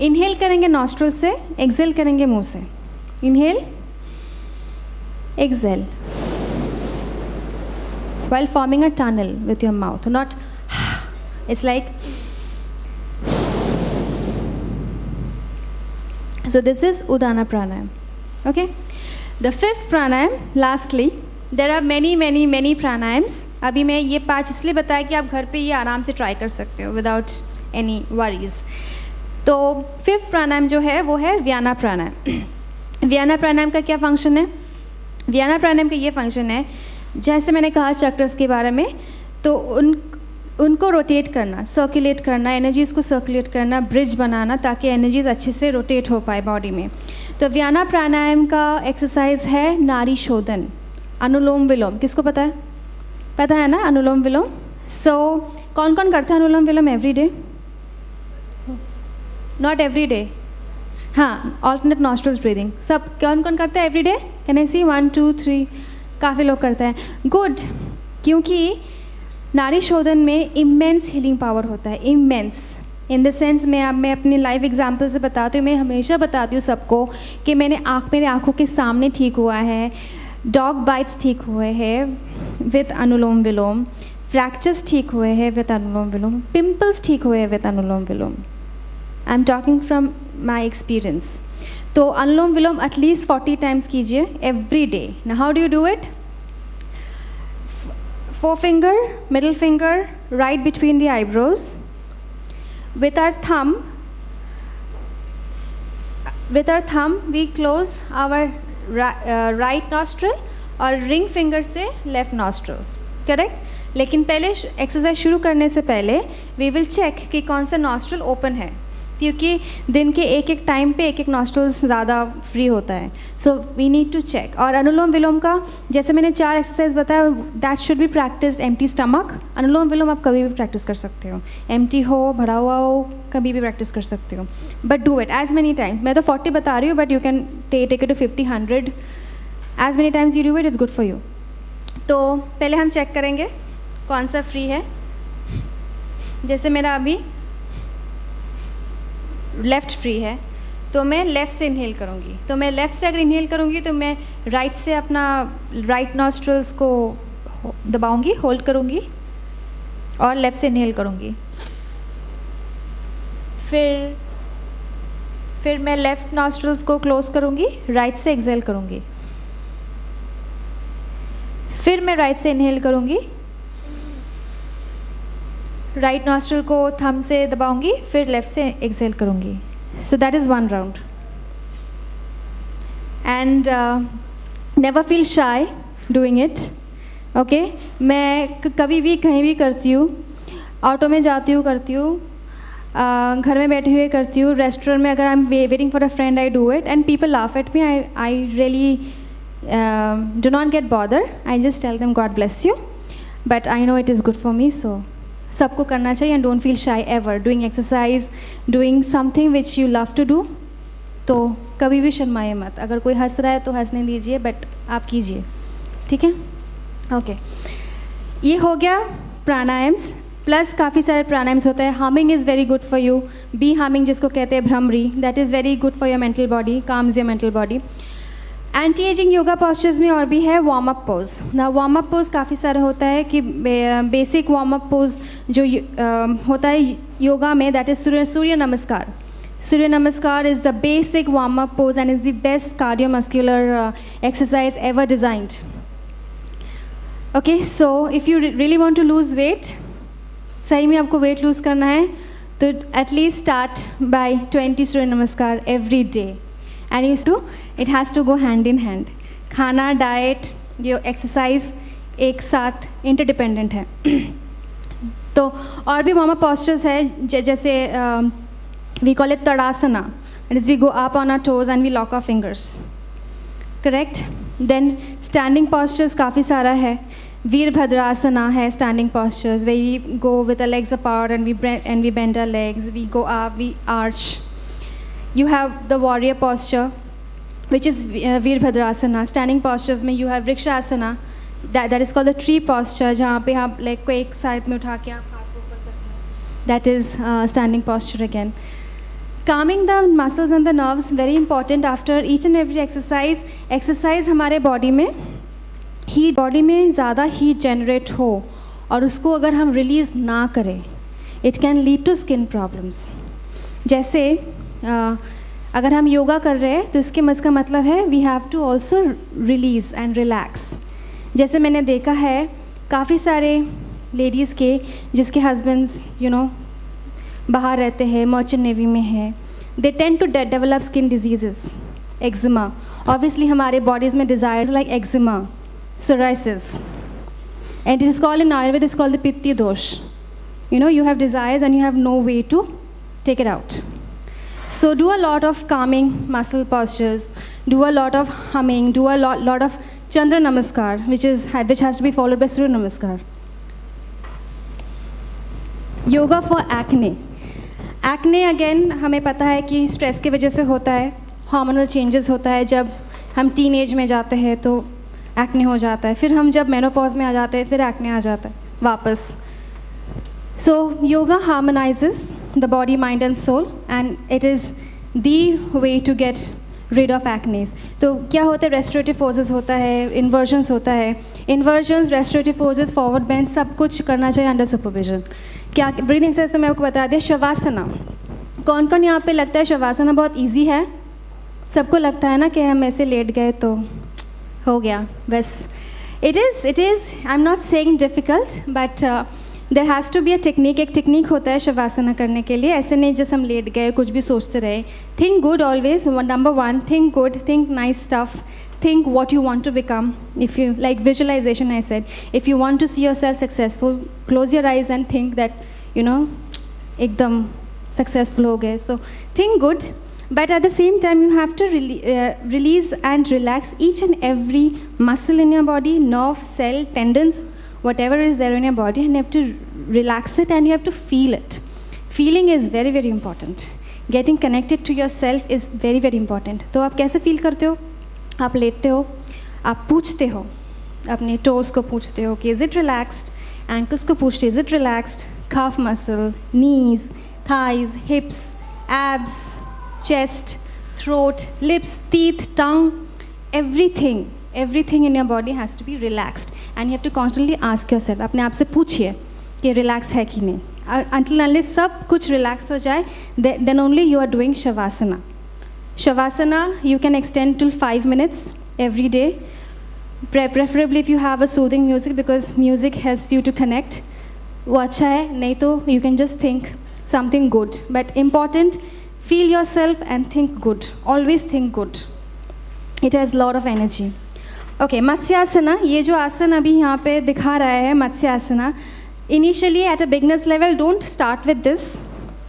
Speaker 13: Inhale करेंगे नॉस्ट्रल से, एक्सेल करेंगे मुंह से. Inhale, exhale, while forming a tunnel with your mouth, not it's like. So this is Udana Pranayam. Okay, the 5th pranayam, lastly, there are many pranayams. अभी मैं ये 5 इसलिए बताया कि आप घर पे ये आराम से ट्राई कर सकते हो without any worries. तो 5th प्राणायाम जो है वो है व्याना प्राणायाम. व्याना प्राणायाम का क्या फंक्शन है? व्याना प्राणायाम का ये फंक्शन है, जैसे मैंने कहा चक्रस के बारे में, तो उनको रोटेट करना, सर्कुलेट करना, एनर्जीज़ को सर्कुलेट करना, ब्रिज बनाना, ताकि एनर्जीज़ अच्छे से रोटेट हो पाए बॉडी में. तो व्याना प्राणायाम का एक्सरसाइज है नाड़ी शोधन, अनुलोम विलोम. किसको पता है? पता है ना अनुलोम विलोम. सो कौन कौन करता है Anulom Vilom every day? Not every day. हाँ, ऑल्टरनेट नॉस्ट्रल्स ब्रीदिंग. सब कौन कौन करता है every day? Can I see? 1 2 3. काफ़ी लोग करते हैं. गुड. क्योंकि नाड़ी शोधन में इमेंस हीलिंग पावर होता है. इमेंस इन द सेंस मैं अपनी लाइव एग्जांपल से बताती हूँ. मैं हमेशा बताती हूँ सबको कि मेरे आँखों के सामने ठीक हुआ है, डॉग बाइट्स ठीक हुए हैं विद अनुलोम विलोम, फ्रैक्चर्स ठीक हुए हैं विद अनुलोम विलोम, पिंपल्स ठीक हुए हैं with anulom vilom. I am talking from my experience. तो अनुलोम विलोम एटलीस्ट 40 टाइम्स कीजिए every day. Now how do you do it? Forefinger, middle finger, right between the eyebrows. With our thumb, we close our right nostril और ring finger से left nostrils. Correct? लेकिन पहले exercise शुरू करने से पहले we will check कि कौन सा nostril open है, क्योंकि दिन के एक टाइम पे एक नॉस्ट्रल्स ज़्यादा फ्री होता है. So we need to check. और अनुलोम विलोम का जैसे मैंने 4 एक्सरसाइज बताया, that should be practice empty stomach. Anulom Vilom आप कभी भी प्रैक्टिस कर सकते हो, एम्प्टी हो, भरा हुआ हो, कभी भी प्रैक्टिस कर सकते हो. But do it as many times. मैं तो 40 बता रही हूँ, but you can take it to 50 100. As many times you do it, it's good for you. तो पहले हम चेक करेंगे कौन सा फ्री है. जैसे मेरा अभी लेफ़्ट फ्री है, तो मैं लेफ़्ट से इनहेल करूँगी। तो मैं लेफ़्ट से अगर इनहेल करूँगी तो मैं राइट से अपना राइट नॉस्ट्रल्स को दबाऊँगी, होल्ड करूँगी और लेफ़्ट से इनहेल करूँगी। फिर मैं लेफ़्ट नॉस्ट्रल्स को क्लोज़ करूँगी, राइट से एक्सहेल करूँगी। फिर मैं राइट से इनहेल करूँगी, राइट नॉस्ट्रल को थंब से दबाऊँगी, फिर लेफ़्ट से एक्सहेल करूँगी। So that is one round. And never feel shy doing it. Okay? मैं कभी भी कहीं भी करती हूँ, ऑटो में जाती हूँ करती हूँ, घर में बैठे हुए करती हूँ, रेस्टोरेंट में अगर I am waiting for a friend I do it and people laugh at me. I really do not get bothered. I just tell them God bless you, but I know it is good for me, so सबको करना चाहिए and don't feel shy ever. Doing exercise, doing something which you love to do, तो कभी भी शर्माए मत. अगर कोई हंस रहा है तो हंसने दीजिए, बट आप कीजिए, ठीक है? ओके, ये हो गया प्राणायाम्स. प्लस काफ़ी सारे प्राणायाम्स होता है. Humming is very good for you. Bee humming जिसको कहते हैं भ्रमरी, that is very good for your mental body, calms your mental body. Anti ageing yoga postures में और भी है वार्म अप पोज. ना वार्म अप पोज काफ़ी सारा होता है कि बेसिक वार्म अप पोज जो होता है योगा में, that is Surya Namaskar. Surya Namaskar is the basic warm up pose and is the best cardiomuscular exercise ever designed. Okay, so if you really want to lose weight, सही में आपको वेट लूज़ करना है तो एटलीस्ट स्टार्ट बाय 20 सूर्य नमस्कार every day. And you do, it has to go hand in hand. खाना, diet, यो exercise एक साथ इंटरडिपेंडेंट है. तो और भी वार्म अप पोस्चर्स है, जैसे we call it Tadasana. That is we go up on our toes and we lock our fingers. Correct. Then standing postures काफ़ी सारा है. वीरभद्रासना है standing postures, way we go with the legs apart and we bend our legs, we go up, we arch. You have the warrior posture, which is Veerbhadrasana. Standing postures में you have Vrikshasana, that is called the tree posture, जहाँ पे आप leg को एक side में उठा के आप हाथ को ऊपर करते हैं. That is standing posture again. Calming the muscles and the nerves, very important after each and every exercise. Exercise हमारे body में body में ज़्यादा heat generate हो और उसको अगर हम release ना करें, it can lead to skin problems. जैसे अगर हम योगा कर रहे हैं तो इसका मतलब है we have to also release and relax. जैसे मैंने देखा है काफ़ी सारे लेडीज़ के जिसके हस्बैंड्स बाहर रहते हैं, मर्चेंट नेवी में है, they tend to develop skin diseases, eczema. Obviously हमारे बॉडीज़ में desires like eczema, psoriasis, and it is called in Ayurveda is called the pitta dosha. You have desires and you have no way to take it out. So do a lot of calming muscle postures, do a lot of humming, do a lot of Chandra Namaskar, which has to be followed by Surya Namaskar. Yoga for acne. Acne again हमें पता है कि stress की वजह से होता है, hormonal changes होता है. जब हम टीन एज में जाते हैं तो एक्ने हो जाता है, फिर हम जब मेनोपॉज में आ जाते हैं फिर एक्ने आ जाता है वापस. So yoga harmonizes the body, mind and soul, and it is the way to get rid of acne. तो क्या होता है, restorative poses होता है, inversions होता है. Inversions, restorative poses, forward bend, सब कुछ करना चाहिए under supervision. क्या breathing exercise तो मैं आपको बता दिया. शवासना, कौन कौन यहाँ पे लगता है शवासना बहुत easy है? सबको लगता है ना कि हम ऐसे लेट गए तो हो गया बस. It is, I'm not saying difficult, but there has to be a technique. एक टेक्निक होता है शवासना करने के लिए. ऐसे नहीं जैसे हम लेट गए कुछ भी सोचते रहे. Think good always. Number 1, think good, think nice stuff, think what you want to become. If you like visualisation, I said if you want to see yourself successful, close your eyes and think that एकदम successful हो गए. So think good, but at the same time you have to release and relax each and every muscle in your body, nerve, cell, tendons, whatever is there in your body, and you have to relax it and you have to feel it. Feeling is very very important. Getting connected to yourself is very very important. तो आप कैसे feel करते हो? आप लेटते हो, आप पूछते हो अपने टोज को, पूछते हो कि इज इट रिलैक्स्ड. एंकल्स को पूछते is it relaxed. calf muscle, knees, thighs, hips, abs, chest, throat, lips, teeth, tongue, everything in your body has to be relaxed, and you have to constantly ask yourself, अपने आप से पूछिए कि relax है कि नहीं. Until unless सब कुछ relax हो जाए, then only you are doing Shavasana. Shavasana you can extend till 5 minutes every day, preferably if you have a soothing music, because music helps you to connect. वो अच्छा है, नहीं तो you can just think something good, but important, feel yourself and think good. Always think good. It has lot of energy. Okay, Matsyasana, ये जो आसन अभी यहाँ पे दिखा रहा है Matsyasana, initially at a beginner's level don't start with this.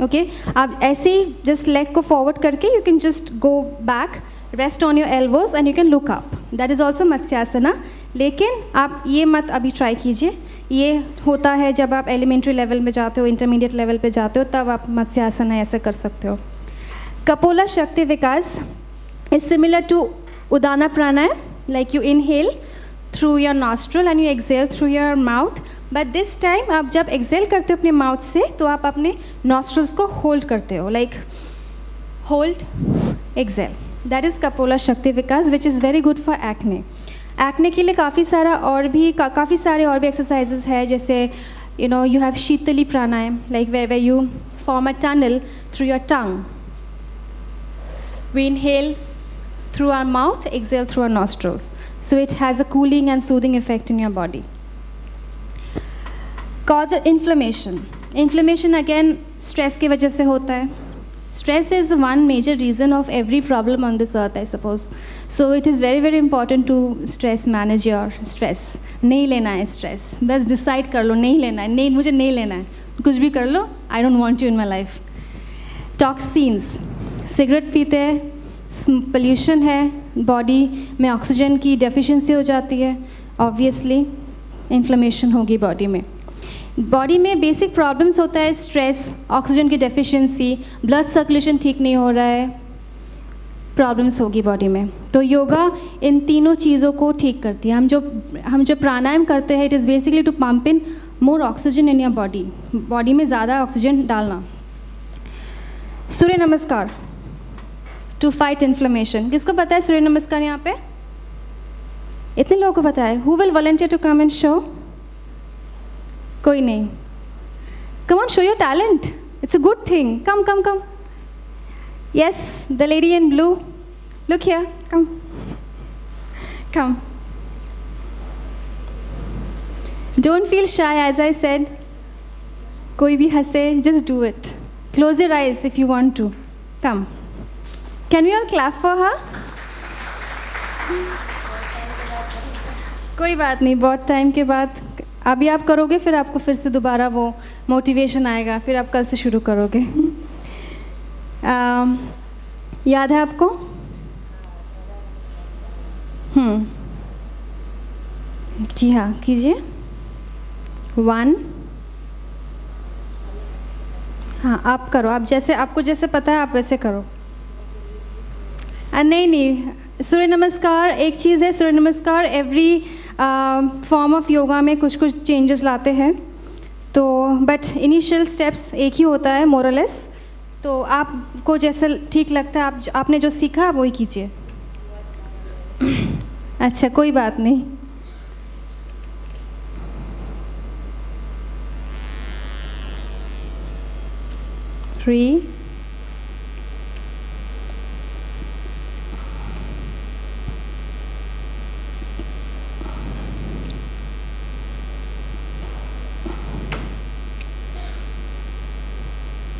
Speaker 13: Okay, आप ऐसे ही just leg को forward करके you can just go back, rest on your elbows and you can look up. That is also Matsyasana. लेकिन आप ये मत अभी try कीजिए. ये होता है जब आप elementary level में जाते हो, intermediate level पे जाते हो, तब आप Matsyasana ऐसे कर सकते हो. Kapola Shakti Vikas is similar to Udana Pranayam, like you inhale through your nostril and you exhale through your mouth. But this time आप जब exhale करते हो अपने mouth से, तो आप अपने nostrils को hold करते हो, like hold, exhale. That is Kapola Shakti Vikas, which is very good for acne. Acne के लिए काफ़ी सारे और भी exercises है, जैसे you have Shitali Pranayam, like where you form a tunnel through your tongue. We inhale through our mouth, exhale through our nostrils. So it has a cooling and soothing effect in your body. Cause of inflammation. Inflammation again stress की वजह से होता है. Stress is one major reason of every problem on this earth, I suppose. So it is very, very important to stress manage your stress. नहीं लेना है stress. बस decide कर लो नहीं लेना है. नहीं मुझे नहीं लेना है. कुछ भी कर लो. I don't want you in my life. Toxins. Cigarette पीते हैं, पोल्यूशन है, बॉडी में ऑक्सीजन की डेफिशिएंसी हो जाती है, ऑब्वियसली इन्फ्लेमेशन होगी बॉडी में. बॉडी में बेसिक प्रॉब्लम्स होता है स्ट्रेस, ऑक्सीजन की डेफिशिएंसी, ब्लड सर्कुलेशन ठीक नहीं हो रहा है, प्रॉब्लम्स होगी बॉडी में. तो योगा इन तीनों चीज़ों को ठीक करती है. हम जो प्राणायाम करते हैं, it is basically to pump in more oxygen in your body, body में ज़्यादा ऑक्सीजन डालना. सूर्य नमस्कार टू फाइट इन्फ्लेमेशन. किसको पता है सूर्य नमस्कार यहाँ पे? इतने लोगों को पता है. Who will volunteer to come and show? कोई नहीं. Come on, show your talent. It's a good thing. Come come come. Yes, the lady in blue, look here. Come come. Don't feel shy, as I said. कोई भी हंसे, just do it. Close your eyes if you want to. Come. Can we all clap for her? कोई बात नहीं, बहुत time के बाद अभी आप करोगे, फिर आपको फिर से दोबारा वो मोटिवेशन आएगा, फिर आप कल से शुरू करोगे. याद है आपको? जी हाँ, कीजिए. 1. हाँ, आप करो. आप जैसे आपको जैसे पता है आप वैसे करो. नहीं, सूर्य नमस्कार एक चीज़ है. सूर्य नमस्कार एवरी फॉर्म ऑफ योगा में कुछ कुछ चेंजेस लाते हैं, तो बट इनिशियल स्टेप्स एक ही होता है मोरलेस. तो आपको जैसे ठीक लगता है, आपने जो सीखा वही कीजिए. अच्छा, कोई बात नहीं.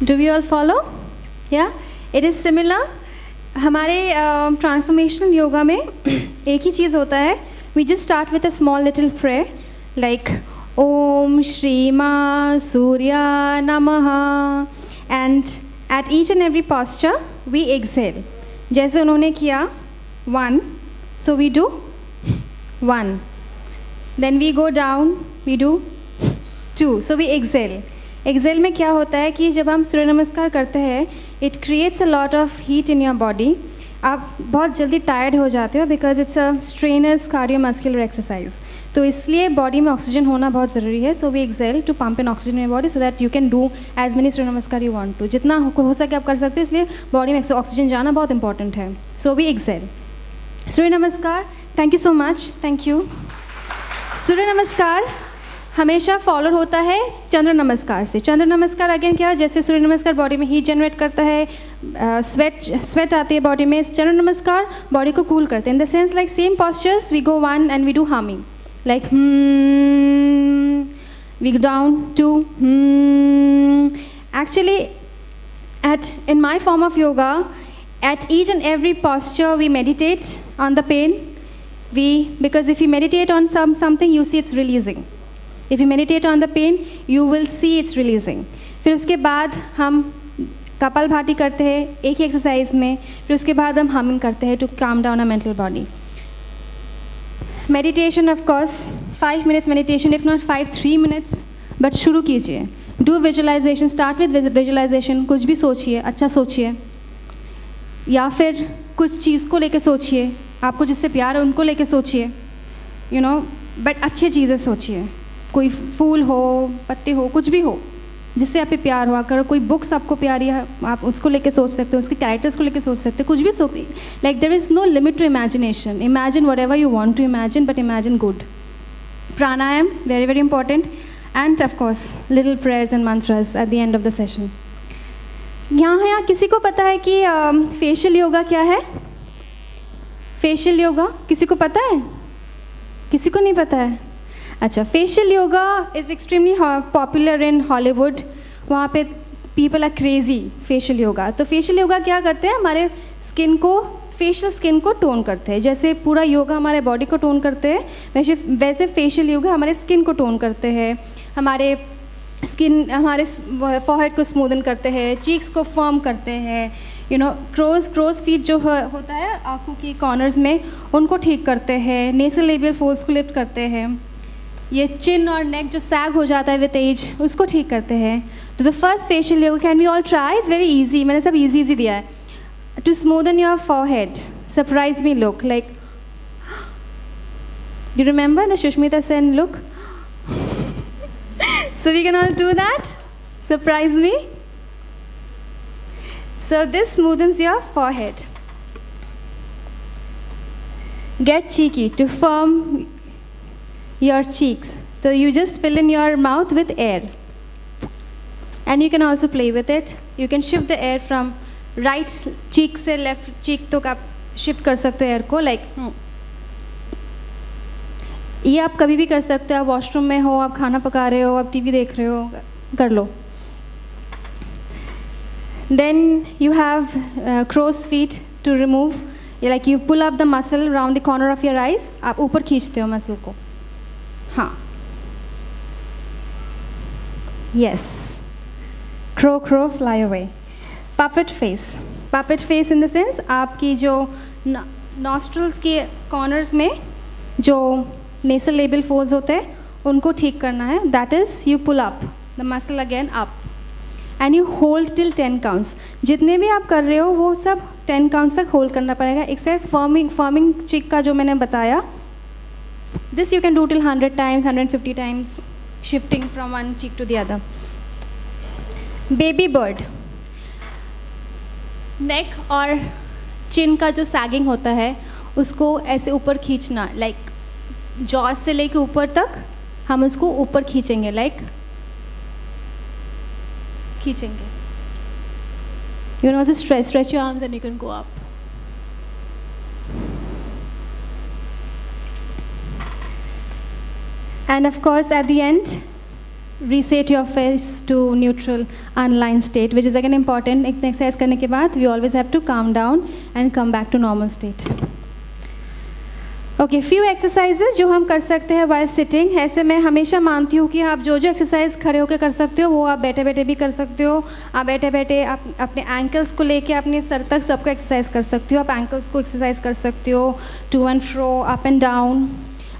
Speaker 13: Do we all follow? Yeah, it is similar. हमारे ट्रांसफॉर्मेशनल योगा में एक ही चीज़ होता है. We just start with a small little prayer like Om Shri Ma Surya Namaha, and at each and every posture we exhale. जैसे उन्होंने किया 1, so we do 1. Then we go down, we do 2, so we exhale. Excel में क्या होता है कि जब हम सूर्य नमस्कार करते हैं, it creates a lot of heat in your body आप बहुत जल्दी टायर्ड हो जाते हो because it's a strenuous cardiomuscular exercise. तो इसलिए बॉडी में ऑक्सीजन होना बहुत ज़रूरी है। So we exhale to pump in oxygen in body so that you can do as many Surya Namaskar you want to. जितना हो सके आप कर सकते हो, इसलिए बॉडी में ऑक्सीजन जाना बहुत इंपॉर्टेंट है। So we exhale. Surya Namaskar, thank you so much, thank you. Surya Namaskar हमेशा फॉलो होता है चंद्र नमस्कार से। चंद्र नमस्कार अगेन क्या है, जैसे सूर्य नमस्कार बॉडी में हीट जनरेट करता है, स्वेट आती है बॉडी में, चंद्र नमस्कार बॉडी को कूल करते हैं। In the sense like same postures we go one and we do humming like we go down to actually in my form of yoga, at each and every posture we meditate on the pain. Because if you meditate on something, you see it's releasing. If you meditate on the pain, you will see it's releasing. फिर उसके बाद हम कपालभाति करते हैं एक ही exercise में, फिर उसके बाद हम हमिंग करते हैं to calm down our mental body. Meditation of course 5 minutes meditation, if not 3 minutes, but शुरू कीजिए। Do visualisation, start with visualisation. कुछ भी सोचिए, अच्छा सोचिए, या फिर कुछ चीज़ को लेके सोचिए, आपको जिससे प्यार है उनको लेके सोचिए, यू नो, बट अच्छी चीज़ें सोचिए। कोई फूल हो, पत्ते हो, कुछ भी हो जिससे आप पे प्यार हो। अगर कोई बुक्स आपको प्यारी है, आप उसको लेके सोच सकते हो, उसके कैरेक्टर्स को लेके सोच सकते हो, कुछ भी सोच। Like there is no limit to imagination. Imagine whatever you want to imagine, but imagine good. Pranayama very very important, and of course little prayers and mantras at the end of the session. यहाँ किसी को पता है कि facial yoga क्या है? Facial yoga किसी को पता है? किसी को नहीं पता है? अच्छा, facial yoga is extremely popular in Hollywood. वहाँ पे people are crazy facial yoga. तो फेशियल योगा क्या करते हैं, हमारे स्किन को, फेशियल स्किन को टोन करते हैं। जैसे पूरा योगा हमारे बॉडी को टोन करते हैं, वैसे फेशियल योगा हमारे स्किन को टोन करते हैं, हमारे स्किन, हमारे फॉरहेड को स्मूदन करते हैं, चीक्स को फर्म करते हैं, यू नो, क्रोज फीट जो होता है आँखों की कॉर्नर्स में, उनको ठीक करते हैं, नेसल लेबियल फोल्ड्स को लिफ्ट करते हैं, ये चिन और नेक जो सैग हो जाता है विद एज, उसको ठीक करते हैं। तो the first facial yoga can we all try, it's very easy. मैंने सब ईजी दिया है। To smoothen your forehead, surprise me look, like you remember the Sushmita Sen look? So we can all do that. Surprise me. So this smoothens your forehead. Get cheeky to firm your cheeks. So you just fill in your mouth with air. And you can also play with it. You can shift the air from right cheek से left cheek तक आप shift कर सकते हो air को, like ये आप कभी भी कर सकते हो। आप वॉशरूम में हो, आप खाना पका रहे हो, आप टीवी देख रहे हो, कर लो। Then you have crow's feet to remove, like you pull up the muscle round the corner of your eyes. आप ऊपर खींचते हो मसल को, हाँ, yes, crow fly away. Puppet face, puppet face in the sense आपकी जो nostrils के corners में जो नेसल लेबियल फोल्ड्स होते हैं उनको ठीक करना है। That is you pull up the muscle again up and you hold till 10 counts. जितने भी आप कर रहे हो वो सब 10 काउंट्स तक होल्ड करना पड़ेगा, एक्सेप्ट फर्मिंग चिक का जो मैंने बताया। This you can do till 100 times, 150 times, shifting from one cheek to the other. Baby bird, neck और चिन का जो सैगिंग होता है उसको ऐसे ऊपर खींचना, लाइक जॉस से लेके ऊपर तक हम उसको ऊपर खींचेंगे, लाइक खींचेंगे। You know, just stretch your arms and you can go up. And of course at the end reset your face to neutral unaligned state, which is again important. एक exercise करने के बाद we always have to calm down and come back to normal state. Okay, few exercises जो हम कर सकते हैं while sitting. ऐसे मैं हमेशा मानती हूँ कि आप जो एक्सरसाइज खड़े होकर कर सकते हो वो आप बैठे बैठे भी कर सकते हो। आप बैठे बैठे आप अपने एंकल्स को लेके अपने सर तक सबको एक्सरसाइज कर सकते हो। आप एंकल्स को एक्सरसाइज कर सकते हो, to and fro, up and down.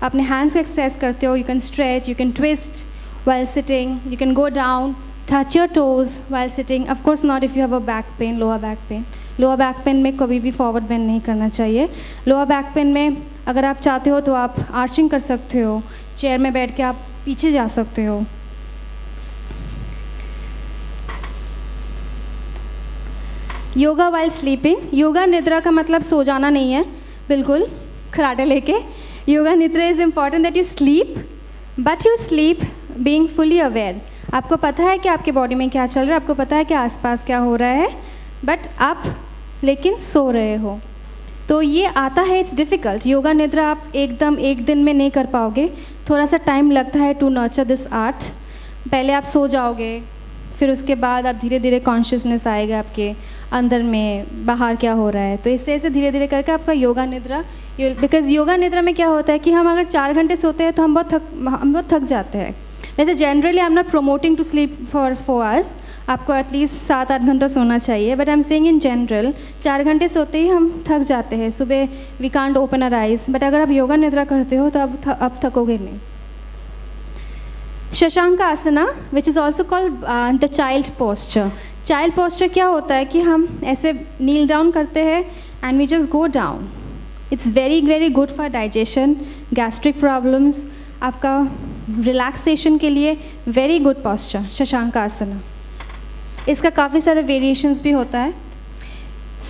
Speaker 13: अपने हैंड्स को एक्सरसाइज करते हो, you can stretch, you can twist while sitting, you can go down, touch your toes while sitting. Of course not if you have a back pain, lower back pain, lower back pain में कभी भी forward bend नहीं करना चाहिए। Lower back pain में अगर आप चाहते हो तो आप आर्चिंग कर सकते हो, चेयर में बैठ के आप पीछे जा सकते हो। योगा वाइल स्लीपिंग, योगा निद्रा का मतलब सो जाना नहीं है, बिल्कुल खराटे लेके। योगा निद्रा is important that you sleep, but you sleep being fully aware. आपको पता है कि आपके बॉडी में क्या चल रहा है, आपको पता है कि आसपास क्या हो रहा है, बट आप लेकिन सो रहे हो। तो ये आता है, इट्स डिफ़िकल्ट। योगा निद्रा आप एकदम एक दिन में नहीं कर पाओगे, थोड़ा सा टाइम लगता है टू नर्चर दिस आर्ट। पहले आप सो जाओगे, फिर उसके बाद आप धीरे धीरे कॉन्शियसनेस आएगा आपके अंदर में, बाहर क्या हो रहा है। तो इससे ऐसे धीरे धीरे करके आपका योगा निद्रा, बिकॉज योगा निद्रा में क्या होता है कि हम अगर 4 घंटे सोते हैं तो हम बहुत थक जाते हैं। वैसे generally I am not promoting to sleep for 4 hours, आपको एटलीस्ट 7-8 घंटा सोना चाहिए, but I am saying in general 4 घंटे सोते ही हम थक जाते हैं, सुबह we can't open our eyes. But अगर आप योगा निद्रा करते हो तो अब थकोगे नहीं। Shashank asana which is also called the child posture. Child posture क्या होता है कि हम ऐसे नील डाउन करते हैं and we just go down. It's very very good for digestion, gastric problems, आपका रिलैक्सेशन के लिए very good posture Shashank asana. इसका काफ़ी सारे वेरिएशंस भी होता है,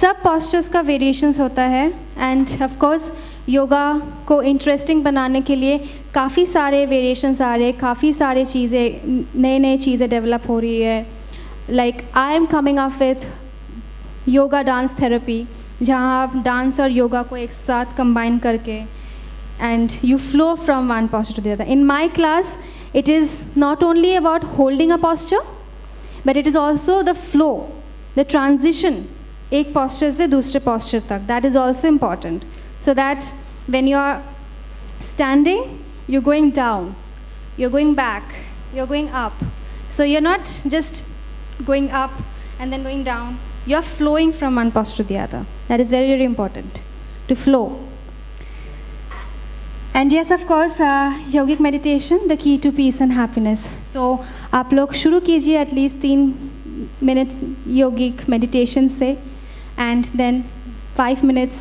Speaker 13: सब पोस्चर्स का वेरिएशंस होता है। एंड ऑफ कोर्स योगा को इंटरेस्टिंग बनाने के लिए काफ़ी सारे वेरिएशंस आ रहे हैं, काफ़ी सारे चीज़ें, नए चीज़ें डेवलप हो रही है। Like I am coming up with yoga dance therapy, जहाँ आप डांस और योगा को एक साथ कंबाइन करके and you flow from one posture to the other. In my class, it is not only about holding a posture, but it is also the flow, the transition एक posture से दूसरे posture तक. That is also important. So that when you are standing, you're going down, you're going back, you're going up. So you're not just going up and then going down. You're flowing from one posture to the other. That is very, very important, to flow. And yes, of course, yogic meditation, the key to peace and happiness. So आप लोग शुरू कीजिए at least 3 minutes yogic meditation से, and then 5 minutes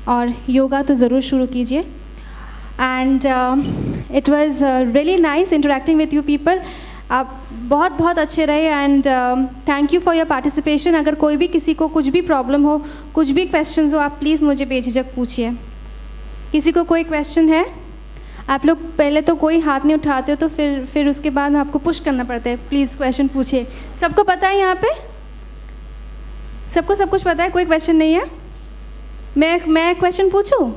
Speaker 13: और योगा तो ज़रूर शुरू कीजिए। And it was really nice interacting with you people. आप बहुत अच्छे रहे, and thank you for your participation. अगर कोई भी किसी को कुछ भी प्रॉब्लम हो, कुछ भी क्वेश्चंस हो, आप प्लीज़ मुझे बेझिझक पूछिए। किसी को कोई क्वेश्चन है? आप लोग पहले तो कोई हाथ नहीं उठाते हो, तो फिर उसके बाद आपको पुश करना पड़ता है। प्लीज़ क्वेश्चन पूछिए। सबको पता है यहाँ पे? सबको सब कुछ पता है? कोई क्वेश्चन नहीं है? मैं क्वेश्चन पूछूं?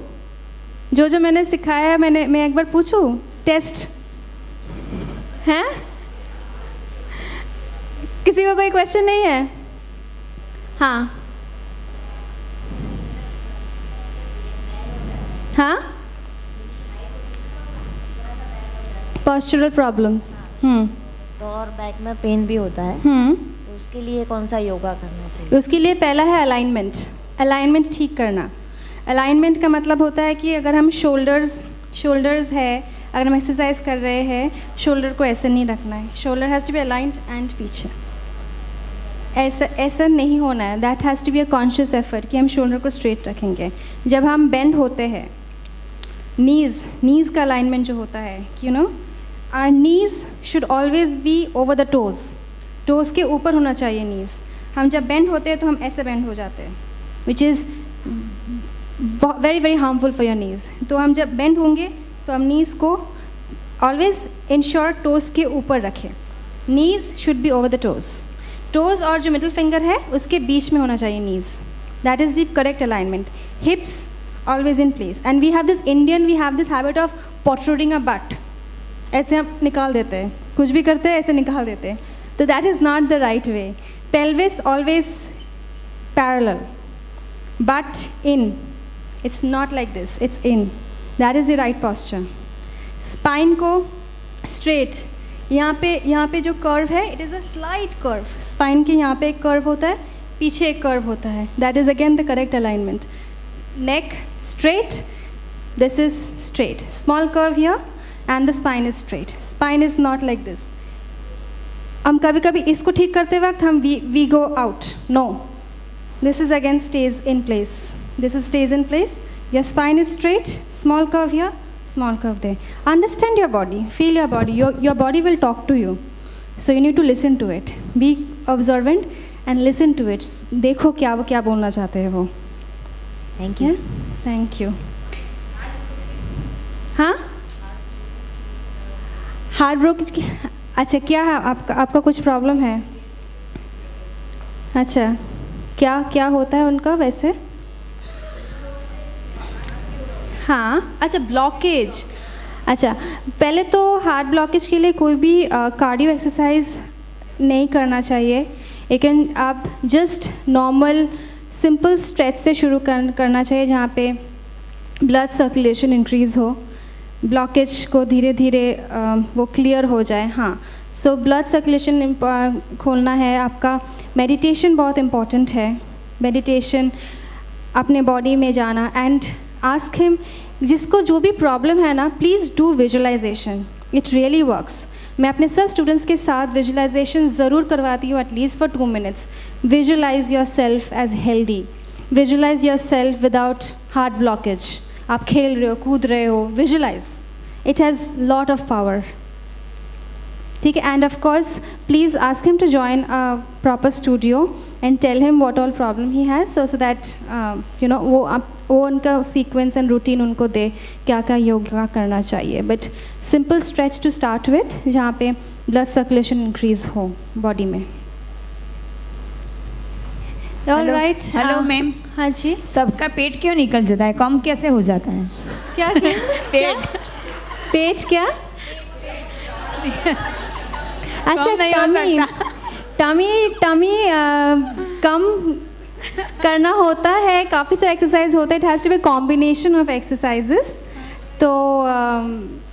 Speaker 13: जो मैंने सिखाया है मैं एक बार पूछूं? टेस्ट हैं? किसी को कोई क्वेश्चन नहीं है? हाँ पोस्चरल प्रॉब्लम्स।
Speaker 11: तो और बैक में पेन भी होता है, तो उसके लिए कौन सा योगा करना चाहिए?
Speaker 13: उसके लिए पहला है अलाइनमेंट ठीक करना। अलाइनमेंट का मतलब होता है कि अगर हम शोल्डर्स है, अगर हम एक्सरसाइज कर रहे हैं, शोल्डर को ऐसे नहीं रखना है। Shoulder has to be aligned and पीछे ऐसा नहीं होना है। That has to be a conscious effort कि हम शोल्डर को स्ट्रेट रखेंगे। जब हम बेंड होते हैं, नीज़ का अलाइनमेंट जो होता है, you know, our knees should always be over the toes के ऊपर होना चाहिए नीज़। हम जब बेंड होते हैं तो हम ऐसे बेंड हो जाते हैं, which is very very harmful for your knees. तो हम जब बेंड होंगे तो हम नीज़ को ऑलवेज इंश्योर टोज़ के ऊपर रखें। Knees should be over the toes और जो मिडिल फिंगर है उसके बीच में होना चाहिए knees. That is the correct alignment. हिप्स always in place, and we have this habit of protruding a butt. ऐसे हम निकाल देते हैं, कुछ भी करते हैं ऐसे निकाल देते हैं, तो that is not the right way. Pelvis always parallel, butt in. It's not like this, it's in. That is the right posture. Spine को straight, यहाँ पे जो curve है, it is a slight curve. Spine के यहाँ पे एक curve होता है, पीछे एक curve होता है. That is again the correct alignment. Neck straight, this is straight, small curve here, and the spine is straight. Spine is not like this. हम कभी इसको ठीक करते वक्त हम we go out. No, This is again stays in place. This is stays in place. Your spine is straight, small curve here, small curve there. Understand your body, feel your body. Your body will talk to you. So you need to listen to it. Be observant and listen to it. देखो क्या वो क्या बोलना चाहते हैं वो.
Speaker 11: Thank you.
Speaker 13: Thank you. हाँ? Heart brokerage की अच्छा क्या है आपका कुछ प्रॉब्लम है? अच्छा क्या होता है उनका वैसे? हाँ अच्छा ब्लॉकेज. अच्छा पहले तो हार्ट ब्लॉकेज के लिए कोई भी कार्डियो एक्सरसाइज नहीं करना चाहिए. लेकिन आप जस्ट नॉर्मल सिंपल स्ट्रेच से शुरू करना चाहिए जहाँ पे ब्लड सर्कुलेशन इंक्रीज़ हो, ब्लॉकेज को धीरे धीरे वो क्लियर हो जाए. हाँ सो ब्लड सर्कुलेशन खोलना है आपका. मेडिटेशन बहुत इम्पॉर्टेंट है. मेडिटेशन अपने बॉडी में जाना एंड आस्क हिम जिसको जो भी प्रॉब्लम है ना please do visualization. It really works. मैं अपने सब स्टूडेंट्स के साथ विजुअलाइजेशन ज़रूर करवाती हूँ at least for 2 minutes. Visualize your self as healthy. Visualize your self without heart blockage. आप खेल रहे हो, कूद रहे हो, visualize. It has lot of power. ठीक है. And of course please ask him to join a proper studio and tell him what all problem he has so that you know वो उनका सीक्वेंस एंड रूटीन उनको दे क्या क्या योगा करना चाहिए. But simple stretch to start with जहाँ पे blood circulation increase हो बॉडी में. All right.
Speaker 8: Hello ma'am.
Speaker 13: हाँ जी.
Speaker 8: सबका पेट क्यों निकल जाता है, कम कैसे हो जाता है?
Speaker 13: क्या पेट क्या? अच्छा टमी कम करना होता है. काफ़ी सारे एक्सरसाइज होता है. It has to be combination of exercises. तो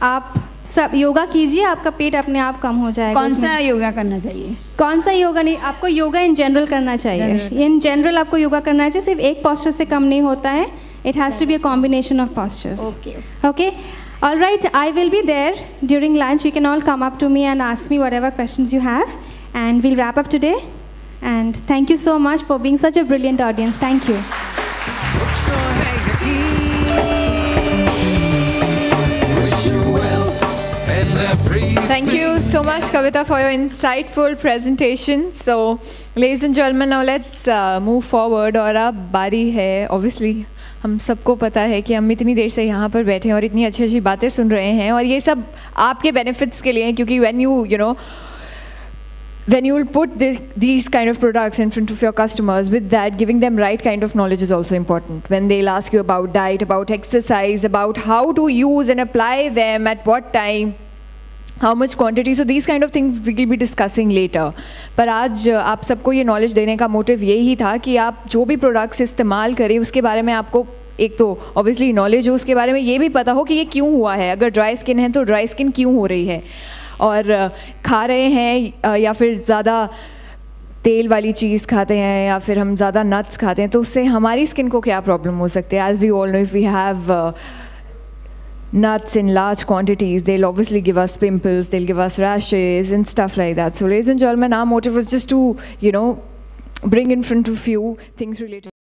Speaker 13: आप सब योगा कीजिए, आपका पेट अपने आप कम हो जाएगा.
Speaker 8: कौन सा योगा करना चाहिए?
Speaker 13: कौन सा योगा नहीं, आपको योगा इन जनरल करना चाहिए. इन जनरल आपको योगा करना चाहिए. सिर्फ एक पोस्चर से कम नहीं होता है. It has to be a combination of postures. Okay. All right, I will be there during lunch. You can all come up to me and ask me whatever questions you have, and we'll wrap up today. And thank you so much for being such a brilliant audience. Thank you.
Speaker 3: Thank you so much, Kavita, for your insightful presentation. So, ladies and gentlemen, now let's move forward. और अब बारी है, obviously, हम सबको पता है कि हम इतनी देर से यहाँ पर बैठे हैं और इतनी अच्छी अच्छी बातें सुन रहे हैं और ये सब आपके बेनिफिट्स के लिए हैं. क्योंकि when you will put these kind of products in front of your customers, with that giving them right kind of knowledge is also important. When they'll ask you about diet, about exercise, about how to use and apply them at what time, how much quantity, so these kind of things we will be discussing later. पर आज आप सबको ये knowledge देने का motive यही था कि आप जो भी प्रोडक्ट्स इस्तेमाल करें उसके बारे में आपको एक तो ऑब्वियसली नॉलेज हो, उसके बारे में ये भी पता हो कि ये क्यों हुआ है. अगर ड्राई स्किन है तो ड्राई स्किन क्यों हो रही है, और खा रहे हैं या फिर ज़्यादा तेल वाली चीज़ खाते हैं या फिर हम ज़्यादा नट्स खाते हैं तो उससे हमारी स्किन को क्या प्रॉब्लम हो सकती है. As we all know, if we have nuts in large quantities, they'll obviously give us pimples, they'll give us rashes and stuff like that. So ladies and gentlemen, our motive was just to, bring in front of you things related